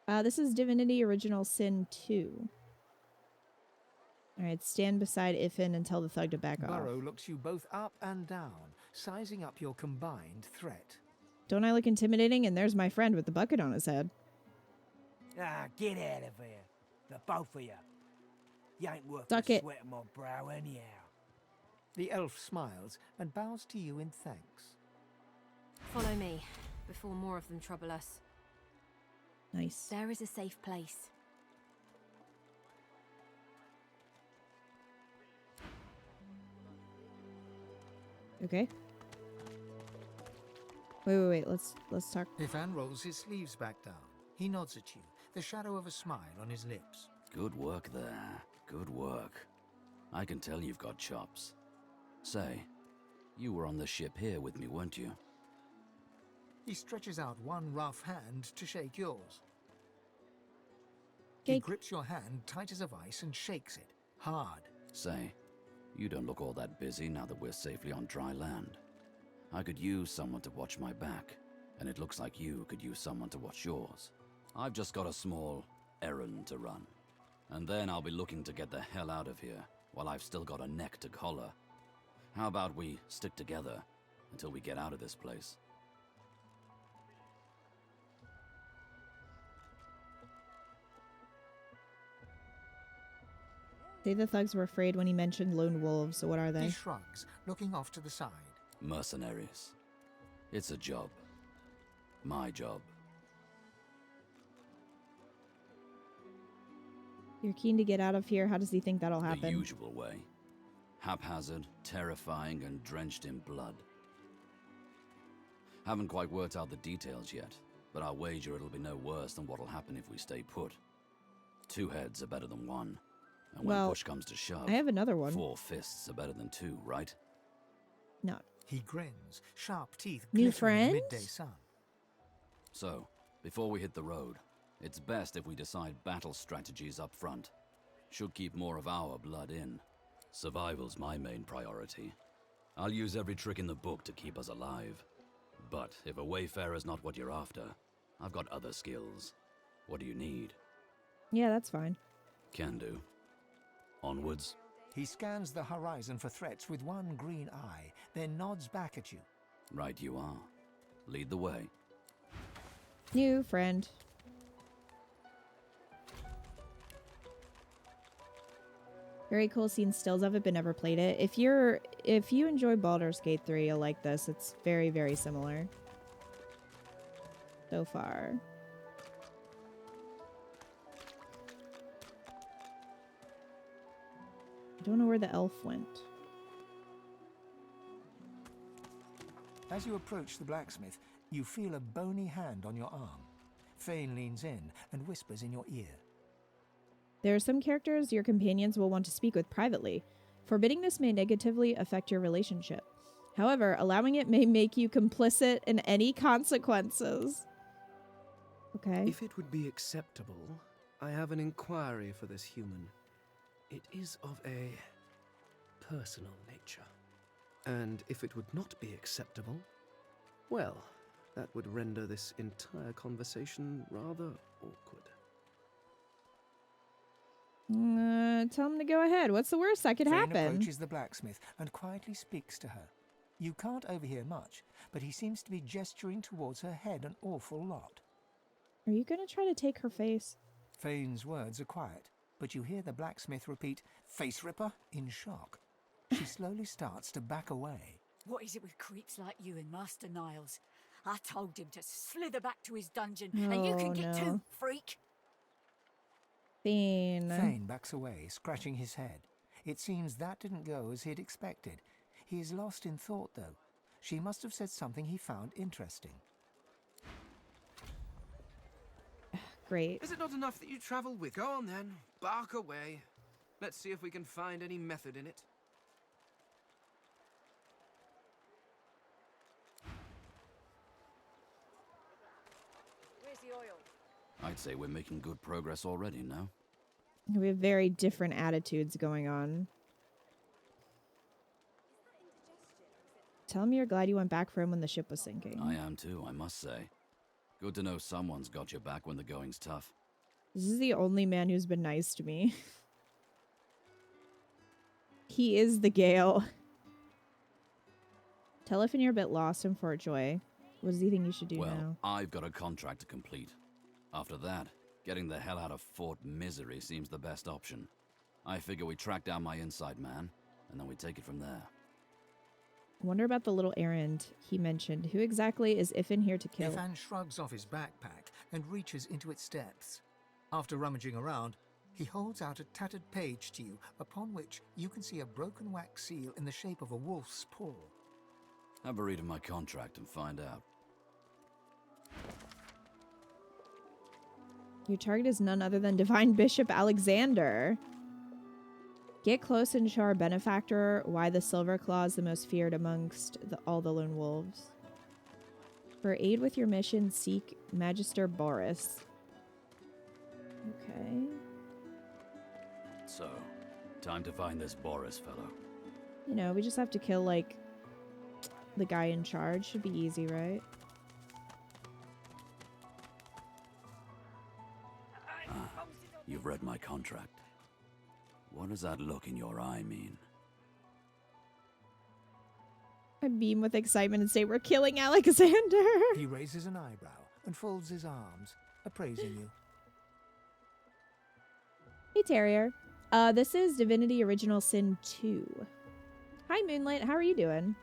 This is Divinity Original Sin 2. Alright, stand beside Ifin and tell the thug to back off. Burrow looks you both up and down, sizing up your combined threat. Don't I look intimidating? And there's my friend with the bucket on his head. Ah, get out of here. The both of you. You ain't worth Suck the it. sweat on my brow anyhow. The elf smiles and bows to you in thanks. Follow me, before more of them trouble us. Nice. There is a safe place. Okay. Wait. Let's talk. Ifan rolls his sleeves back down. He nods at you, the shadow of a smile on his lips. Good work there. Good work. I can tell you've got chops. Say, you were on the ship here with me, weren't you? He stretches out one rough hand to shake yours. Cake. He grips your hand tight as a vice and shakes it, hard. Say, you don't look all that busy now that we're safely on dry land. I could use someone to watch my back, and it looks like you could use someone to watch yours. I've just got a small errand to run, and then I'll be looking to get the hell out of here while I've still got a neck to collar. How about we stick together until we get out of this place? Say the thugs were afraid when he mentioned lone wolves, so what are they? He shrugs, looking off to the side. Mercenaries. It's a job. My job. You're keen to get out of here. How does he think that'll happen? The usual way. Haphazard, terrifying, and drenched in blood. Haven't quite worked out the details yet, but I'll wager it'll be no worse than what'll happen if we stay put. 2 heads are better than 1. And when push comes to shove, I have another one. 4 fists are better than 2, right? No. He grins, sharp teeth New glittering in the friend? midday sun. So, before we hit the road, it's best if we decide battle strategies up front. Should keep more of our blood in. Survival's my main priority. I'll use every trick in the book to keep us alive. But if a wayfarer's not what you're after, I've got other skills. What do you need? Yeah, that's fine. Can do. Onwards. He scans the horizon for threats with one green eye, then nods back at you. Right you are. Lead the way. New friend. Very cool, seen stills of it, but never played it. If you enjoy Baldur's Gate 3, you'll like this. It's very, very similar. So far. I don't know where the elf went. As you approach the blacksmith, you feel a bony hand on your arm. Fane leans in and whispers in your ear. There are some characters your companions will want to speak with privately. Forbidding this may negatively affect your relationship. However, allowing it may make you complicit in any consequences. Okay. If it would be acceptable, I have an inquiry for this human. It is of a personal nature. And if it would not be acceptable, well, that would render this entire conversation rather awkward. Tell him to go ahead. What's the worst that could Fane happen? approaches the blacksmith and quietly speaks to her. You can't overhear much, but he seems to be gesturing towards her head an awful lot. Are you going to try to take her face? Fane's words are quiet, but you hear the blacksmith repeat, "Face ripper," in shock. She slowly starts to back away. What is it with creeps like you and Master Niles? I told him to slither back to his dungeon, Oh, and you can get no. too, freak. Fane. Fane backs away, scratching his head. It seems that didn't go as he'd expected. He is lost in thought, though. She must have said something he found interesting. Great. Is it not enough that you travel with? Go on then, bark away. Let's see if we can find any method in it. Where's the oil? I'd say we're making good progress already, no? We have very different attitudes going on. Tell him you're glad you went back for him when the ship was sinking. I am too, I must say. Good to know someone's got your back when the going's tough. This is the only man who's been nice to me. He is the Gale. Tell Ifin you're a bit lost in Fort Joy. What does he think you should do well, now? I've got a contract to complete. After that, getting the hell out of Fort Misery seems the best option. I figure we track down my inside man, and then we take it from there. Wonder about the little errand he mentioned. Who exactly is Ifin here to kill? Ifan shrugs off his backpack and reaches into its depths. After rummaging around, he holds out a tattered page to you, upon which you can see a broken wax seal in the shape of a wolf's paw. Have a read of my contract and find out. Your target is none other than Divine Bishop Alexander. Get close and show our benefactor why the Silver Claw is the most feared amongst all the lone wolves. For aid with your mission, seek Magister Boris. Okay. So, time to find this Boris fellow. You know, we just have to kill, like, the guy in charge. Should be easy, right? You've read my contract. What does that look in your eye mean? I beam with excitement and say, we're killing Alexander! He raises an eyebrow and folds his arms, appraising you. Hey, Terrier. This is Divinity Original Sin 2. Hi, Moonlight. How are you doing?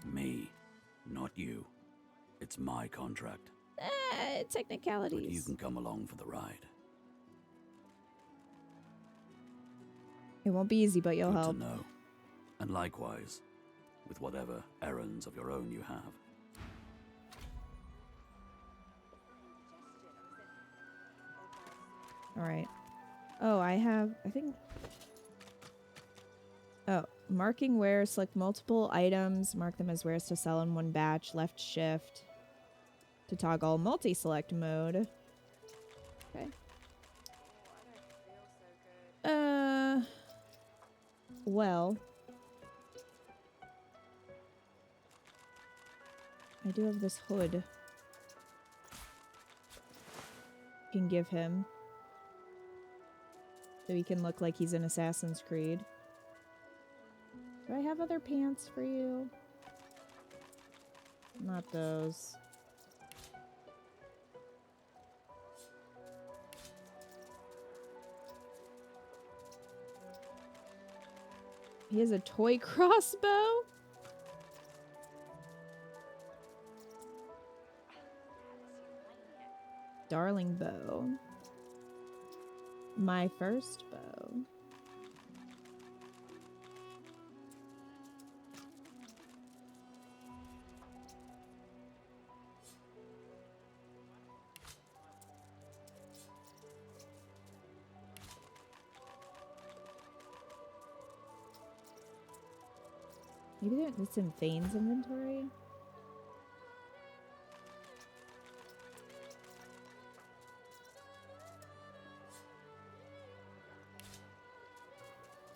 Me, not you. It's my contract. Technicalities. But you can come along for the ride. It won't be easy, but you'll Good help. to know. And likewise, with whatever errands of your own you have. Alright. Oh, I think... Oh, marking wares, select multiple items, mark them as wares to sell in one batch, left shift to toggle multi-select mode. Okay. Well, I do have this hood. Can give him. So he can look like he's in Assassin's Creed. Do I have other pants for you? Not those. He has a toy crossbow? Darling bow. My first bow. Maybe it's in Thane's inventory?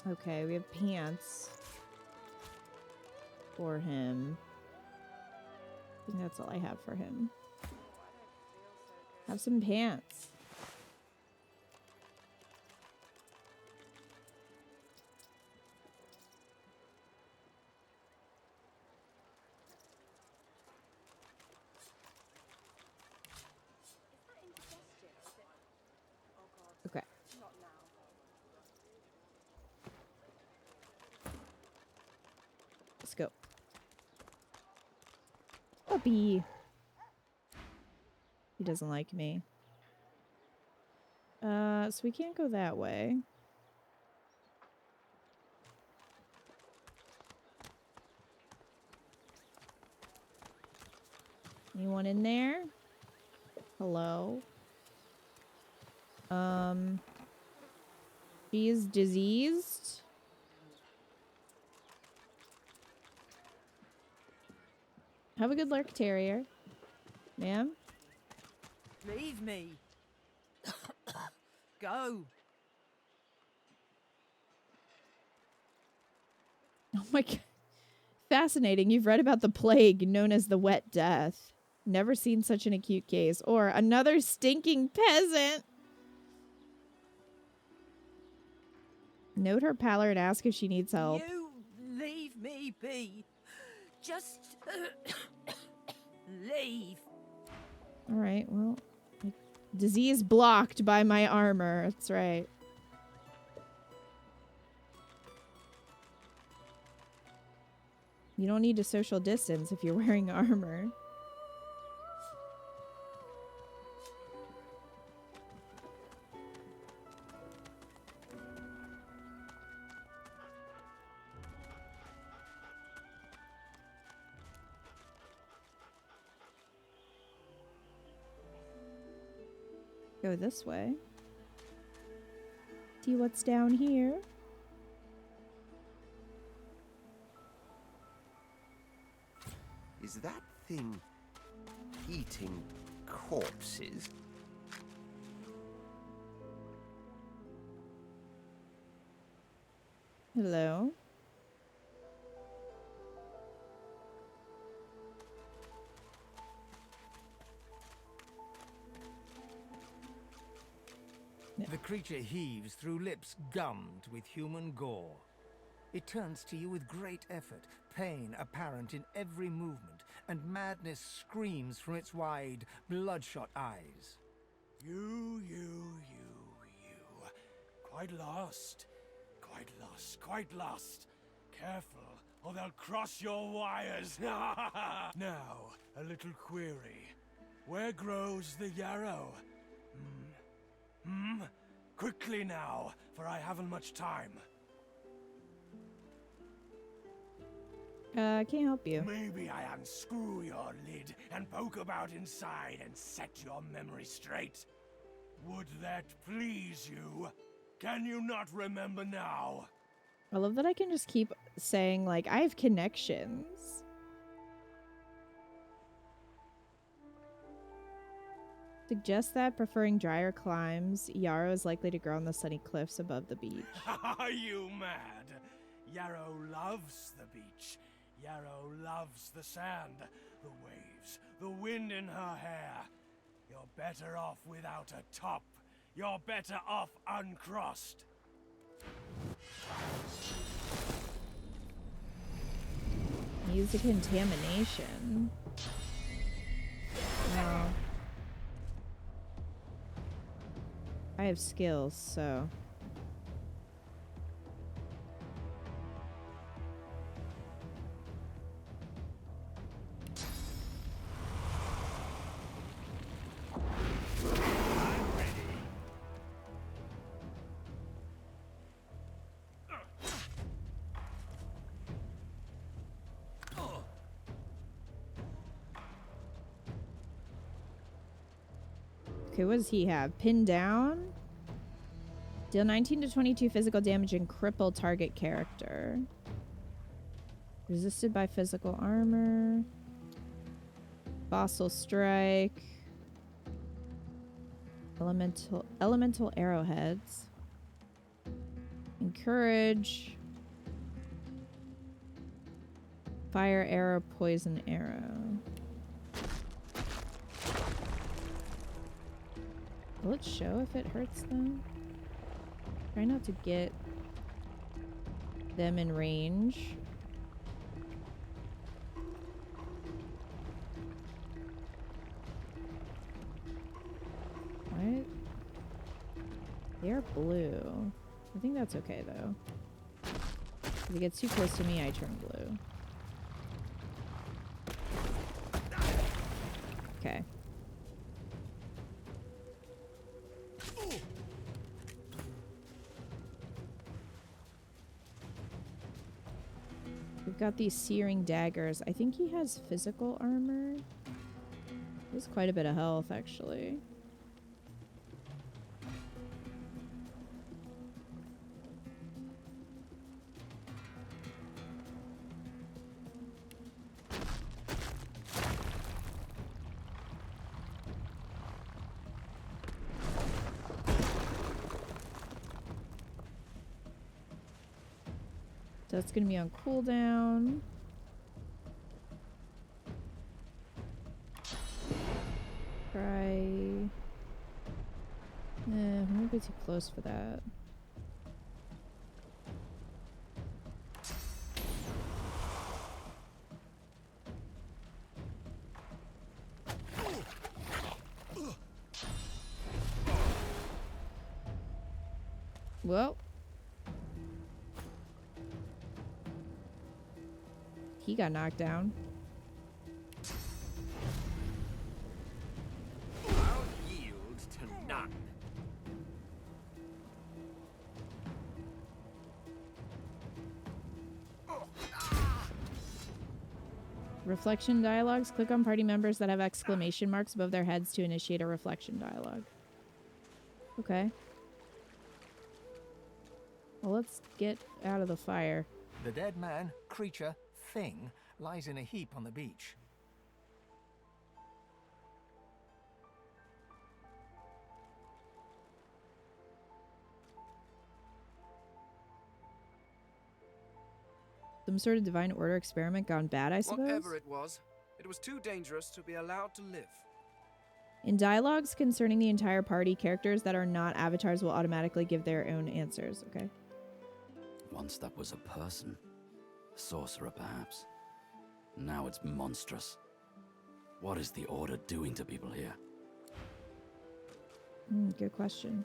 Okay, we have pants for him. I think that's all I have for him. Have some pants. Okay. Let's go. Puppy. He doesn't like me. So we can't go that way. Anyone in there? Hello? She's diseased. Have a good lurk, Terrier. Ma'am? Leave me. Go. Oh my god. Fascinating. You've read about the plague known as the Wet Death. Never seen such an acute case. Or another stinking peasant. Note her pallor and ask if she needs help. You leave me be. Just leave. Alright, well. Disease blocked by my armor. That's right. You don't need to social distance if you're wearing armor. Go this way. See what's down here. Is that thing eating corpses? Hello. The creature heaves through lips gummed with human gore. It turns to you with great effort, pain apparent in every movement, and madness screams from its wide, bloodshot eyes. You. Quite lost. Quite lost. Careful, or they'll cross your wires. Now, a little query. Where grows the yarrow? Quickly now, for I haven't much time. I can't help you. Maybe I unscrew your lid and poke about inside and set your memory straight. Would that please you? Can you not remember now? I love that I can just keep saying, like, I have connections. Suggest that, preferring drier climes, yarrow is likely to grow on the sunny cliffs above the beach. Are you mad? Yarrow loves the beach. Yarrow loves the sand, the waves, the wind in her hair. You're better off without a top. You're better off uncrossed. Use the contamination. Wow. I have skills, so... Okay, what does he have? Pinned down? Deal 19 to 22 physical damage and cripple target character. Resisted by physical armor. Fossil strike. Elemental arrowheads. Encourage. Fire arrow, poison arrow. Will it show if it hurts them? Try not to get them in range. What? They are blue. I think that's okay though. If it gets too close to me, I turn blue. Okay. We've got these searing daggers. I think he has physical armor. He has quite a bit of health, actually. So it's gonna be on cooldown. Try. I won't be too close for that. Well. He got knocked down. I'll yield to none. Reflection dialogues. Click on party members that have exclamation marks above their heads to initiate a reflection dialogue. Okay. Well, let's get out of the fire. The dead man, creature, thing lies in a heap on the beach. Some sort of divine order experiment gone bad, I suppose? Whatever it was too dangerous to be allowed to live. In dialogues concerning the entire party, characters that are not avatars will automatically give their own answers, okay? Once that was a person. A sorcerer, perhaps. Now it's monstrous. What is the Order doing to people here? Good question.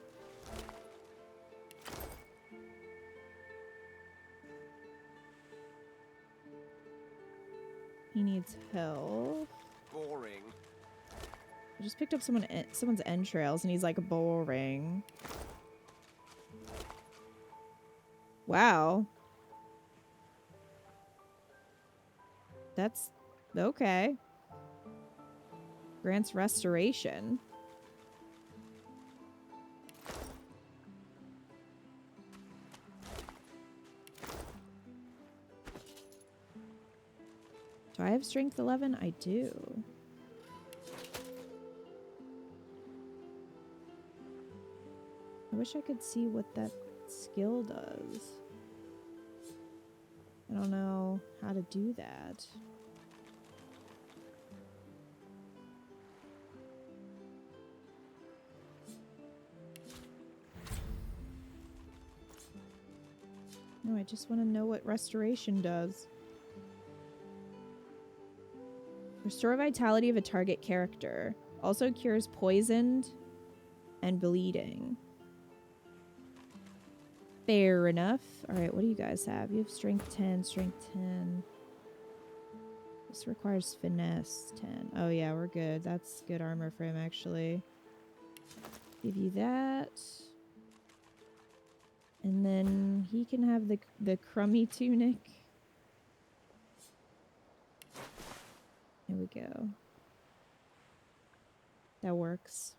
He needs help. Boring. I just picked up someone's entrails and he's like boring. Wow. That's okay. Grants restoration. Do I have strength 11? I do. I wish I could see what that skill does. I don't know how to do that. No, I just want to know what restoration does. Restore vitality of a target character. Also cures poisoned and bleeding. Fair enough. Alright, what do you guys have? You have strength 10, strength 10. This requires finesse 10. Oh yeah, we're good. That's good armor for him, actually. Give you that. And then he can have the crummy tunic. Here we go. That works.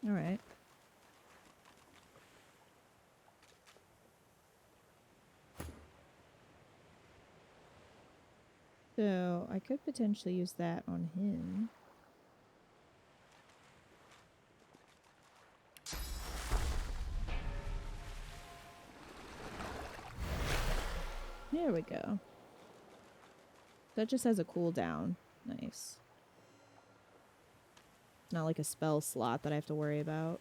All right. So I could potentially use that on him. There we go. That just has a cooldown. Nice. Not like a spell slot that I have to worry about.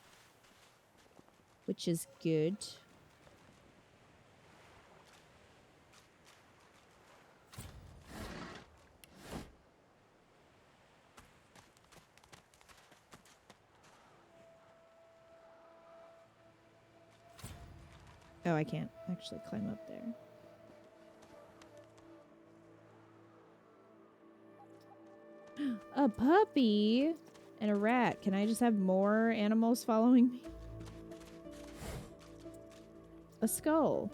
Which is good. Oh, I can't actually climb up there. A puppy and a rat. Can I just have more animals following me? A skull.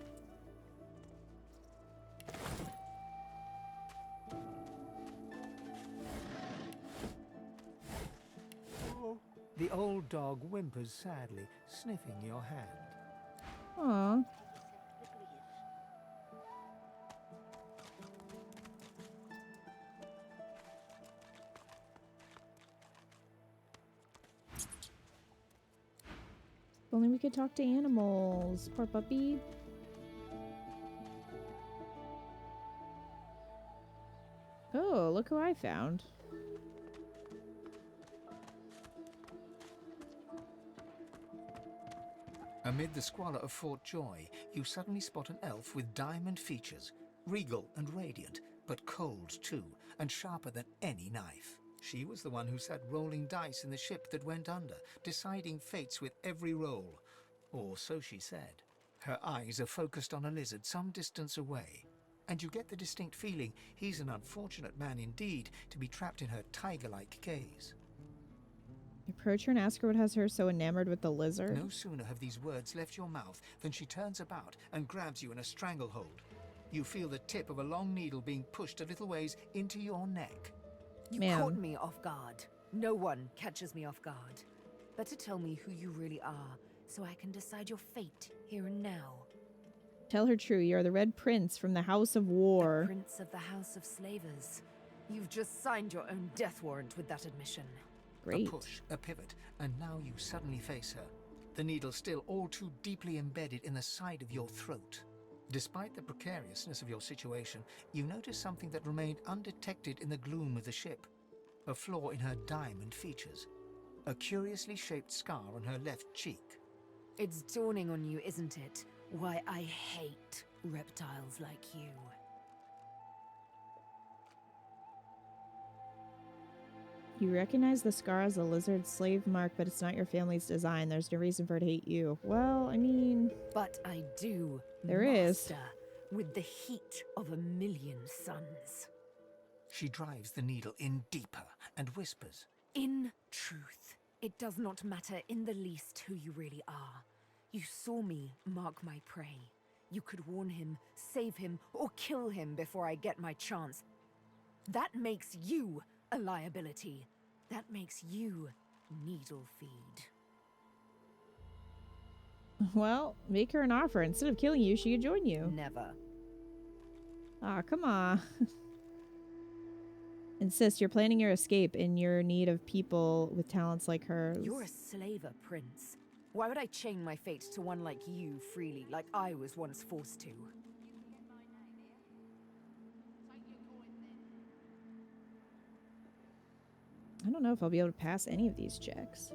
The old dog whimpers sadly, sniffing your hand. Aw. If only we could talk to animals. Poor puppy. Oh, look who I found. Amid the squalor of Fort Joy, you suddenly spot an elf with diamond features, regal and radiant, but cold too, and sharper than any knife. She was the one who sat rolling dice in the ship that went under, deciding fates with every roll. Or so she said. Her eyes are focused on a lizard some distance away, and you get the distinct feeling he's an unfortunate man indeed to be trapped in her tiger-like gaze. Approach her and ask her what has her so enamored with the lizard. No sooner have these words left your mouth than she turns about and grabs you in a stranglehold. You feel the tip of a long needle being pushed a little ways into your neck. You caught me off guard. No one catches me off guard. Better tell me who you really are, so I can decide your fate here and now. Tell her true. You are the Red Prince from the House of War. The Prince of the House of Slavers. You've just signed your own death warrant with that admission. Great. A push, a pivot, and now you suddenly face her. The needle still all too deeply embedded in the side of your throat. Despite the precariousness of your situation, you notice something that remained undetected in the gloom of the ship. A flaw in her diamond features. A curiously shaped scar on her left cheek. It's dawning on you, isn't it? Why I hate reptiles like you. You recognize the scar as a lizard slave mark, but it's not your family's design. There's no reason for it to hate you. Well, I mean... But I do. There is. With the heat of 1,000,000 suns. She drives the needle in deeper and whispers. In truth, it does not matter in the least who you really are. You saw me mark my prey. You could warn him, save him, or kill him before I get my chance. That makes you a liability. That makes you needle feed. Well, make her an offer. Instead of killing you, she could join you. Never. Aw, come on. Insist you're planning your escape in your need of people with talents like hers. You're a slaver, Prince. Why would I chain my fate to one like you freely, like I was once forced to? I don't know if I'll be able to pass any of these checks.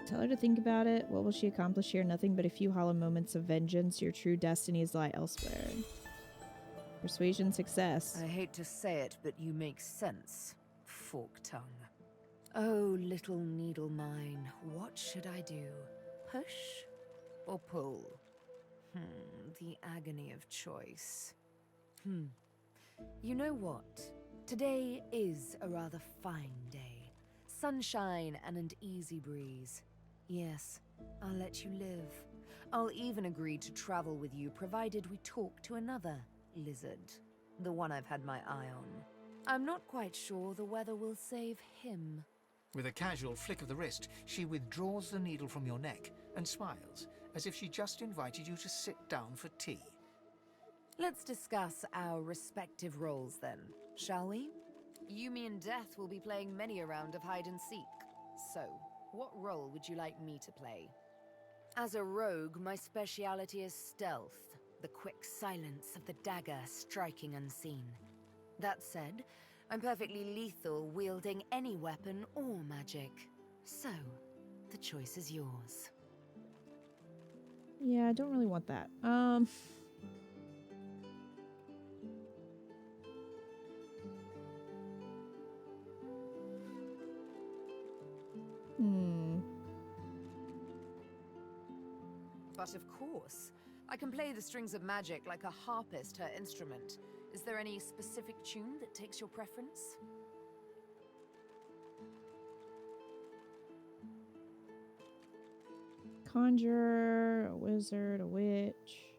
Tell her to think about it. What will she accomplish here? Nothing but a few hollow moments of vengeance. Your true destinies lie elsewhere. Persuasion success. I hate to say it, but you make sense, fork tongue. Oh, little needle mine, what should I do? Push or pull? The agony of choice. You know what? Today is a rather fine day. Sunshine and an easy breeze. Yes, I'll let you live. I'll even agree to travel with you provided we talk to another lizard. The one I've had my eye on. I'm not quite sure the weather will save him. With a casual flick of the wrist, she withdraws the needle from your neck and smiles, as if she just invited you to sit down for tea. Let's discuss our respective roles then, shall we? You, me, and Death will be playing many a round of hide and seek. So, what role would you like me to play? As a rogue, my speciality is stealth, the quick silence of the dagger striking unseen. That said, I'm perfectly lethal wielding any weapon or magic. So, the choice is yours. Yeah, I don't really want that. But of course, I can play the strings of magic like a harpist her instrument. Is there any specific tune that takes your preference? Conjurer, a wizard, a witch.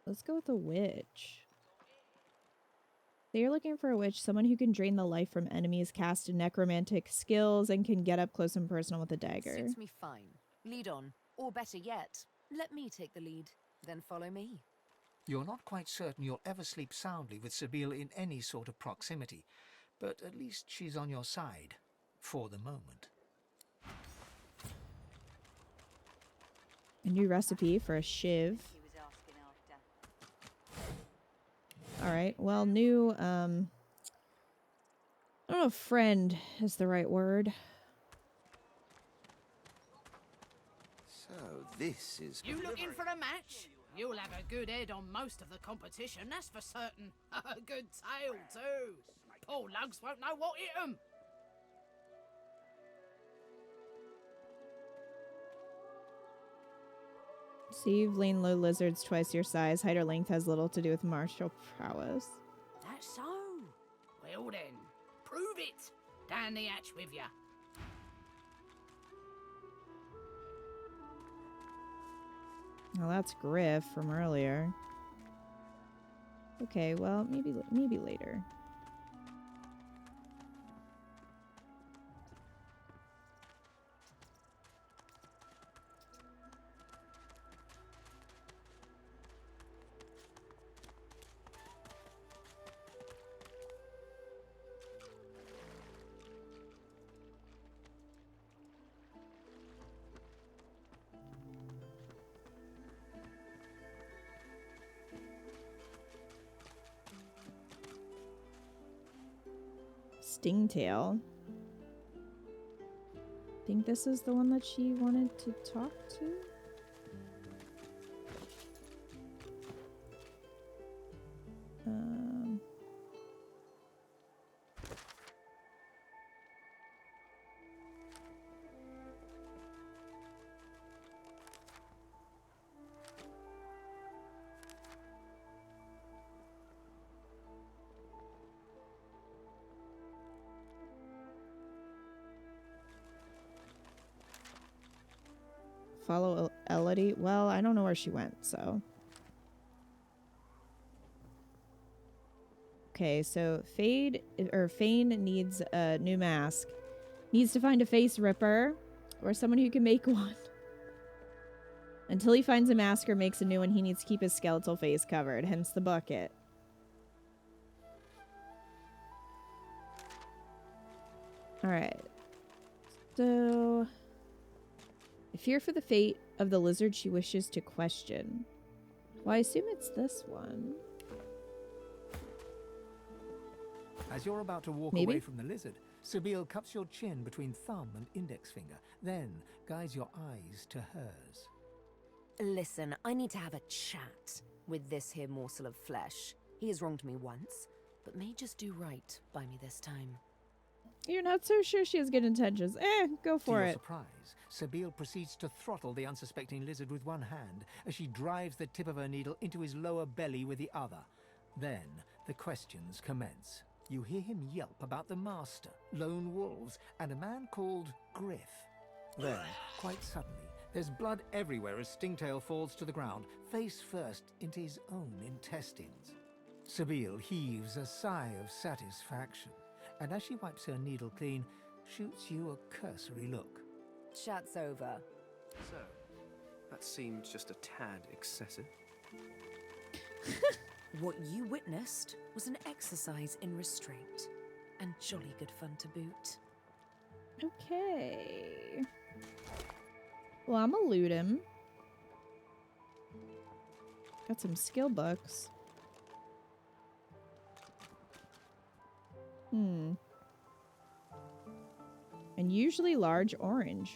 Let's go with a witch. So you're looking for a witch, someone who can drain the life from enemies, cast necromantic skills, and can get up close and personal with a dagger. Suits me fine. Lead on. Or better yet, let me take the lead. Then follow me. You're not quite certain you'll ever sleep soundly with Sabine in any sort of proximity, but at least she's on your side, for the moment. A new recipe for a shiv. Alright, well, new, I don't know if friend is the right word. So this is... You looking for a match? You'll have a good head on most of the competition, that's for certain. A good tail, too. Poor lugs won't know what hit 'em. So you've lain low lizards twice your size. Height or length has little to do with martial prowess. That's so. Well then, prove it. Down the hatch with ya. Well, that's Griff from earlier. Okay, well, maybe later. Stingtail. Think this is the one that she wanted to talk to? Follow Elodie. Well, I don't know where she went, so. Okay, so Fane needs a new mask. Needs to find a face ripper or someone who can make one. Until he finds a mask or makes a new one, he needs to keep his skeletal face covered, hence the bucket. Alright. So... I fear for the fate of the lizard she wishes to question. Well, I assume it's this one. As you're about to walk Maybe? away from the lizard, Sabine cups your chin between thumb and index finger, then guides your eyes to hers. Listen, I need to have a chat with this here morsel of flesh. He has wronged me once, but may just do right by me this time. You're not so sure she has good intentions. Go for to your it. surprise, Sabine proceeds to throttle the unsuspecting lizard with one hand as she drives the tip of her needle into his lower belly with the other. Then the questions commence. You hear him yelp about the master, lone wolves, and a man called Griff. Then, quite suddenly, there's blood everywhere as Stingtail falls to the ground, face first into his own intestines. Sabine heaves a sigh of satisfaction, and as she wipes her needle clean, shoots you a cursory look. Chat's over. So, that seemed just a tad excessive. What you witnessed was an exercise in restraint, and jolly good fun to boot. Okay. Well, I'm gonna loot him. Got some skill books. Unusually large orange.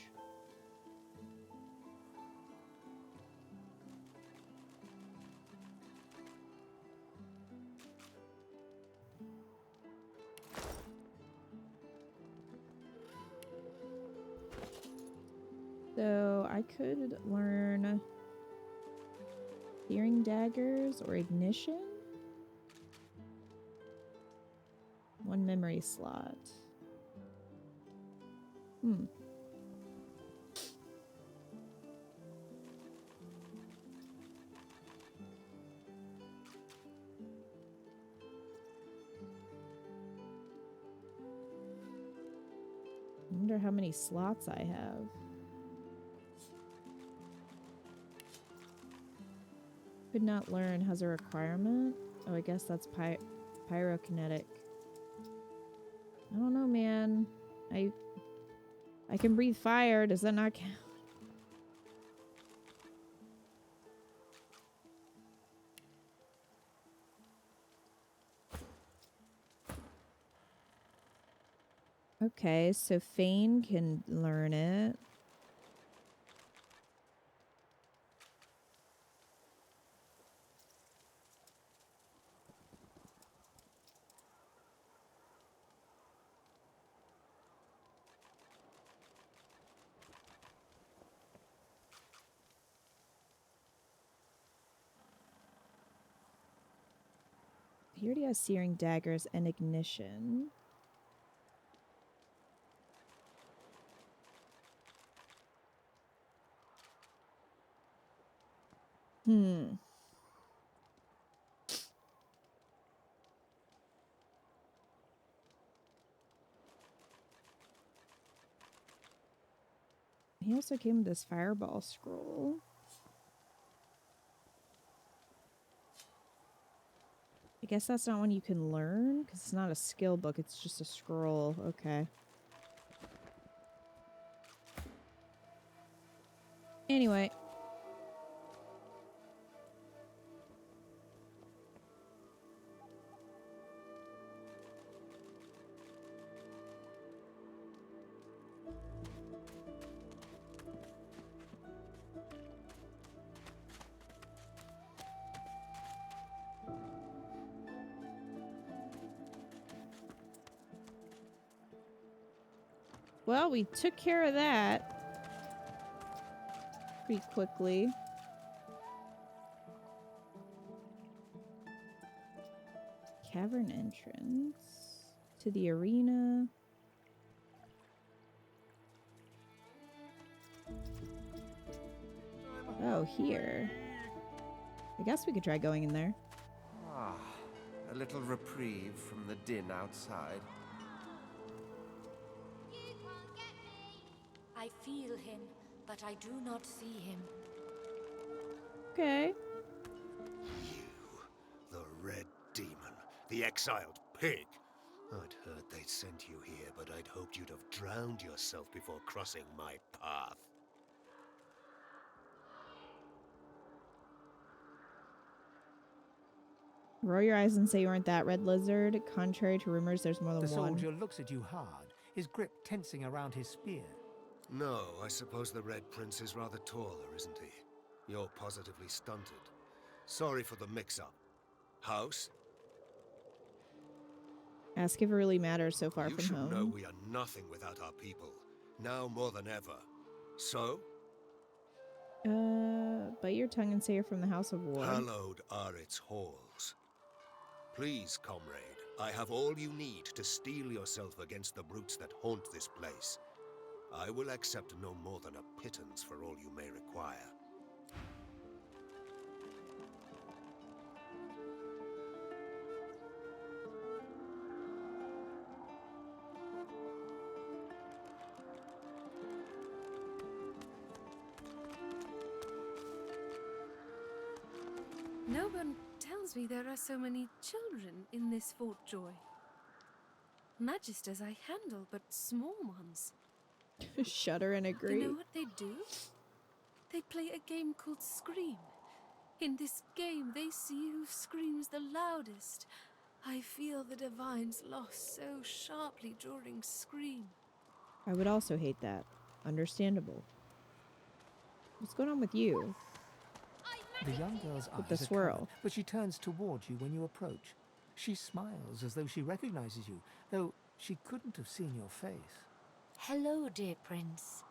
So I could learn searing daggers or ignition. One memory slot. I wonder how many slots I have. Could not learn has a requirement. Oh, I guess that's pyrokinetic. I don't know, man. I can breathe fire. Does that not count? Okay, so Fane can learn it. He already has Searing Daggers and Ignition. He also came with this Fireball Scroll. I guess that's not one you can learn, because it's not a skill book, it's just a scroll. Okay. Anyway. Well, we took care of that pretty quickly. Cavern entrance to the arena. Oh, here. I guess we could try going in there. Ah, a little reprieve from the din outside. I feel him, but I do not see him. Okay. The Red Demon, the exiled pig. I'd heard they'd sent you here, but I'd hoped you'd have drowned yourself before crossing my path. Roll your eyes and say you aren't that, Red Lizard. Contrary to rumors, there's more than The one. soldier looks at you hard, his grip tensing around his spear. No, I suppose the Red Prince is rather taller, isn't he? You're positively stunted. Sorry for the mix-up. House? Ask if it really matters so far You from should home. know we are nothing without our people. Now more than ever. So? Bite your tongue and say you're from the House of War. Hallowed are its halls. Please, comrade, I have all you need to steel yourself against the brutes that haunt this place. I will accept no more than a pittance for all you may require. No one tells me there are so many children in this Fort Joy. Magisters I handle, but small ones. Shudder and agree. You know what they do? They play a game called Scream. In this game, they see who screams the loudest. I feel the Divine's loss so sharply during Scream. I would also hate that. Understandable. What's going on with you? The young girl's With eyes the are swirl. covered, but she turns towards you when you approach. She smiles as though she recognizes you, though she couldn't have seen your face. Hello, dear prince.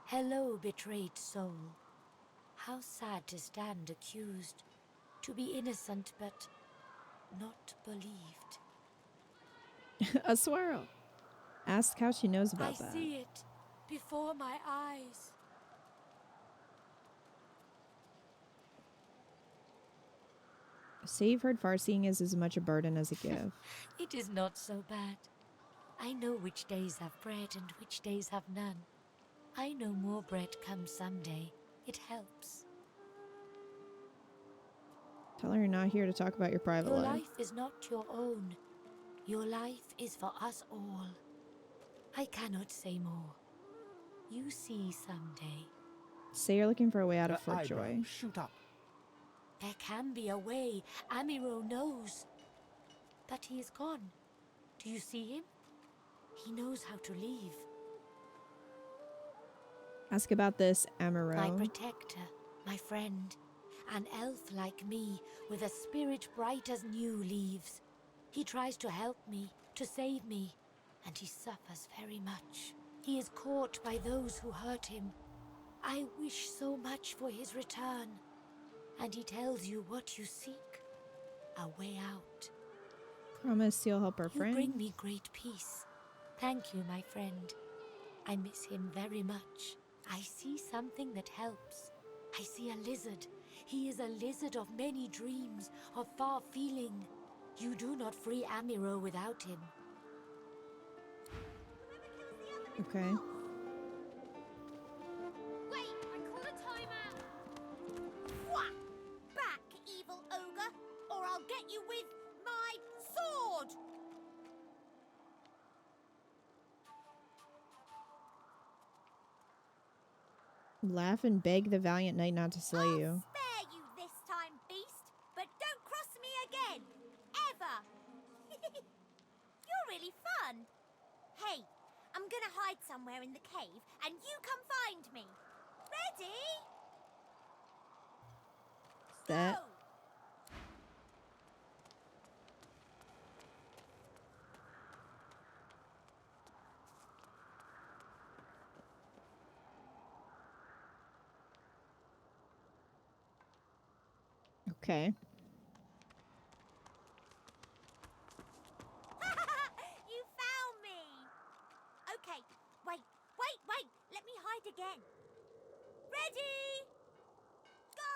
Hello, betrayed soul. How sad to stand accused, to be innocent but not believed. A swirl. Ask how she knows about I that. see it before my eyes. Say you've heard farseeing is as much a burden as a gift. It is not so bad. I know which days have bread and which days have none. I know more bread comes someday. It helps. Tell her you're not here to talk about your private Your life. life is not your own. Your life is for us all. I cannot say more. You see someday. Say you're looking for a way out of Footjoy. Shoot up. There can be a way. Amiro knows. But he is gone. Do you see him? He knows how to leave. Ask about this, Amaro. My protector, my friend. An elf like me, with a spirit bright as new leaves. He tries to help me, to save me, and he suffers very much. He is caught by those who hurt him. I wish so much for his return. And he tells you what you seek. A way out. Promise you'll help our You friend. bring me great peace. Thank you, my friend. I miss him very much. I see something that helps. I see a lizard. He is a lizard of many dreams, of far feeling. You do not free Amiro without him. Okay. Wait, I call a timeout. Whack! Back, evil ogre, or I'll get you with my sword! Laugh and beg the valiant knight not to slay you. Spare you this time, beast, but don't cross me again. Ever. You're really fun. Hey, I'm gonna hide somewhere in the cave, and you come find me. Ready? Set. Okay. You found me. Okay, wait. Let me hide again. Ready? Go!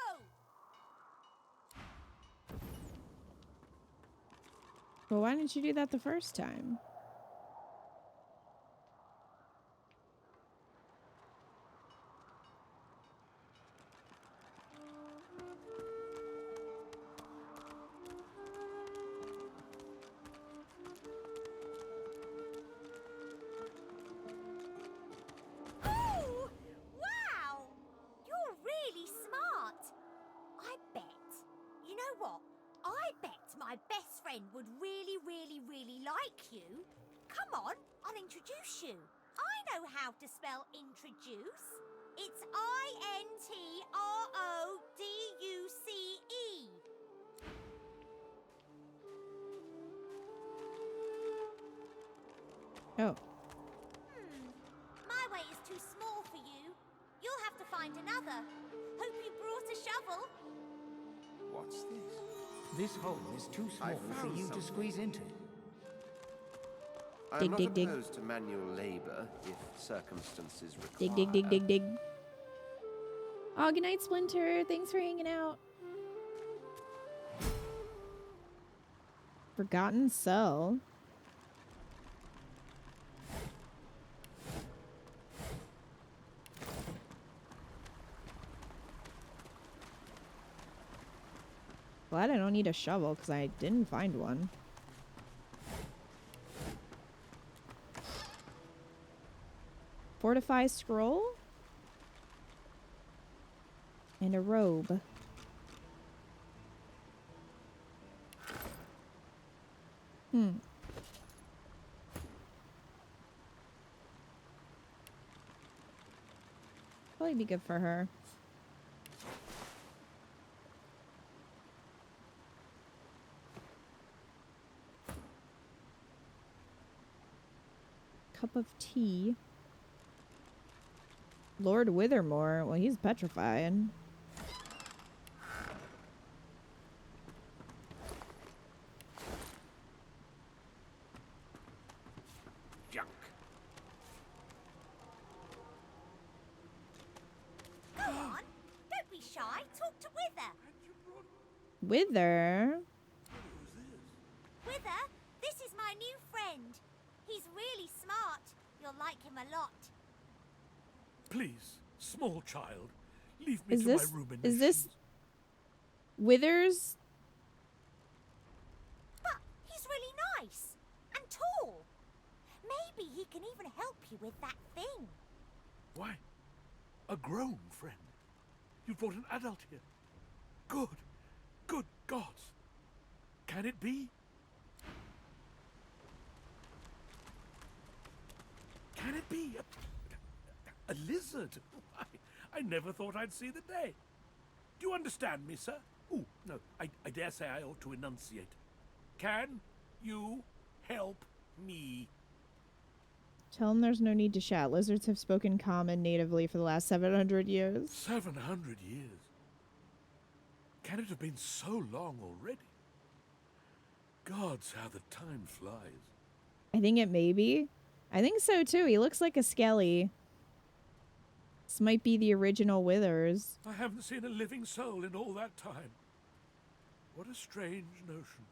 Well, why didn't you do that the first time? Oh! Wow! You're really smart. I bet. You know what? I bet my best friend would really like you. Come on, I'll introduce you. I know how to spell introduce. It's I-N-T-R-O-D-U-C-E. Oh. My way is too small for you. You'll have to find another. Hope you brought a shovel. What's this? This hole is too small for you to squeeze into. I am not opposed to manual labor if circumstances require. Dig. Oh, good night, Splinter. Thanks for hanging out. Forgotten Cell. Glad I don't need a shovel because I didn't find one. Fortify scroll. And a robe. Probably be good for her. Cup of tea. Lord Withermore. Well, he's petrified. Junk. Go on. Don't be shy. Talk to Wither. Wither? Wither, this is my new friend. He's really smart. You'll like him a lot. Please, small child, leave me Is to this my rumination. is this Wither's nice and tall. Maybe he can even help you with that thing. Why? A grown friend? You brought an adult here? Good. Good gods. Can it be? Can it be a lizard? I never thought I'd see the day. Do you understand me, sir? Oh, no, I dare say I ought to enunciate. Can you help me? Tell him there's no need to shout. Lizards have spoken common natively for the last 700 years. 700 years? Can it have been so long already? Gods, how the time flies. I think it may be. I think so too. He looks like a skelly. This might be the original Withers. I haven't seen a living soul in all that time. What a strange notion.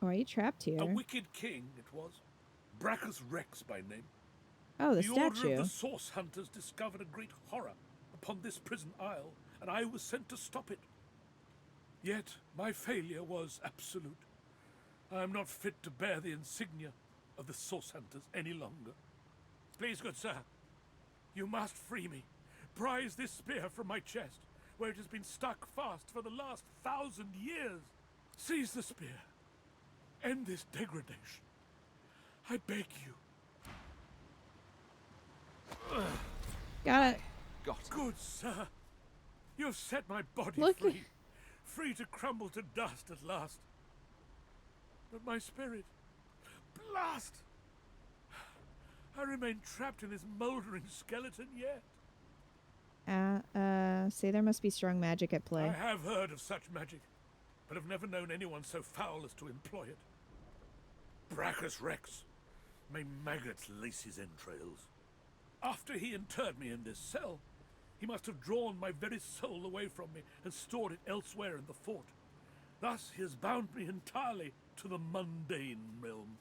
Oh, are you trapped here? A wicked king it was. Brachus Rex by name. Oh, the order statue. of the Source Hunters discovered a great horror upon this prison isle, and I was sent to stop it. Yet my failure was absolute. I am not fit to bear the insignia of the Source Hunters any longer. Please, good sir, you must free me. Prise this spear from my chest, where it has been stuck fast for the last 1,000 years. Seize the spear. End this degradation. I beg you. Got it. Good sir. You have set my body Look. free. Free to crumble to dust at last. But my spirit, blast! I remain trapped in this moldering skeleton yet. Say there must be strong magic at play. I have heard of such magic, but have never known anyone so foul as to employ it. Brachus Rex, may maggots lace his entrails. After he interred me in this cell, he must have drawn my very soul away from me and stored it elsewhere in the fort. Thus he has bound me entirely to the mundane realm.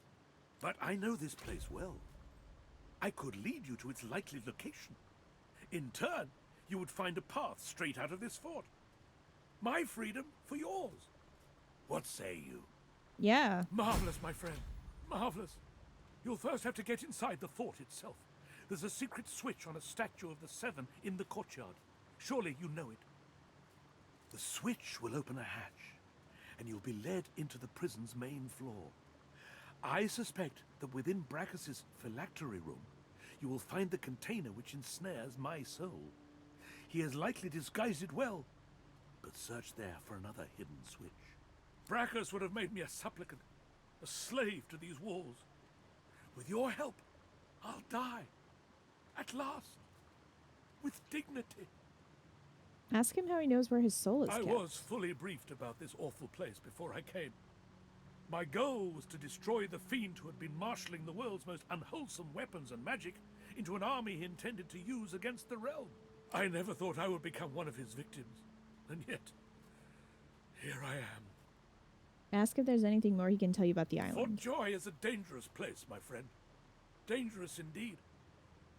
But I know this place well. I could lead you to its likely location. In turn, you would find a path straight out of this fort. My freedom for yours. What say you? Yeah. Marvelous, my friend. Marvelous. You'll first have to get inside the fort itself. There's a secret switch on a statue of the Seven in the courtyard. Surely you know it. The switch will open a hatch, and you'll be led into the prison's main floor. I suspect that within Brachus's phylactery room, you will find the container which ensnares my soul. He has likely disguised it well, but search there for another hidden switch. Brachus would have made me a supplicant, a slave to these walls. With your help, I'll die. At last. With dignity. Ask him how he knows where his soul is I kept. was fully briefed about this awful place before I came. My goal was to destroy the fiend who had been marshalling the world's most unwholesome weapons and magic into an army he intended to use against the realm. I never thought I would become one of his victims. And yet, here I am. Ask if there's anything more he can tell you about the island. Fort Joy is a dangerous place, my friend. Dangerous indeed.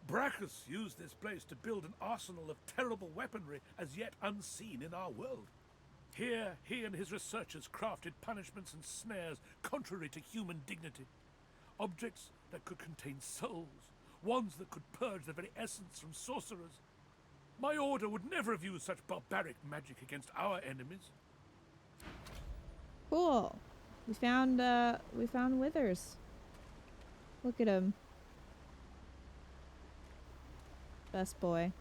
Brachus used this place to build an arsenal of terrible weaponry as yet unseen in our world. Here, he and his researchers crafted punishments and snares contrary to human dignity. Objects that could contain souls, wands that could purge the very essence from sorcerers. My order would never have used such barbaric magic against our enemies. Cool. We found Withers. Look at him. Best boy.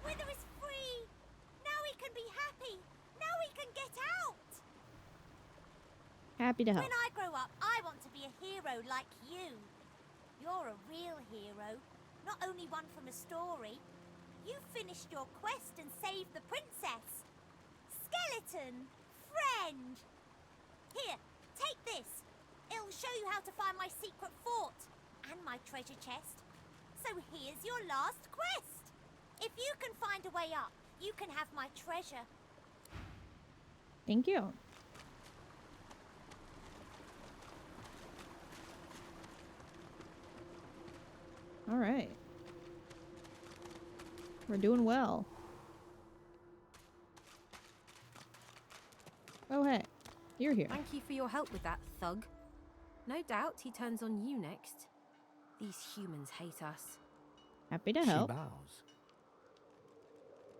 Wither is free! Now he can be happy! Now he can get out! Happy to help. When I grow up, I want to be a hero like you. You're a real hero, not only one from a story. You finished your quest and saved the princess. Skeleton, friend. Here, take this. It'll show you how to find my secret fort and my treasure chest. So here's your last quest. If you can find a way up, you can have my treasure. Thank you. All right. We're doing well. You're here. Thank you for your help with that, thug. No doubt he turns on you next. These humans hate us. Happy to help. She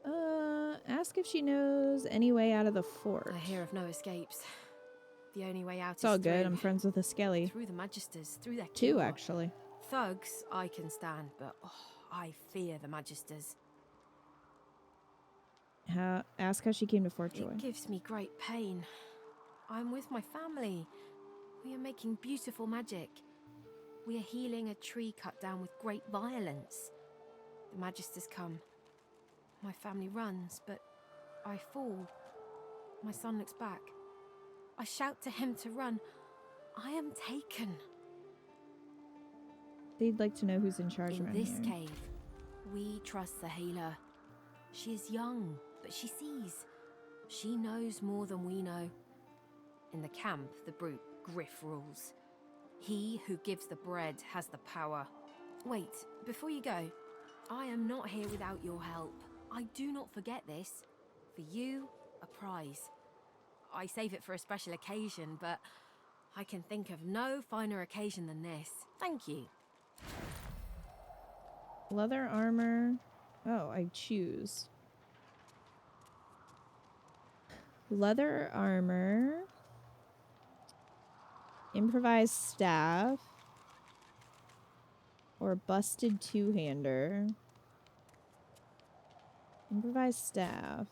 bows. Ask if she knows any way out of the fort. I hear of no escapes. The only way out It's all is good. through. I'm friends with a skelly. Through the Magisters, through their Two, cure. actually. Thugs, I can stand, but I fear the Magisters. Ask how she came to Fort Joy. It gives me great pain. I'm with my family. We are making beautiful magic. We are healing a tree cut down with great violence. The Magisters come. My family runs, but I fall. My son looks back. I shout to him to run. I am taken. They'd like to know who's in charge In around this here. cave, we trust the healer. She is young, but she sees. She knows more than we know. In the camp, the brute Griff rules. He who gives the bread has the power. Wait, before you go, I am not here without your help. I do not forget this. For you, a prize. I save it for a special occasion, but I can think of no finer occasion than this. Thank you. Leather armor. Oh, I choose. Leather armor. Improvised staff. Or busted two-hander. Improvised staff.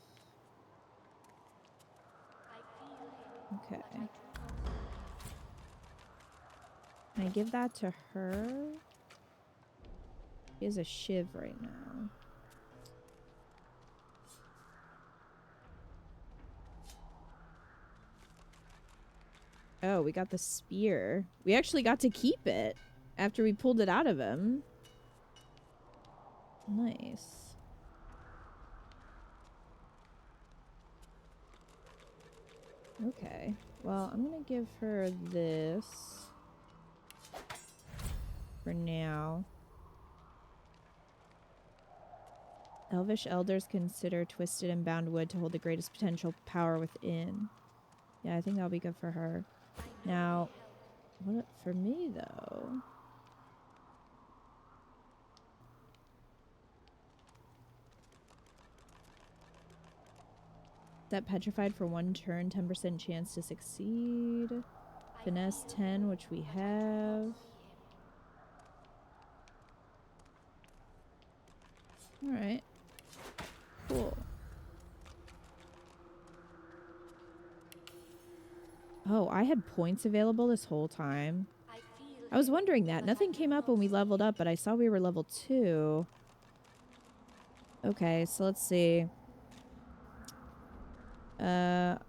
Okay. Can I give that to her? She has a shiv right now. Oh, we got the spear. We actually got to keep it after we pulled it out of him. Nice. Okay. Well, I'm gonna give her this for now. Elvish elders consider twisted and bound wood to hold the greatest potential power within. Yeah, I think that'll be good for her. Now, what for me though? That petrified for 1 turn, 10% chance to succeed. Finesse 10, which we have. Alright. Cool. Oh, I had points available this whole time. I was wondering that. Nothing came up when we leveled up, but I saw we were level 2. Okay, so let's see.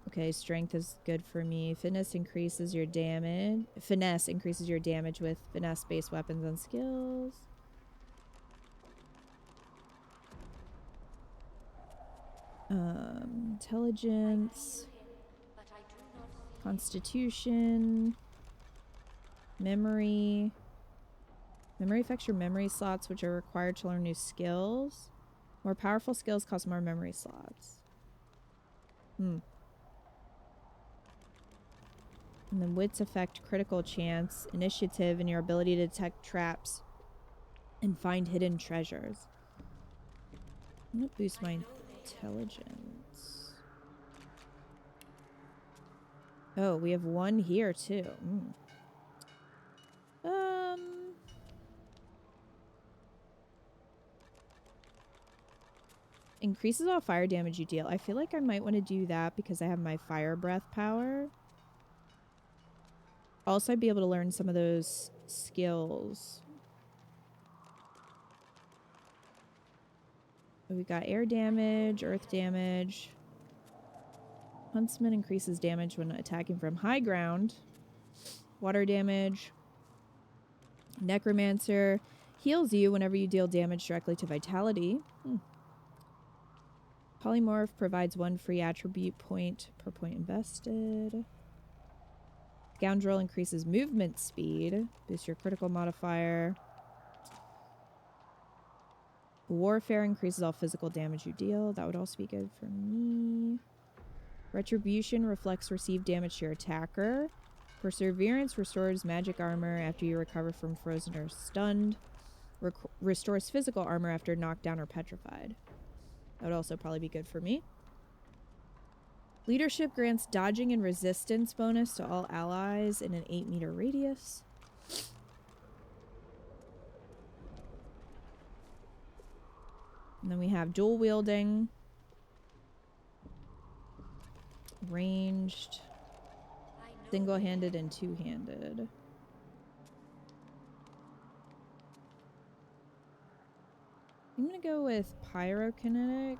Okay, strength is good for me. Finesse increases your damage. Finesse increases your damage with finesse-based weapons and skills. Intelligence. Constitution. Memory. Memory affects your memory slots, which are required to learn new skills. More powerful skills cost more memory slots. And then wits affect critical chance, initiative, and your ability to detect traps and find hidden treasures. I'm gonna boost my intelligence. Oh, we have 1 here too. Increases all fire damage you deal. I feel like I might want to do that because I have my fire breath power. Also, I'd be able to learn some of those skills. We got air damage, earth damage. Huntsman increases damage when attacking from high ground. Water damage. Necromancer heals you whenever you deal damage directly to vitality. Polymorph provides 1 free attribute point per point invested. Scoundrel increases movement speed. Boosts your critical modifier. Warfare increases all physical damage you deal. That would also be good for me. Retribution reflects received damage to your attacker. Perseverance restores magic armor after you recover from frozen or stunned. Restores physical armor after knocked down or petrified. That would also probably be good for me. Leadership grants dodging and resistance bonus to all allies in an 8-meter radius. And then we have dual wielding. Ranged. Single-handed and two-handed. I'm gonna go with pyrokinetic.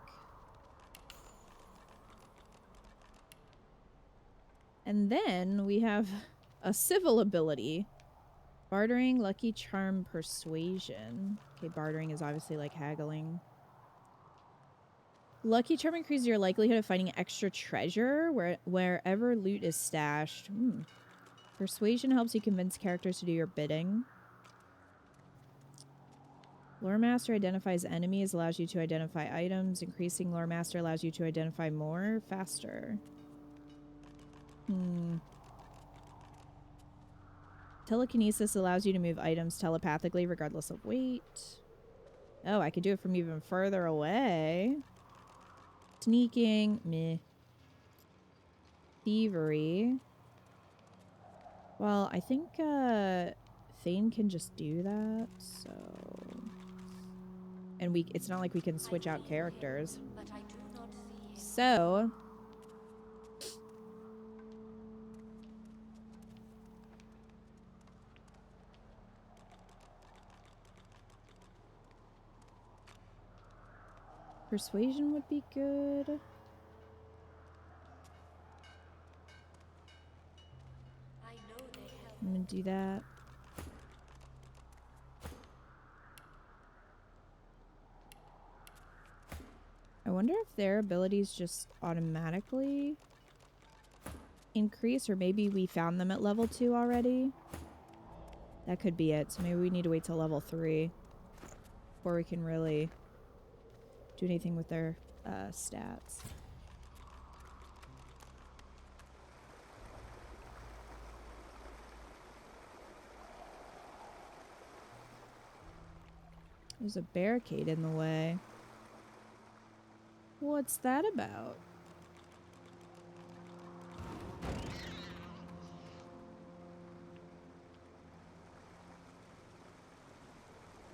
And then we have a civil ability. Bartering, lucky charm, persuasion. Okay, bartering is obviously like haggling. Lucky charm increases your likelihood of finding extra treasure wherever loot is stashed. Persuasion helps you convince characters to do your bidding. Lore Master identifies enemies, allows you to identify items. Increasing Lore Master allows you to identify more faster. Telekinesis allows you to move items telepathically regardless of weight. Oh, I could do it from even further away. Sneaking, meh. Thievery. Well, I think Thane can just do that, so... And it's not like we can switch out characters. So... Persuasion would be good. I'm gonna do that. I wonder if their abilities just automatically increase, or maybe we found them at level 2 already. That could be it. So maybe we need to wait till level 3 before we can really do anything with their stats. There's a barricade in the way. What's that about?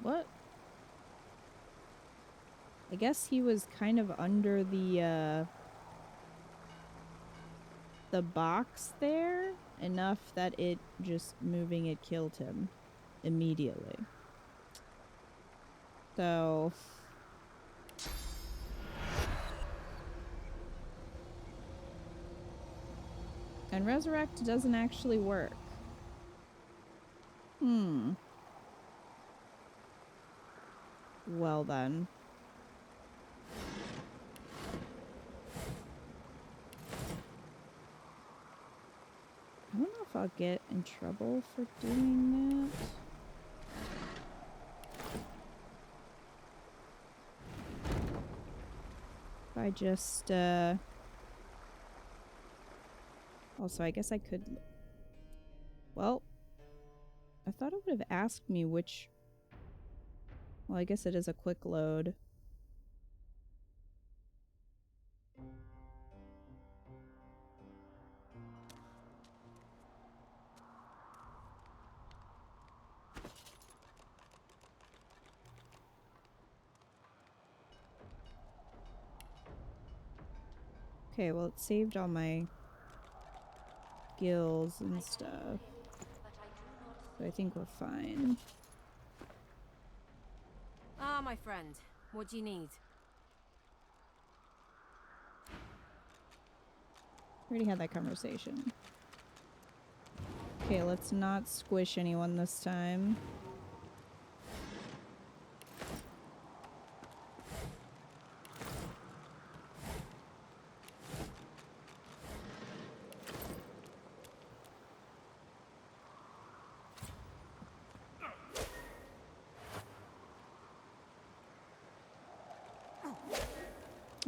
What? I guess he was kind of under the box there enough that it just moving it killed him immediately. So and resurrect doesn't actually work. Well then. I don't know if I'll get in trouble for doing that. If I just, also, I guess I could... Well, I thought it would have asked me which... Well, I guess it is a quick load. Okay, well, it saved all my skills and stuff. So I think we're fine. Ah, my friend. What do you need? Already had that conversation. Okay, let's not squish anyone this time.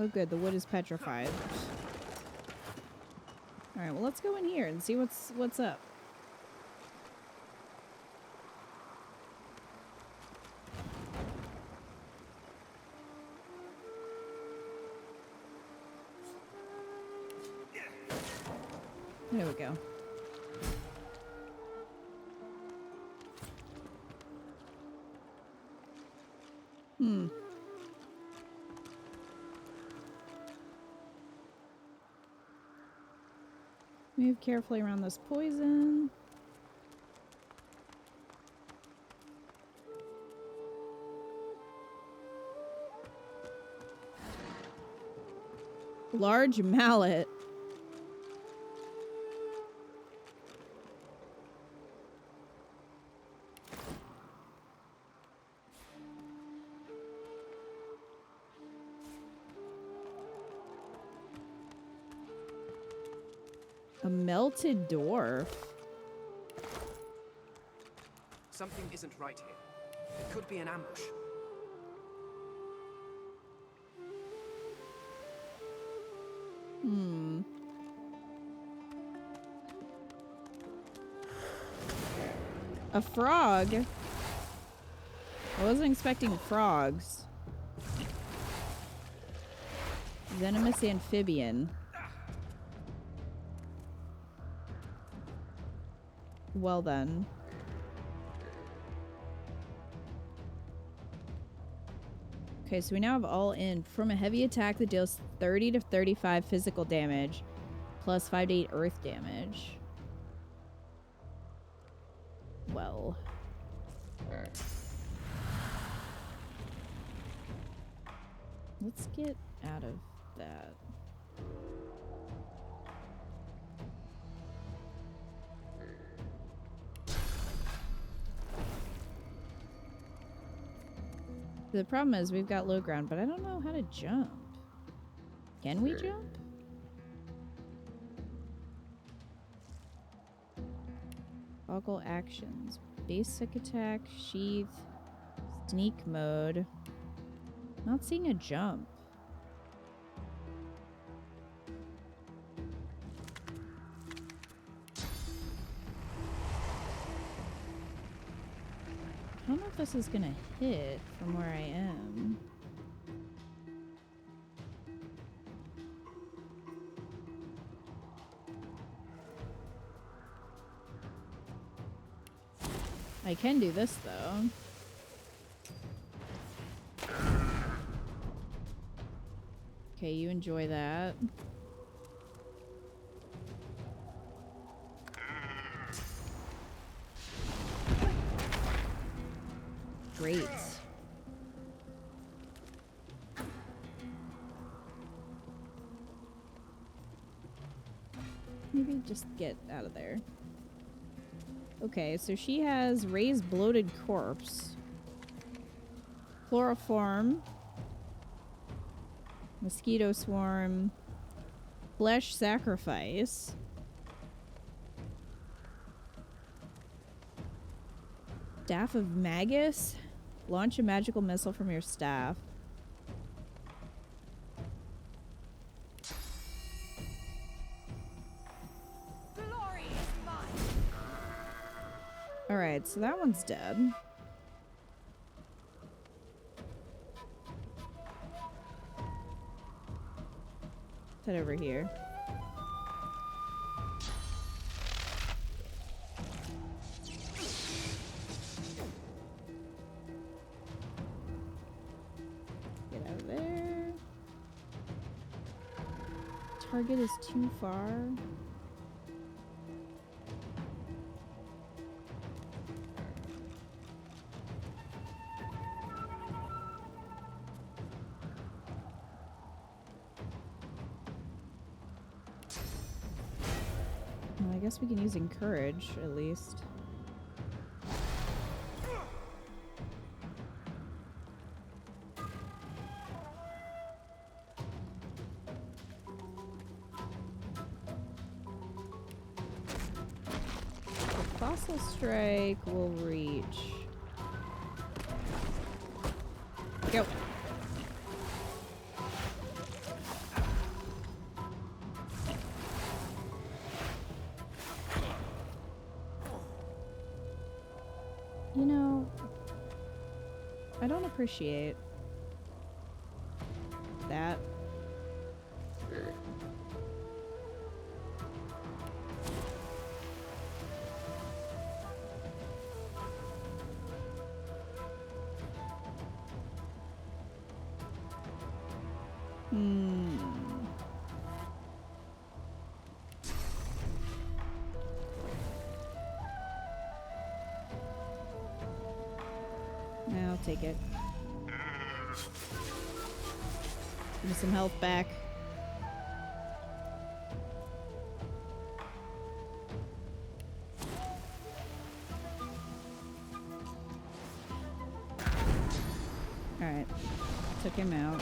Oh good, the wood is petrified. Alright, well let's go in here and see what's up. There we go. Move carefully around this poison. Large mallet. A melted dwarf. Something isn't right here. It could be an ambush. A frog? I wasn't expecting frogs. Venomous amphibian. Well then. Okay, so we now have all in. From a heavy attack that deals 30 to 35 physical damage, plus 5 to 8 earth damage. Well. Let's get out of that. The problem is we've got low ground, but I don't know how to jump. Can we jump? Toggle actions. Basic attack, sheath, sneak mode. Not seeing a jump. I don't know if this is gonna hit from where I am. I can do this though. Okay, you enjoy that. Great. Maybe just get out of there. Okay, so she has raised bloated corpse, chloroform, mosquito swarm, flesh sacrifice, staff of magus. Launch a magical missile from your staff. Glory is mine. Alright, so that one's dead. Head over here. Get out of there. Target is too far. Well, I guess we can use encourage at least. Fossil strike will reach. Go. I don't appreciate that. I'll take it. Give me some health back. Alright. Took him out.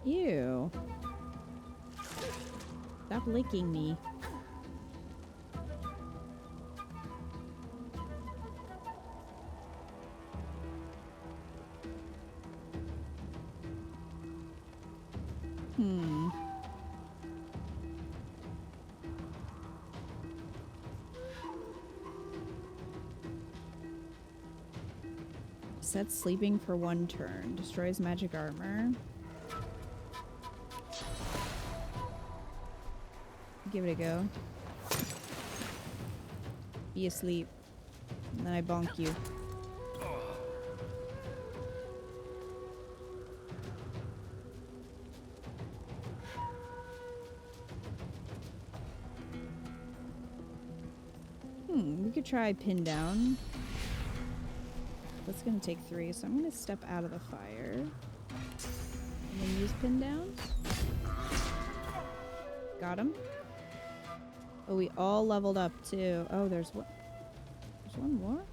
Ew. Stop licking me. Sets sleeping for 1 turn. Destroys magic armor. Give it a go. Be asleep. And then I bonk you. We could try pin down. That's gonna take 3, so I'm gonna step out of the fire. And then use pin down. Got him. Oh, we all leveled up too. Oh, there's one more?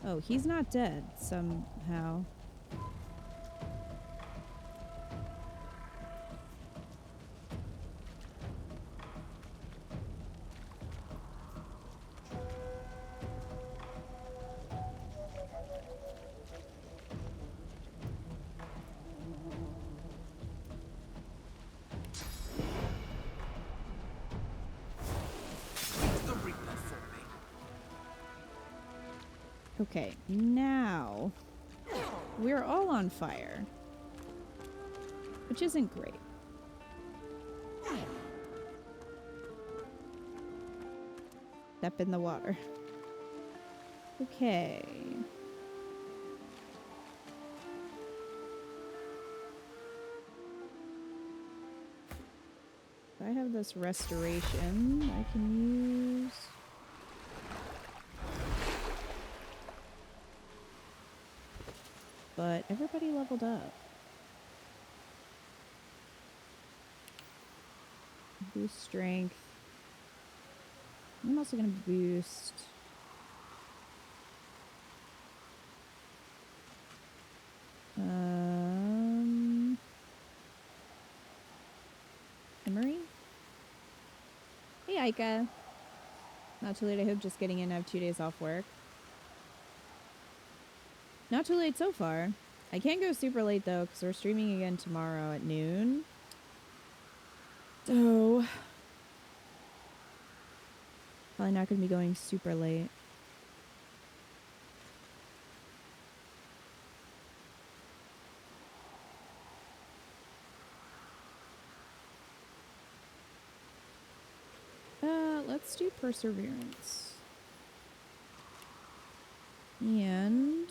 Oh, he's not dead somehow. Okay, now we're all on fire, which isn't great. Step in the water. Okay. I have this restoration I can use. But everybody leveled up. Boost strength. I'm also going to boost Emery? Hey, Aika. Not too late, I hope. Just getting in. I have 2 days off work. Not too late so far. I can't go super late though, because we're streaming again tomorrow at noon. So probably not going to be going super late. Let's do perseverance. And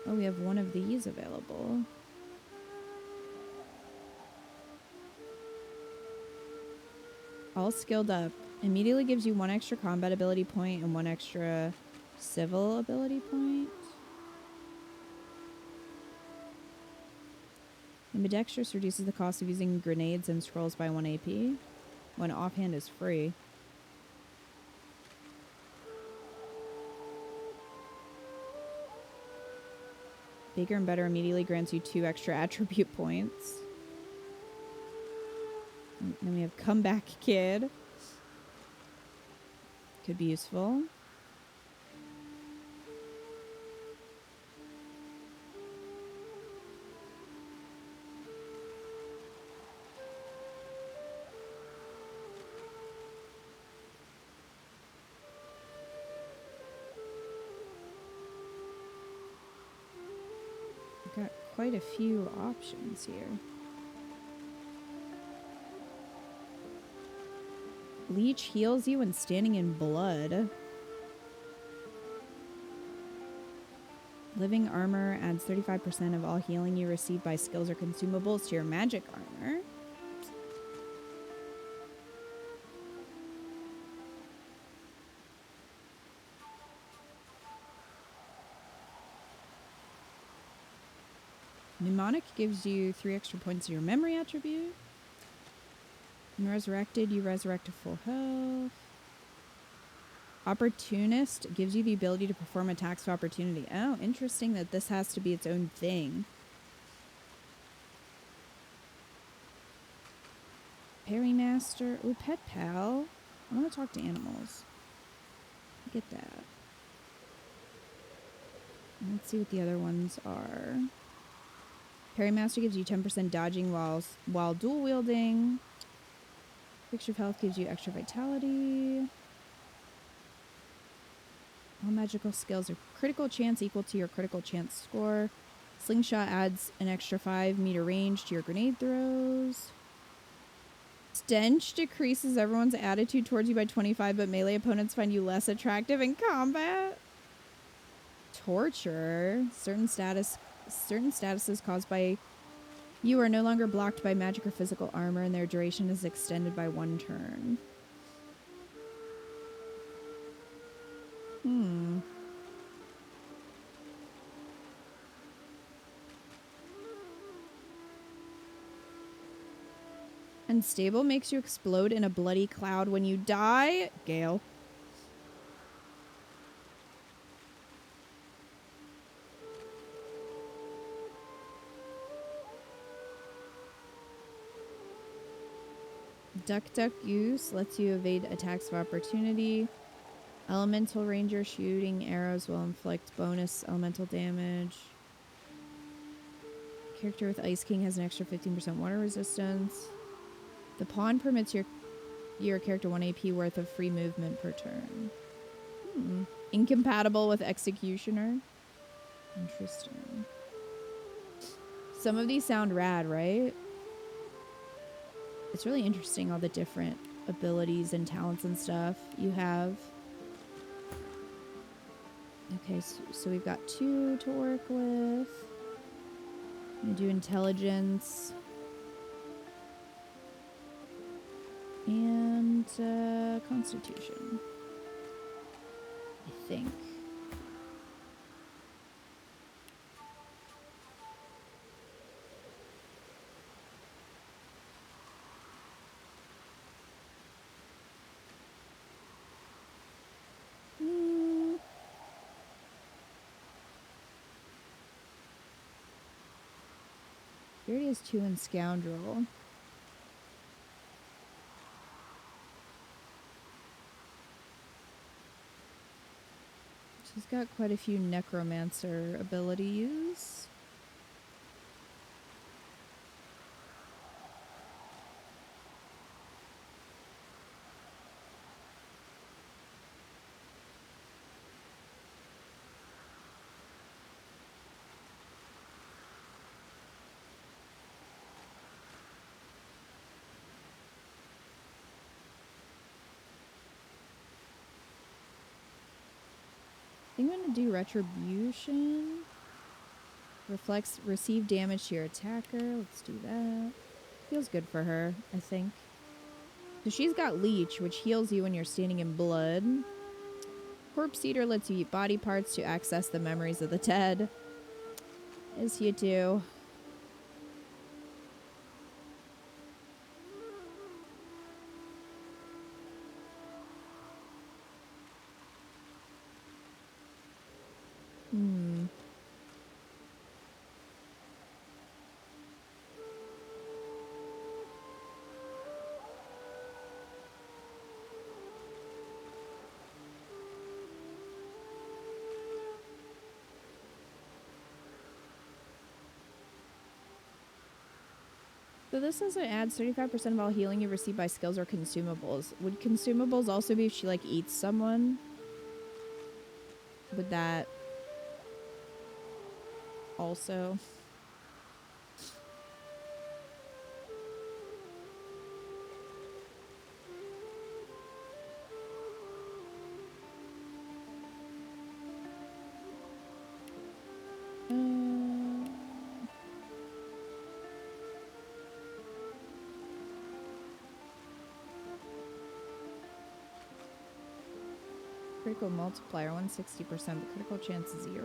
oh, we have one of these available. All skilled up. Immediately gives you 1 extra combat ability point and 1 extra civil ability point. Ambidextrous reduces the cost of using grenades and scrolls by 1 AP. When offhand is free. Bigger and better immediately grants you 2 extra attribute points. And then we have Comeback Kid. Could be useful. We've got quite a few options here. Leech heals you when standing in blood. Living armor adds 35% of all healing you receive by skills or consumables to your magic armor. Mnemonic gives you 3 extra points of your memory attribute. When resurrected, you resurrect to full health. Opportunist gives you the ability to perform attacks of opportunity. Oh, interesting that this has to be its own thing. Perrymaster. Ooh, Pet Pal. I want to talk to animals. Get that. Let's see what the other ones are. Perrymaster gives you 10% dodging while dual wielding. Picture of health gives you extra vitality. All magical skills are critical chance equal to your critical chance score. Slingshot adds an extra 5-meter range to your grenade throws. Stench decreases everyone's attitude towards you by 25, but melee opponents find you less attractive in combat. Torture. Certain statuses caused by you are no longer blocked by magic or physical armor, and their duration is extended by 1 turn. Unstable makes you explode in a bloody cloud when you die. Gale. Duck Goose lets you evade attacks of opportunity. Elemental Ranger shooting arrows will inflict bonus elemental damage. Character with Ice King has an extra 15% water resistance. The pawn permits your character 1 AP worth of free movement per turn. Incompatible with Executioner. Interesting. Some of these sound rad, right? It's really interesting all the different abilities and talents and stuff you have. Okay, so we've got 2 to work with. I'm gonna do intelligence. And constitution. I think. Here it is 2 in Scoundrel. She's got quite a few necromancer abilities. I think I'm going to do Retribution. Reflects receive damage to your attacker. Let's do that. Feels good for her, I think. So she's got Leech, which heals you when you're standing in blood. Corpse Eater lets you eat body parts to access the memories of the dead. As you do. So this says it adds 35% of all healing you receive by skills or consumables. Would consumables also be if she, like, eats someone? Would that also. Critical multiplier 160%, but critical chance 0.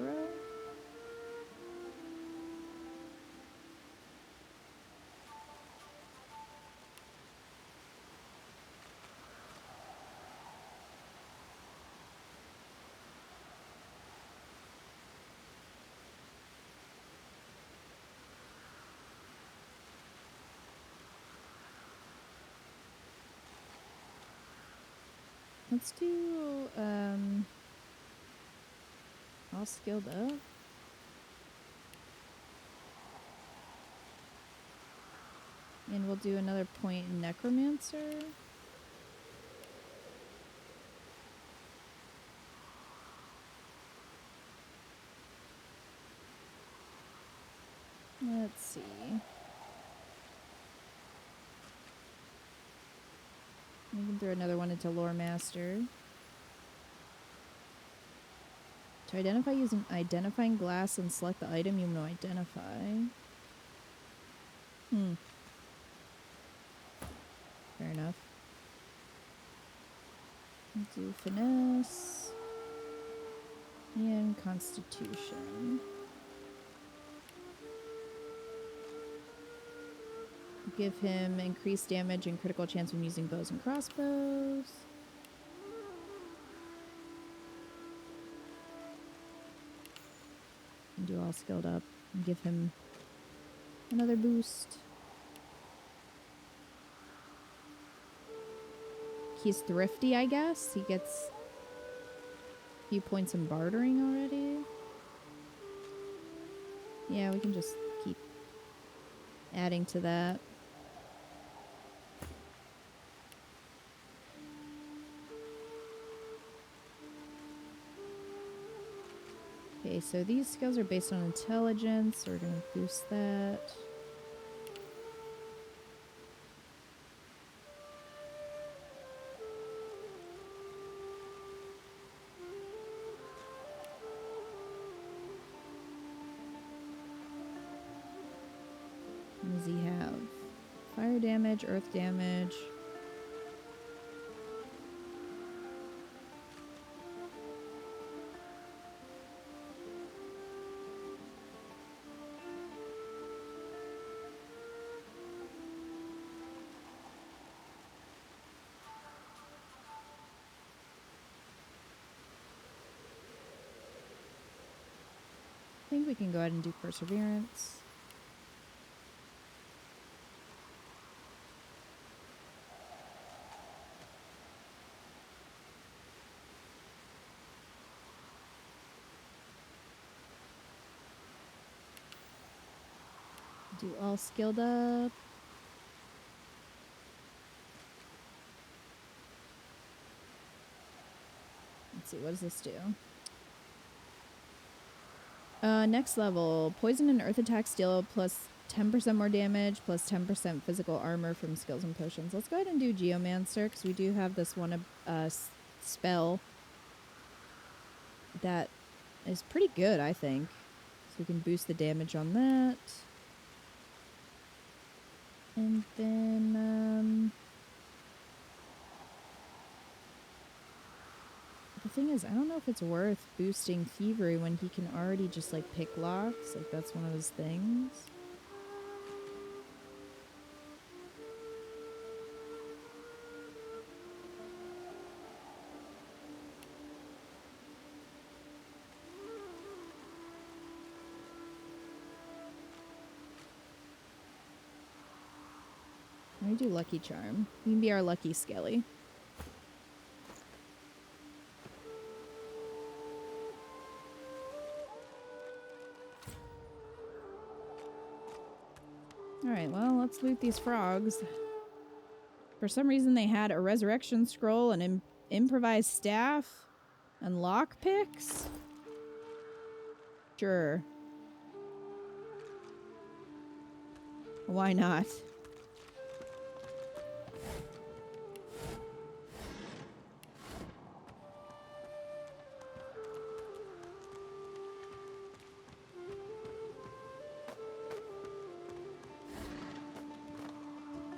Let's do, all skilled up. And we'll do another point in Necromancer. Let's see. We can throw another one into Lore Master. To identify using identifying glass and select the item you want to identify. Fair enough. Do finesse and constitution. Give him increased damage and critical chance when using bows and crossbows. And do all skilled up and give him another boost. He's thrifty, I guess. He gets a few points in bartering already. Yeah, we can just keep adding to that. Okay, so these skills are based on intelligence, so we're going to boost that. What does he have? Fire damage, earth damage. I think we can go ahead and do perseverance. Do all skilled up. Let's see, what does this do? Next level, poison and earth attacks deal plus 10% more damage, plus 10% physical armor from skills and potions. Let's go ahead and do Geomancer, because we do have this one spell that is pretty good, I think. So we can boost the damage on that. And then, the thing is, I don't know if it's worth boosting Thievery when he can already just, like, pick locks. Like, that's one of his things. Let me do Lucky Charm. You can be our Lucky Skelly. Alright, well, let's loot these frogs. For some reason they had a resurrection scroll, an improvised staff, and lockpicks? Sure. Why not?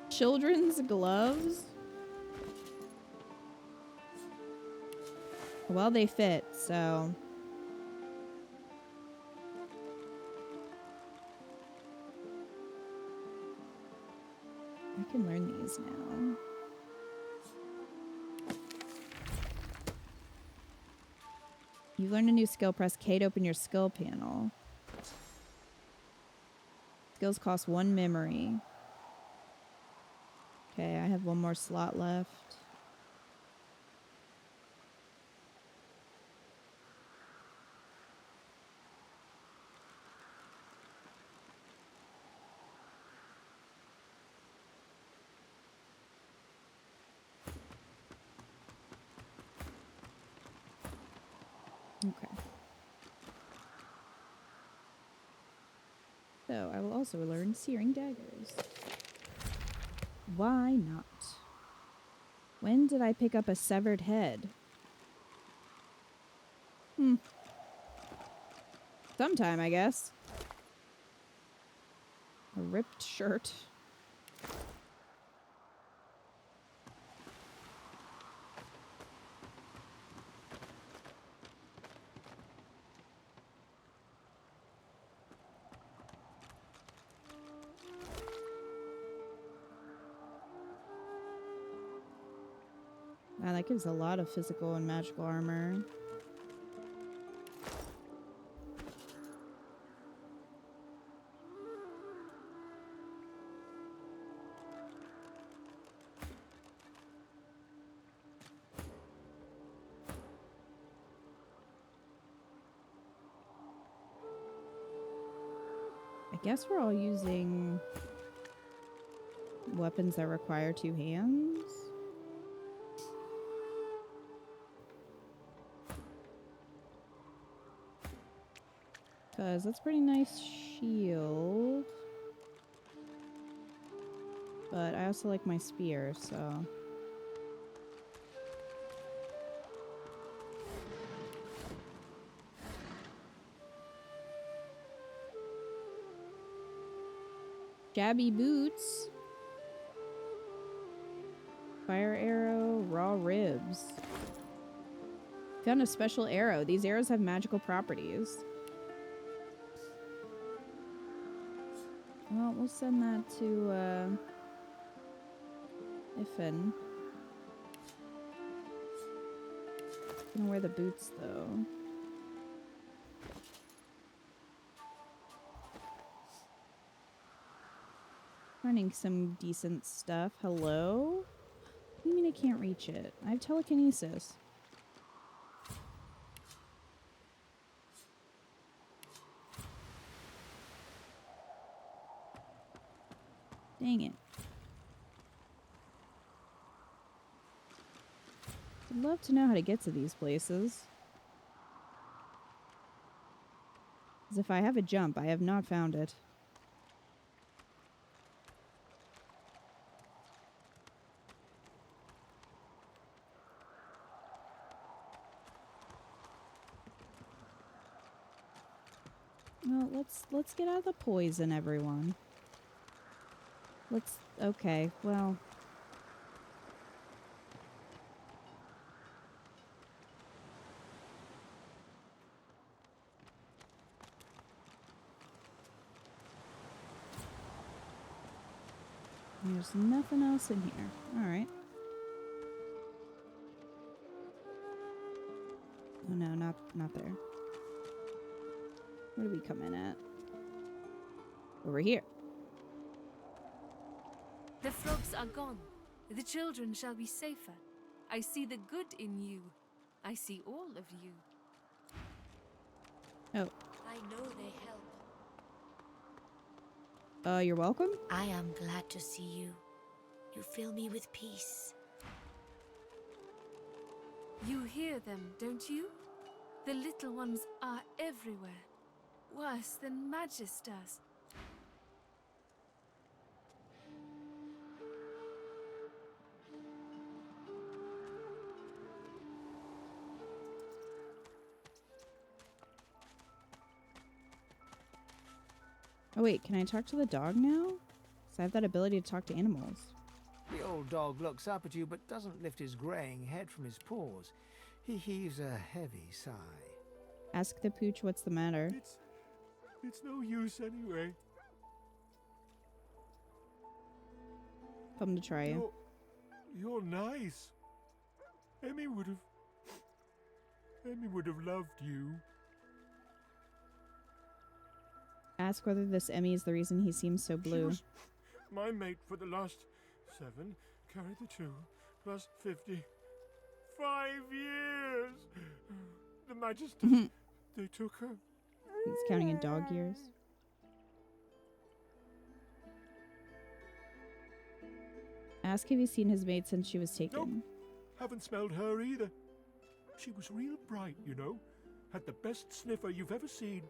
Children's gloves? Well, they fit, so... I can learn these now. You learn a new skill, press K to open your skill panel. Skills cost 1 memory. Okay, I have 1 more slot left. Okay. So, I will also learn searing daggers. Why not? When did I pick up a severed head? Sometime, I guess. A ripped shirt. Wow, that gives a lot of physical and magical armor. I guess we're all using weapons that require 2 hands. Because that's a pretty nice shield. But I also like my spear, so... Shabby boots. Fire arrow, raw ribs. Found a special arrow. These arrows have magical properties. Well, we'll send that to, Iffen. Gonna wear the boots, though. Finding some decent stuff. Hello? What do you mean I can't reach it? I have telekinesis. Dang it. I'd love to know how to get to these places. As if I have a jump, I have not found it. Well, let's get out of the poison, everyone. Okay, well. There's nothing else in here. Alright. Oh no, not there. Where do we come in at? Over here. The frogs are gone. The children shall be safer. I see the good in you. I see all of you. Oh. I know they help. You're welcome? I am glad to see you. You fill me with peace. You hear them, don't you? The little ones are everywhere. Worse than Magisters. Oh wait, can I talk to the dog now? So I have that ability to talk to animals. The old dog looks up at you but doesn't lift his graying head from his paws. He heaves a heavy sigh. Ask the pooch what's the matter. It's no use anyway. Come to try you. You're nice. Emmy would have loved you. Ask whether this Emmy is the reason he seems so blue. She was my mate for the last 7. Carry the 2 plus 50. 5 years. The Magister, they took her. He's counting in dog years. Ask if he's seen his mate since she was taken. Nope. Haven't smelled her either. She was real bright, you know. Had the best sniffer you've ever seen.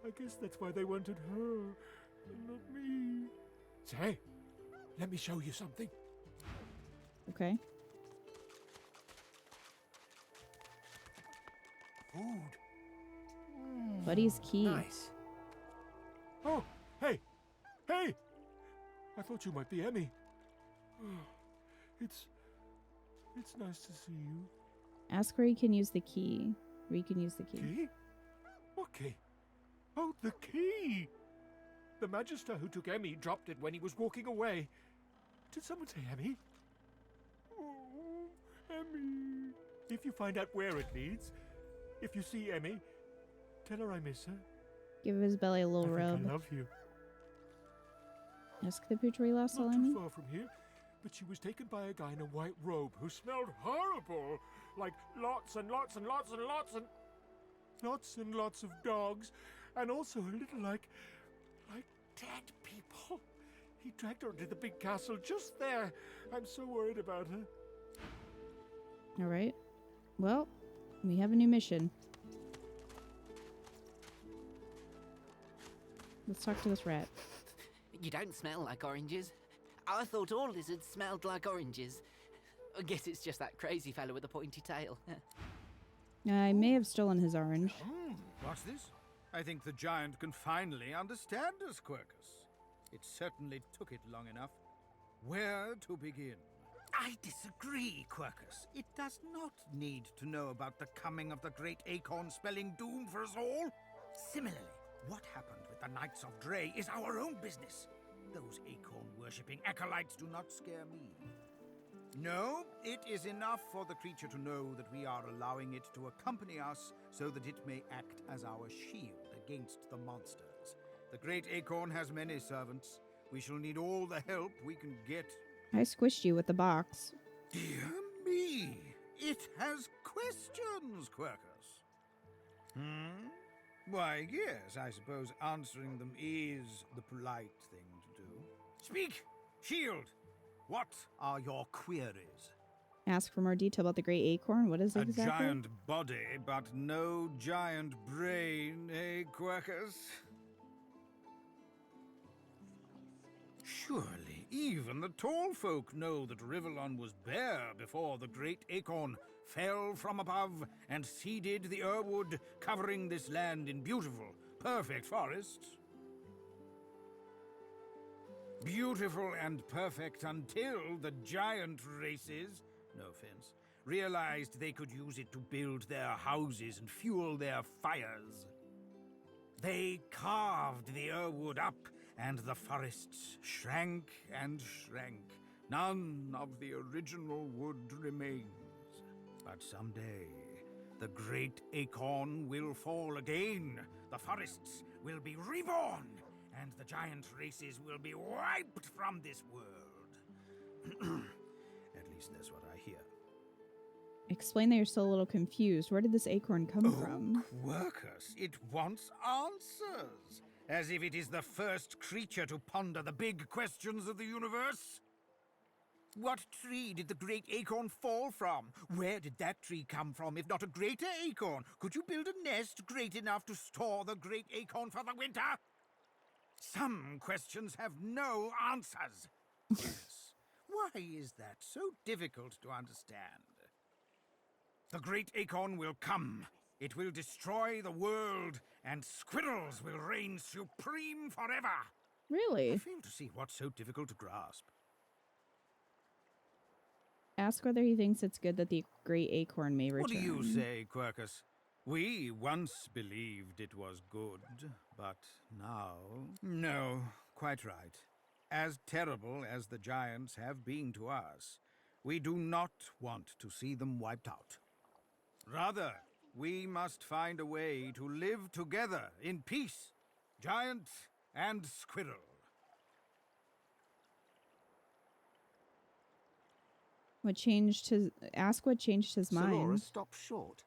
I guess that's why they wanted her, and not me. Say, let me show you something. Okay. Food. Buddy's key. Nice. Oh, hey! Hey! I thought you might be Emmy. It's nice to see you. Ask where he can use the key. Where you can use the key. Key? What key? Oh, the key! The Magister who took Emmy dropped it when he was walking away. Did someone say Emmy? Oh, Emmy. If you find out where it leads, if you see Emmy, tell her I miss her. Give his belly a little rub. I love you. Ask the pooch where he last saw Not Emmy. too far from here, but she was taken by a guy in a white robe who smelled horrible. Like lots and lots and lots and lots and lots and lots of dogs. And also a little like dead people. He dragged her into the big castle just there. I'm so worried about her. All right. Well, we have a new mission. Let's talk to this rat. You don't smell like oranges. I thought all lizards smelled like oranges. I guess it's just that crazy fellow with the pointy tail. I may have stolen his orange. What's this? I think the giant can finally understand us, Quercus. It certainly took it long enough. Where to begin? I disagree, Quercus. It does not need to know about the coming of the great acorn spelling doom for us all. Similarly, what happened with the Knights of Dre is our own business. Those acorn-worshipping acolytes do not scare me. No, it is enough for the creature to know that we are allowing it to accompany us so that it may act as our shield against the monsters. The great acorn has many servants. We shall need all the help we can get. I squished you with the box. Dear me, it has questions, Quercus. Why, yes, I suppose answering them is the polite thing to do. Speak, shield! What are your queries? Ask for more detail about the great acorn. What is it exactly? A giant body, but no giant brain, eh, Quercus? Surely even the tall folk know that Rivellon was bare before the great acorn fell from above and seeded the Irwood, covering this land in beautiful, perfect forests. Beautiful and perfect until the giant races, no offense, realized they could use it to build their houses and fuel their fires. They carved the Irwood up, and the forests shrank and shrank. None of the original wood remains. But someday, the great acorn will fall again. The forests will be reborn, and the giant races will be wiped from this world. At least that's what I hear. Explain that you're still a little confused. Where did this acorn come from? Quercus, it wants answers. As if it is the first creature to ponder the big questions of the universe. What tree did the great acorn fall from? Where did that tree come from, if not a greater acorn? Could you build a nest great enough to store the great acorn for the winter? Some questions have no answers. Yes. Why is that so difficult to understand? The great acorn will come, It will destroy the world, and squirrels will reign supreme forever. Really? I fail to see what's so difficult to grasp. Ask whether he thinks it's good that the great acorn may return. What do you say, Quercus? We once believed it was good, but now... No, quite right. As terrible as the giants have been to us, we do not want to see them wiped out. Rather, we must find a way to live together in peace, giant and squirrel. Ask what changed his mind. Solora stops short,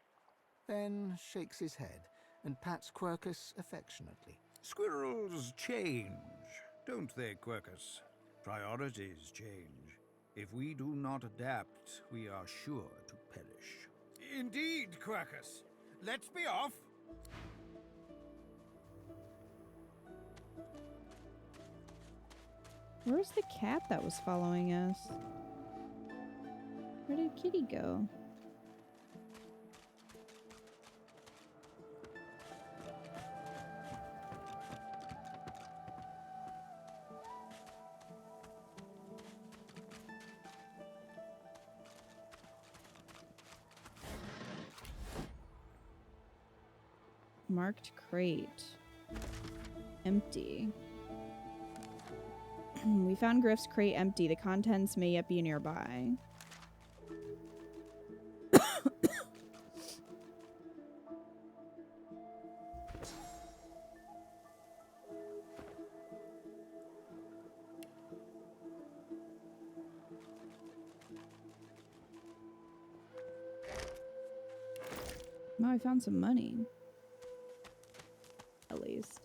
then shakes his head and pats Quercus affectionately. Squirrels change, don't they, Quercus? Priorities change. If we do not adapt, we are sure to perish. Indeed, Quercus. Let's be off. Where's the cat that was following us? Where did Kitty go? Marked crate. Empty. We found Griff's crate empty. The contents may yet be nearby. Oh, I found some money. At least.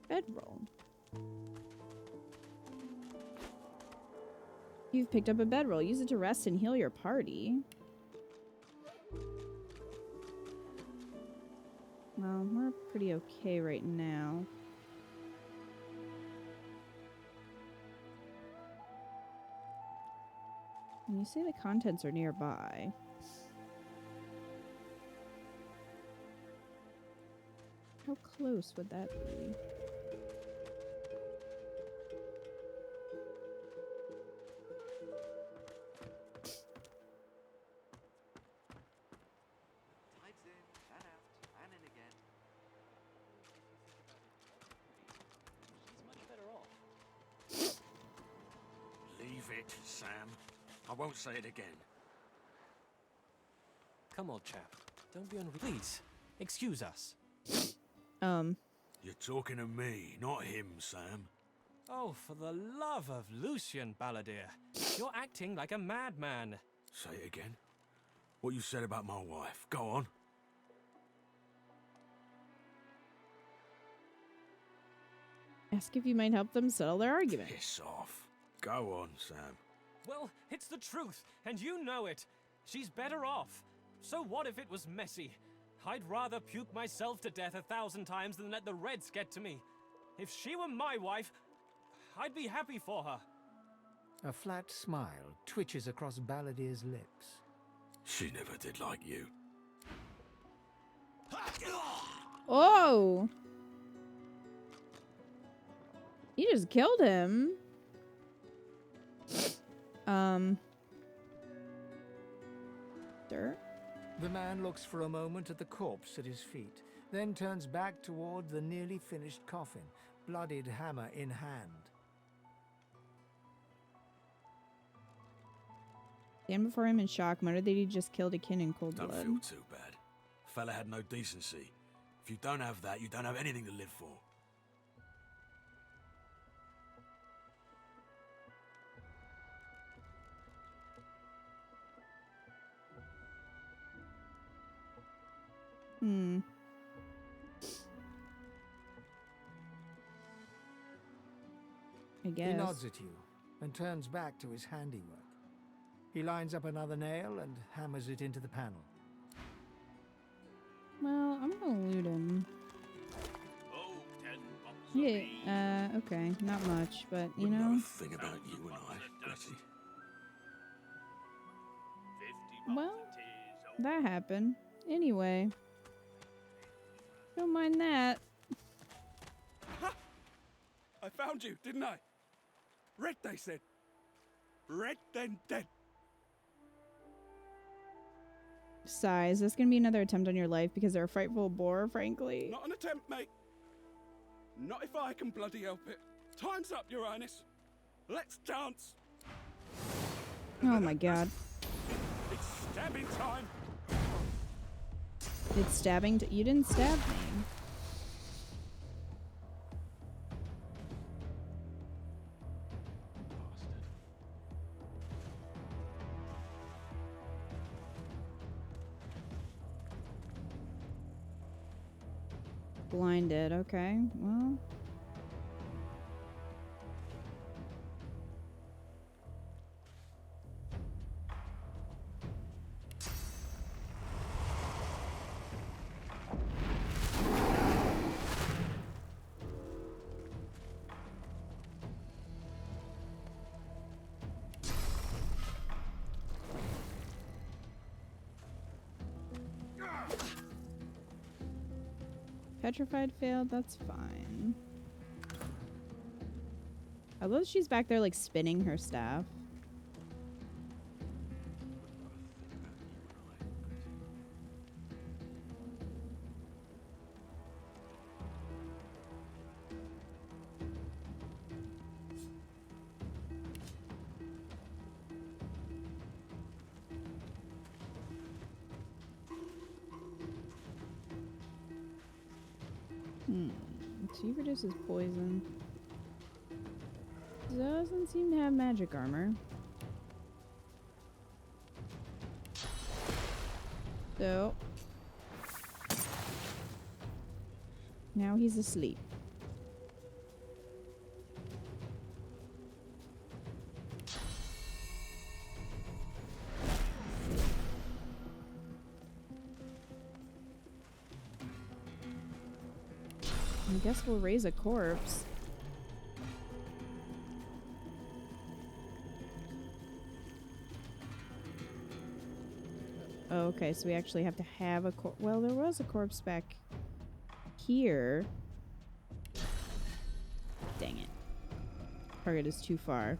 Bedroll. You've picked up a bedroll. Use it to rest and heal your party. Well, we're pretty okay right now. When you say the contents are nearby. How close would that be? Leave it, Sam. I won't say it again. Come on, chap. Don't be Please, excuse us. You're talking to me, not him, Sam. Oh, for the love of Lucian, Baldur. You're acting like a madman. Say it again. What you said about my wife. Go on. Ask if you might help them settle their argument. Piss off. Go on, Sam. Well, it's the truth, and you know it. She's better off. So what if it was messy? I'd rather puke myself to death 1,000 times than let the Reds get to me. If she were my wife, I'd be happy for her. A flat smile twitches across Balladur's lips. She never did like you. Oh! You just killed him. Dirt. The man looks for a moment at the corpse at his feet, then turns back toward the nearly finished coffin, bloodied hammer in hand. Stand before him in shock, mutter that he just killed a kin in cold blood. Don't feel too bad. Fella had no decency. If you don't have that, you don't have anything to live for. I guess. He nods at you and turns back to his handiwork. He lines up another nail and hammers it into the panel. Well, I'm gonna loot him. Yeah, okay. Not much, but you know. Know a thing about you and I, Gretty. Well, that happened. Anyway. Don't mind that. Ha! I found you, didn't I? Red, they said. Red, then dead. Sigh, is this gonna be another attempt on your life because they're a frightful bore, frankly? Not an attempt, mate. Not if I can bloody help it. Time's up, Your Highness. Let's dance. Oh my god. It's stabbing time. It's stabbing. You didn't stab me. Blinded, okay. Well. Petrified failed, that's fine. I love she's back there like spinning her staff. She produces poison. Doesn't seem to have magic armor. So now he's asleep. I guess we'll raise a corpse. Oh, okay, so we actually have to have a corpse. Well, there was a corpse back here. Dang it. Target is too far.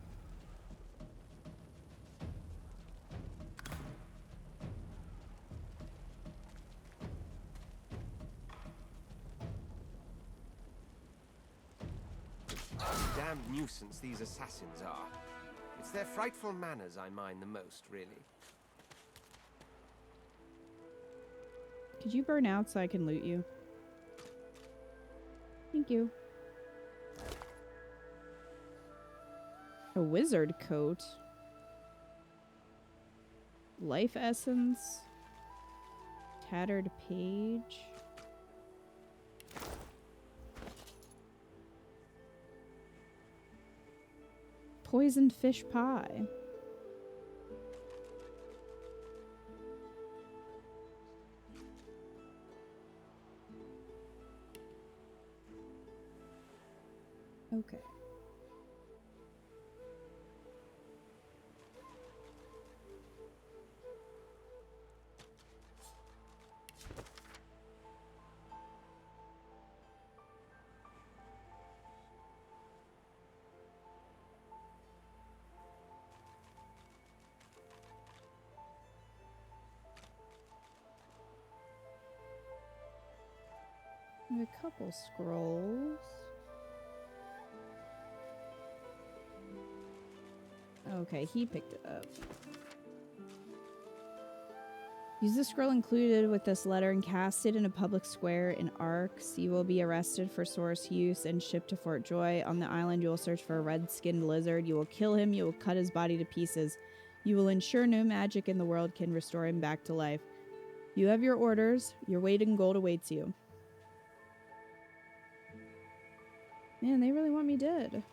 Damned nuisance these assassins are. It's their frightful manners I mind the most, really. Could you burn out so I can loot you? Thank you. A wizard coat. Life essence. Tattered page. Poisoned fish pie. Okay. A couple scrolls. Okay, he picked it up. Use the scroll included with this letter and cast it in a public square in Arx. You will be arrested for source use and shipped to Fort Joy. On the island, you will search for a red-skinned lizard. You will kill him. You will cut his body to pieces. You will ensure no magic in the world can restore him back to life. You have your orders. Your weight in gold awaits you. Man, they really want me dead.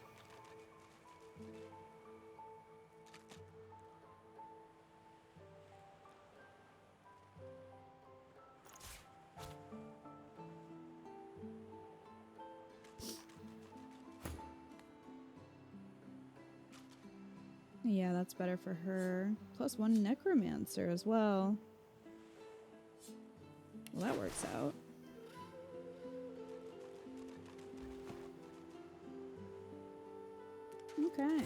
Yeah, that's better for her. Plus 1 necromancer as well. Well, that works out. Okay.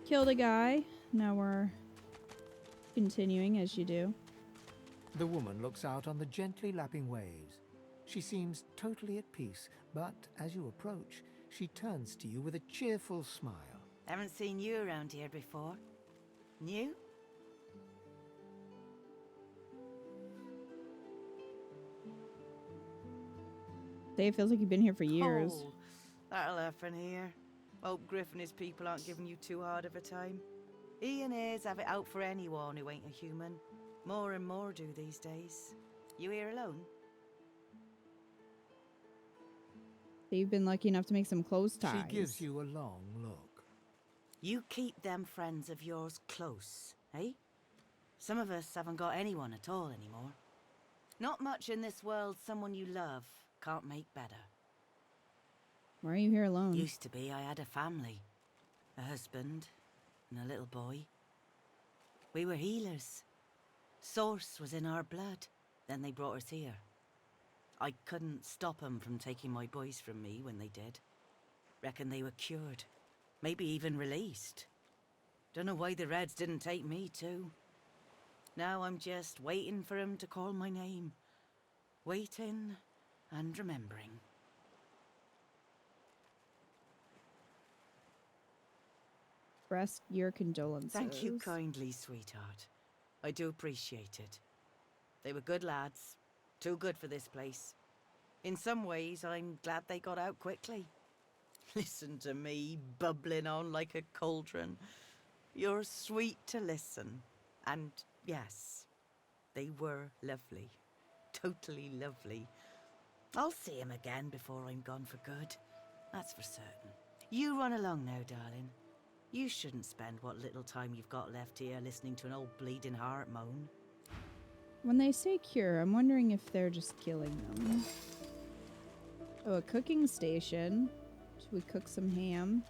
Killed a guy. Now we're continuing as you do. The woman looks out on the gently lapping waves. She seems totally at peace, but as you approach, she turns to you with a cheerful smile. Haven't seen you around here before. New? Dave feels like you've been here for years. Oh, that'll happen here. Hope Griff and his people aren't giving you too hard of a time. He and his have it out for anyone who ain't a human. More and more do these days. You here alone? So you've been lucky enough to make some close ties. She gives you a long look. You keep them friends of yours close, eh? Some of us haven't got anyone at all anymore. Not much in this world someone you love can't make better. Why are you here alone? Used to be I had a family. A husband and a little boy. We were healers. Source was in our blood. Then they brought us here. I couldn't stop them from taking my boys from me when they did. Reckon they were cured. Maybe even released. Don't know why the Reds didn't take me too. Now I'm just waiting for him to call my name. Waiting and remembering. Express your condolences. Thank you kindly, sweetheart. I do appreciate it. They were good lads. Too good for this place. In some ways, I'm glad they got out quickly. Listen to me, bubbling on like a cauldron. You're sweet to listen. And yes, they were lovely. Totally lovely. I'll see him again before I'm gone for good. That's for certain. You run along now, darling. You shouldn't spend what little time you've got left here listening to an old bleeding heart moan. When they say cure, I'm wondering if they're just killing them. Oh, a cooking station. Should we cook some ham?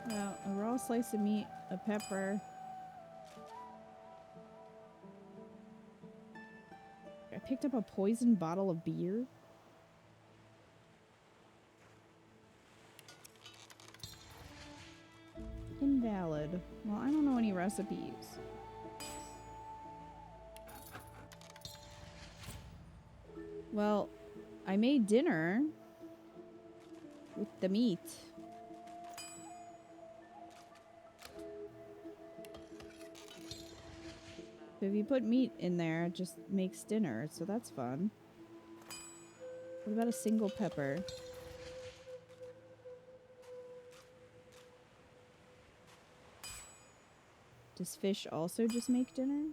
Well, a raw slice of meat, a pepper. I picked up a poisoned bottle of beer. Invalid. Well, I don't know any recipes. Well, I made dinner with the meat. So if you put meat in there, it just makes dinner, so that's fun. What about a single pepper? Does fish also just make dinner?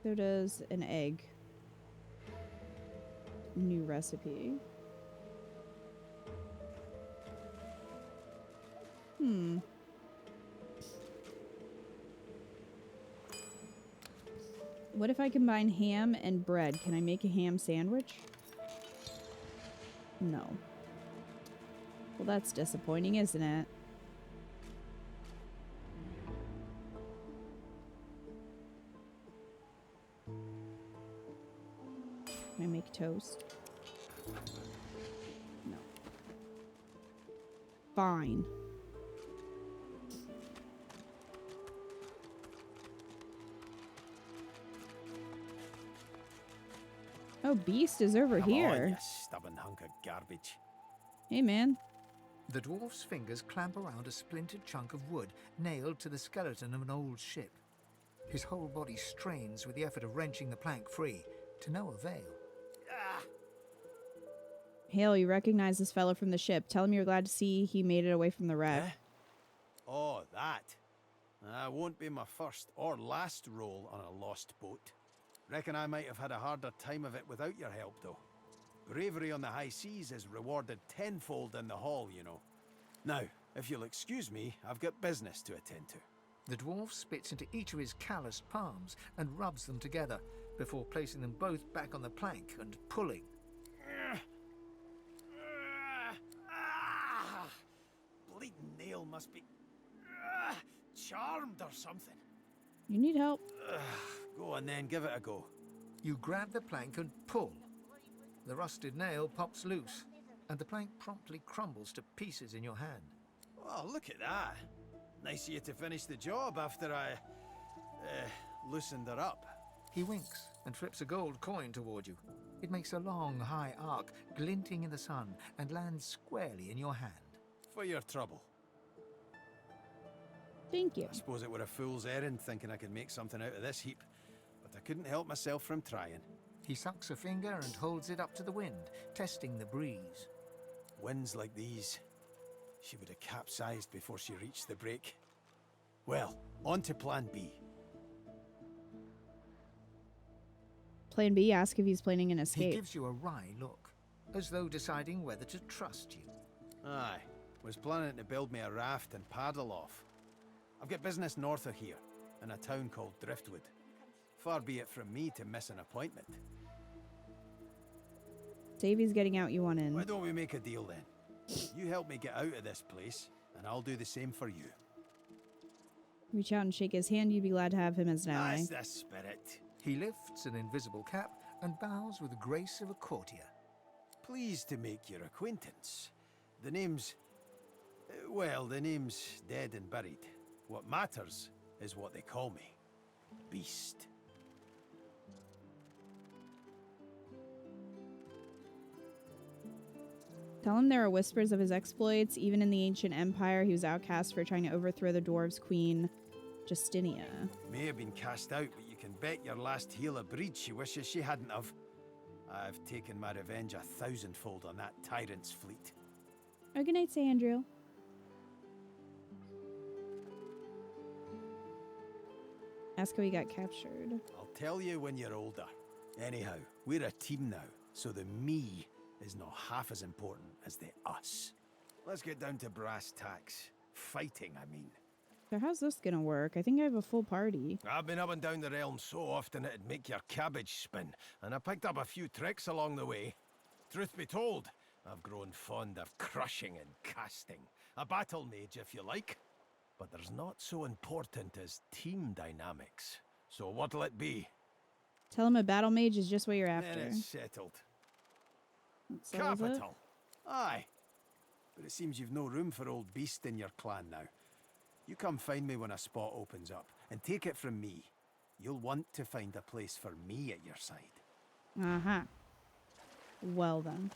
So does an egg. New recipe. What if I combine ham and bread? Can I make a ham sandwich? No. Well, that's disappointing, isn't it? Can I make toast? No. fine. Oh, Beast is over Come here. on, you stubborn hunk of garbage. Hey, man. The dwarf's fingers clamp around a splintered chunk of wood nailed to the skeleton of an old ship. His whole body strains with the effort of wrenching the plank free, to no avail. Hale, you recognize this fellow from the ship. Tell him you're glad to see he made it away from the wreck. Eh? Oh, that. Won't be my first or last roll on a lost boat. Reckon I might have had a harder time of it without your help, though. Bravery on the high seas is rewarded tenfold in the hall, you know. Now, if you'll excuse me, I've got business to attend to. The dwarf spits into each of his calloused palms and rubs them together before placing them both back on the plank and pulling. Bleeding nail must be charmed or something. You need help. Go on then, give it a go. You grab the plank and pull. The rusted nail pops loose, and the plank promptly crumbles to pieces in your hand. Oh, look at that. Nice of you to finish the job after I loosened her up. He winks and flips a gold coin toward you. It makes a long, high arc, glinting in the sun, and lands squarely in your hand. For your trouble. Thank you. I suppose it were a fool's errand thinking I could make something out of this heap, but I couldn't help myself from trying. He sucks a finger and holds it up to the wind, testing the breeze. Winds like these, she would have capsized before she reached the break. Well, on to plan B. Plan B, ask if he's planning an escape. He gives you a wry look, as though deciding whether to trust you. Aye, was planning to build me a raft and paddle off. I've got business north of here, in a town called Driftwood. Far be it from me to miss an appointment. Davy's getting out, you want in. Why don't we make a deal then? You help me get out of this place, and I'll do the same for you. Reach out and shake his hand. You'd be glad to have him as an ally. That's the spirit. He lifts an invisible cap and bows with the grace of a courtier. Pleased to make your acquaintance. The name's... well, the name's dead and buried. What matters is what they call me. Beast. Tell him there are whispers of his exploits. Even in the ancient empire, he was outcast for trying to overthrow the dwarves' queen, Justinia. May have been cast out, but you can bet your last heel of breed she wishes she hadn't have. I've taken my revenge 1,000-fold on that tyrant's fleet. Oh, good night, say Andrew. Ask how he got captured. I'll tell you when you're older. Anyhow, we're a team now, so the me is not half as important as the us. Let's get down to brass tacks. Fighting, I mean. So how's this gonna work? I think I have a full party. I've been up and down the realm so often it'd make your cabbage spin, and I picked up a few tricks along the way. Truth be told, I've grown fond of crushing and casting. A battle mage, if you like. But there's not so important as team dynamics. So what'll it be? Tell him a battle mage is just what you're after. Then it's settled. That settles it. Capital. Aye. But it seems you've no room for old Beast in your clan now. You come find me when a spot opens up, and take it from me. You'll want to find a place for me at your side. Uh-huh. Well then.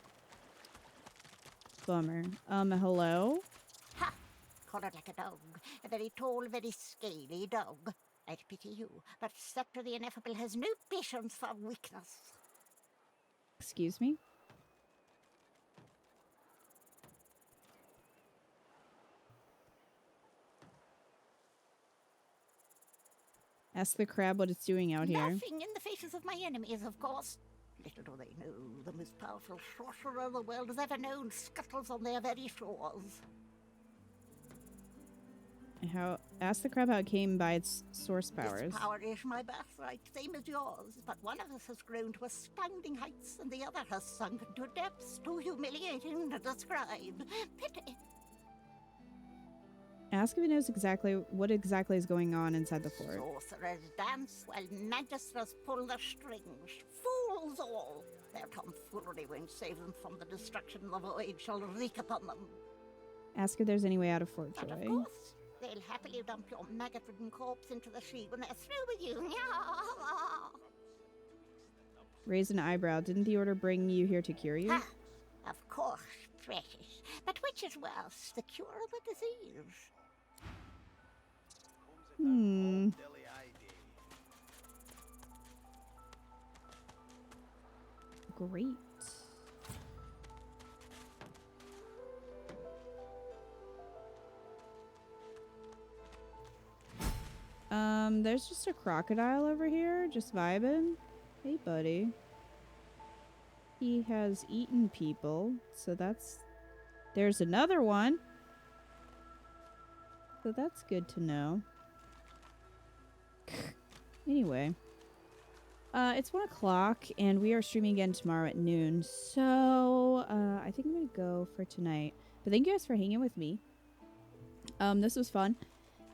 Bummer. Hello? Ha! Collared like a dog. A very tall, very scaly dog. I'd pity you, but Sceptre the Ineffable has no patience for weakness. Excuse me? Ask the crab what it's doing out here. Laughing in the faces of my enemies, of course. Little do they know, the most powerful sorcerer the world has ever known scuttles on their very shores. Ask the crab how it came by its source powers. This power is my birthright, same as yours, but one of us has grown to astounding heights, and the other has sunk to depths too humiliating to describe. Pity. Ask if he knows what exactly is going on inside the fort. Sorcerers dance while magisters pull the strings. Fools all! Their tomfoolery won't save them from the destruction the void shall wreak upon them. Ask if there's any way out of Fort But of Joy. course, they'll happily dump your maggot-ridden corpse into the sea when they're through with you. Raise an eyebrow. Didn't the order bring you here to cure you? Of course, precious. But which is worse, the cure or the disease? Hmm. Great. There's just a crocodile over here, just vibing. Hey, buddy. He has eaten people, so that's... There's another one. So that's good to know. Anyway. It's 1 o'clock, and we are streaming again tomorrow at noon. So, I think I'm gonna go for tonight. But thank you guys for hanging with me. This was fun.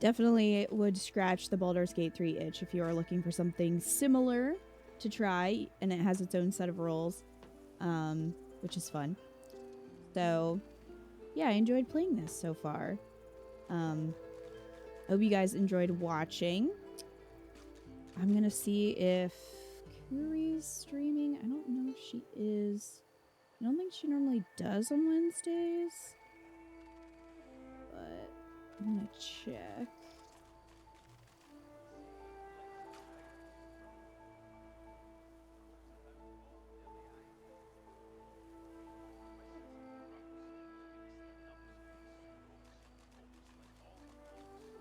Definitely would scratch the Baldur's Gate 3 itch if you are looking for something similar to try, and it has its own set of roles, which is fun. So, yeah, I enjoyed playing this so far. Hope you guys enjoyed watching. I'm gonna see if Curie's streaming. I don't know if she is. I don't think she normally does on Wednesdays. But I'm gonna check.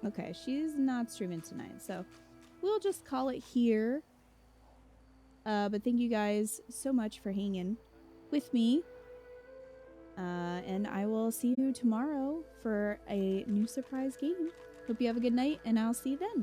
Okay, she's not streaming tonight, so we'll just call it here. But thank you guys so much for hanging with me. And I will see you tomorrow for a new surprise game. Hope you have a good night, and I'll see you then.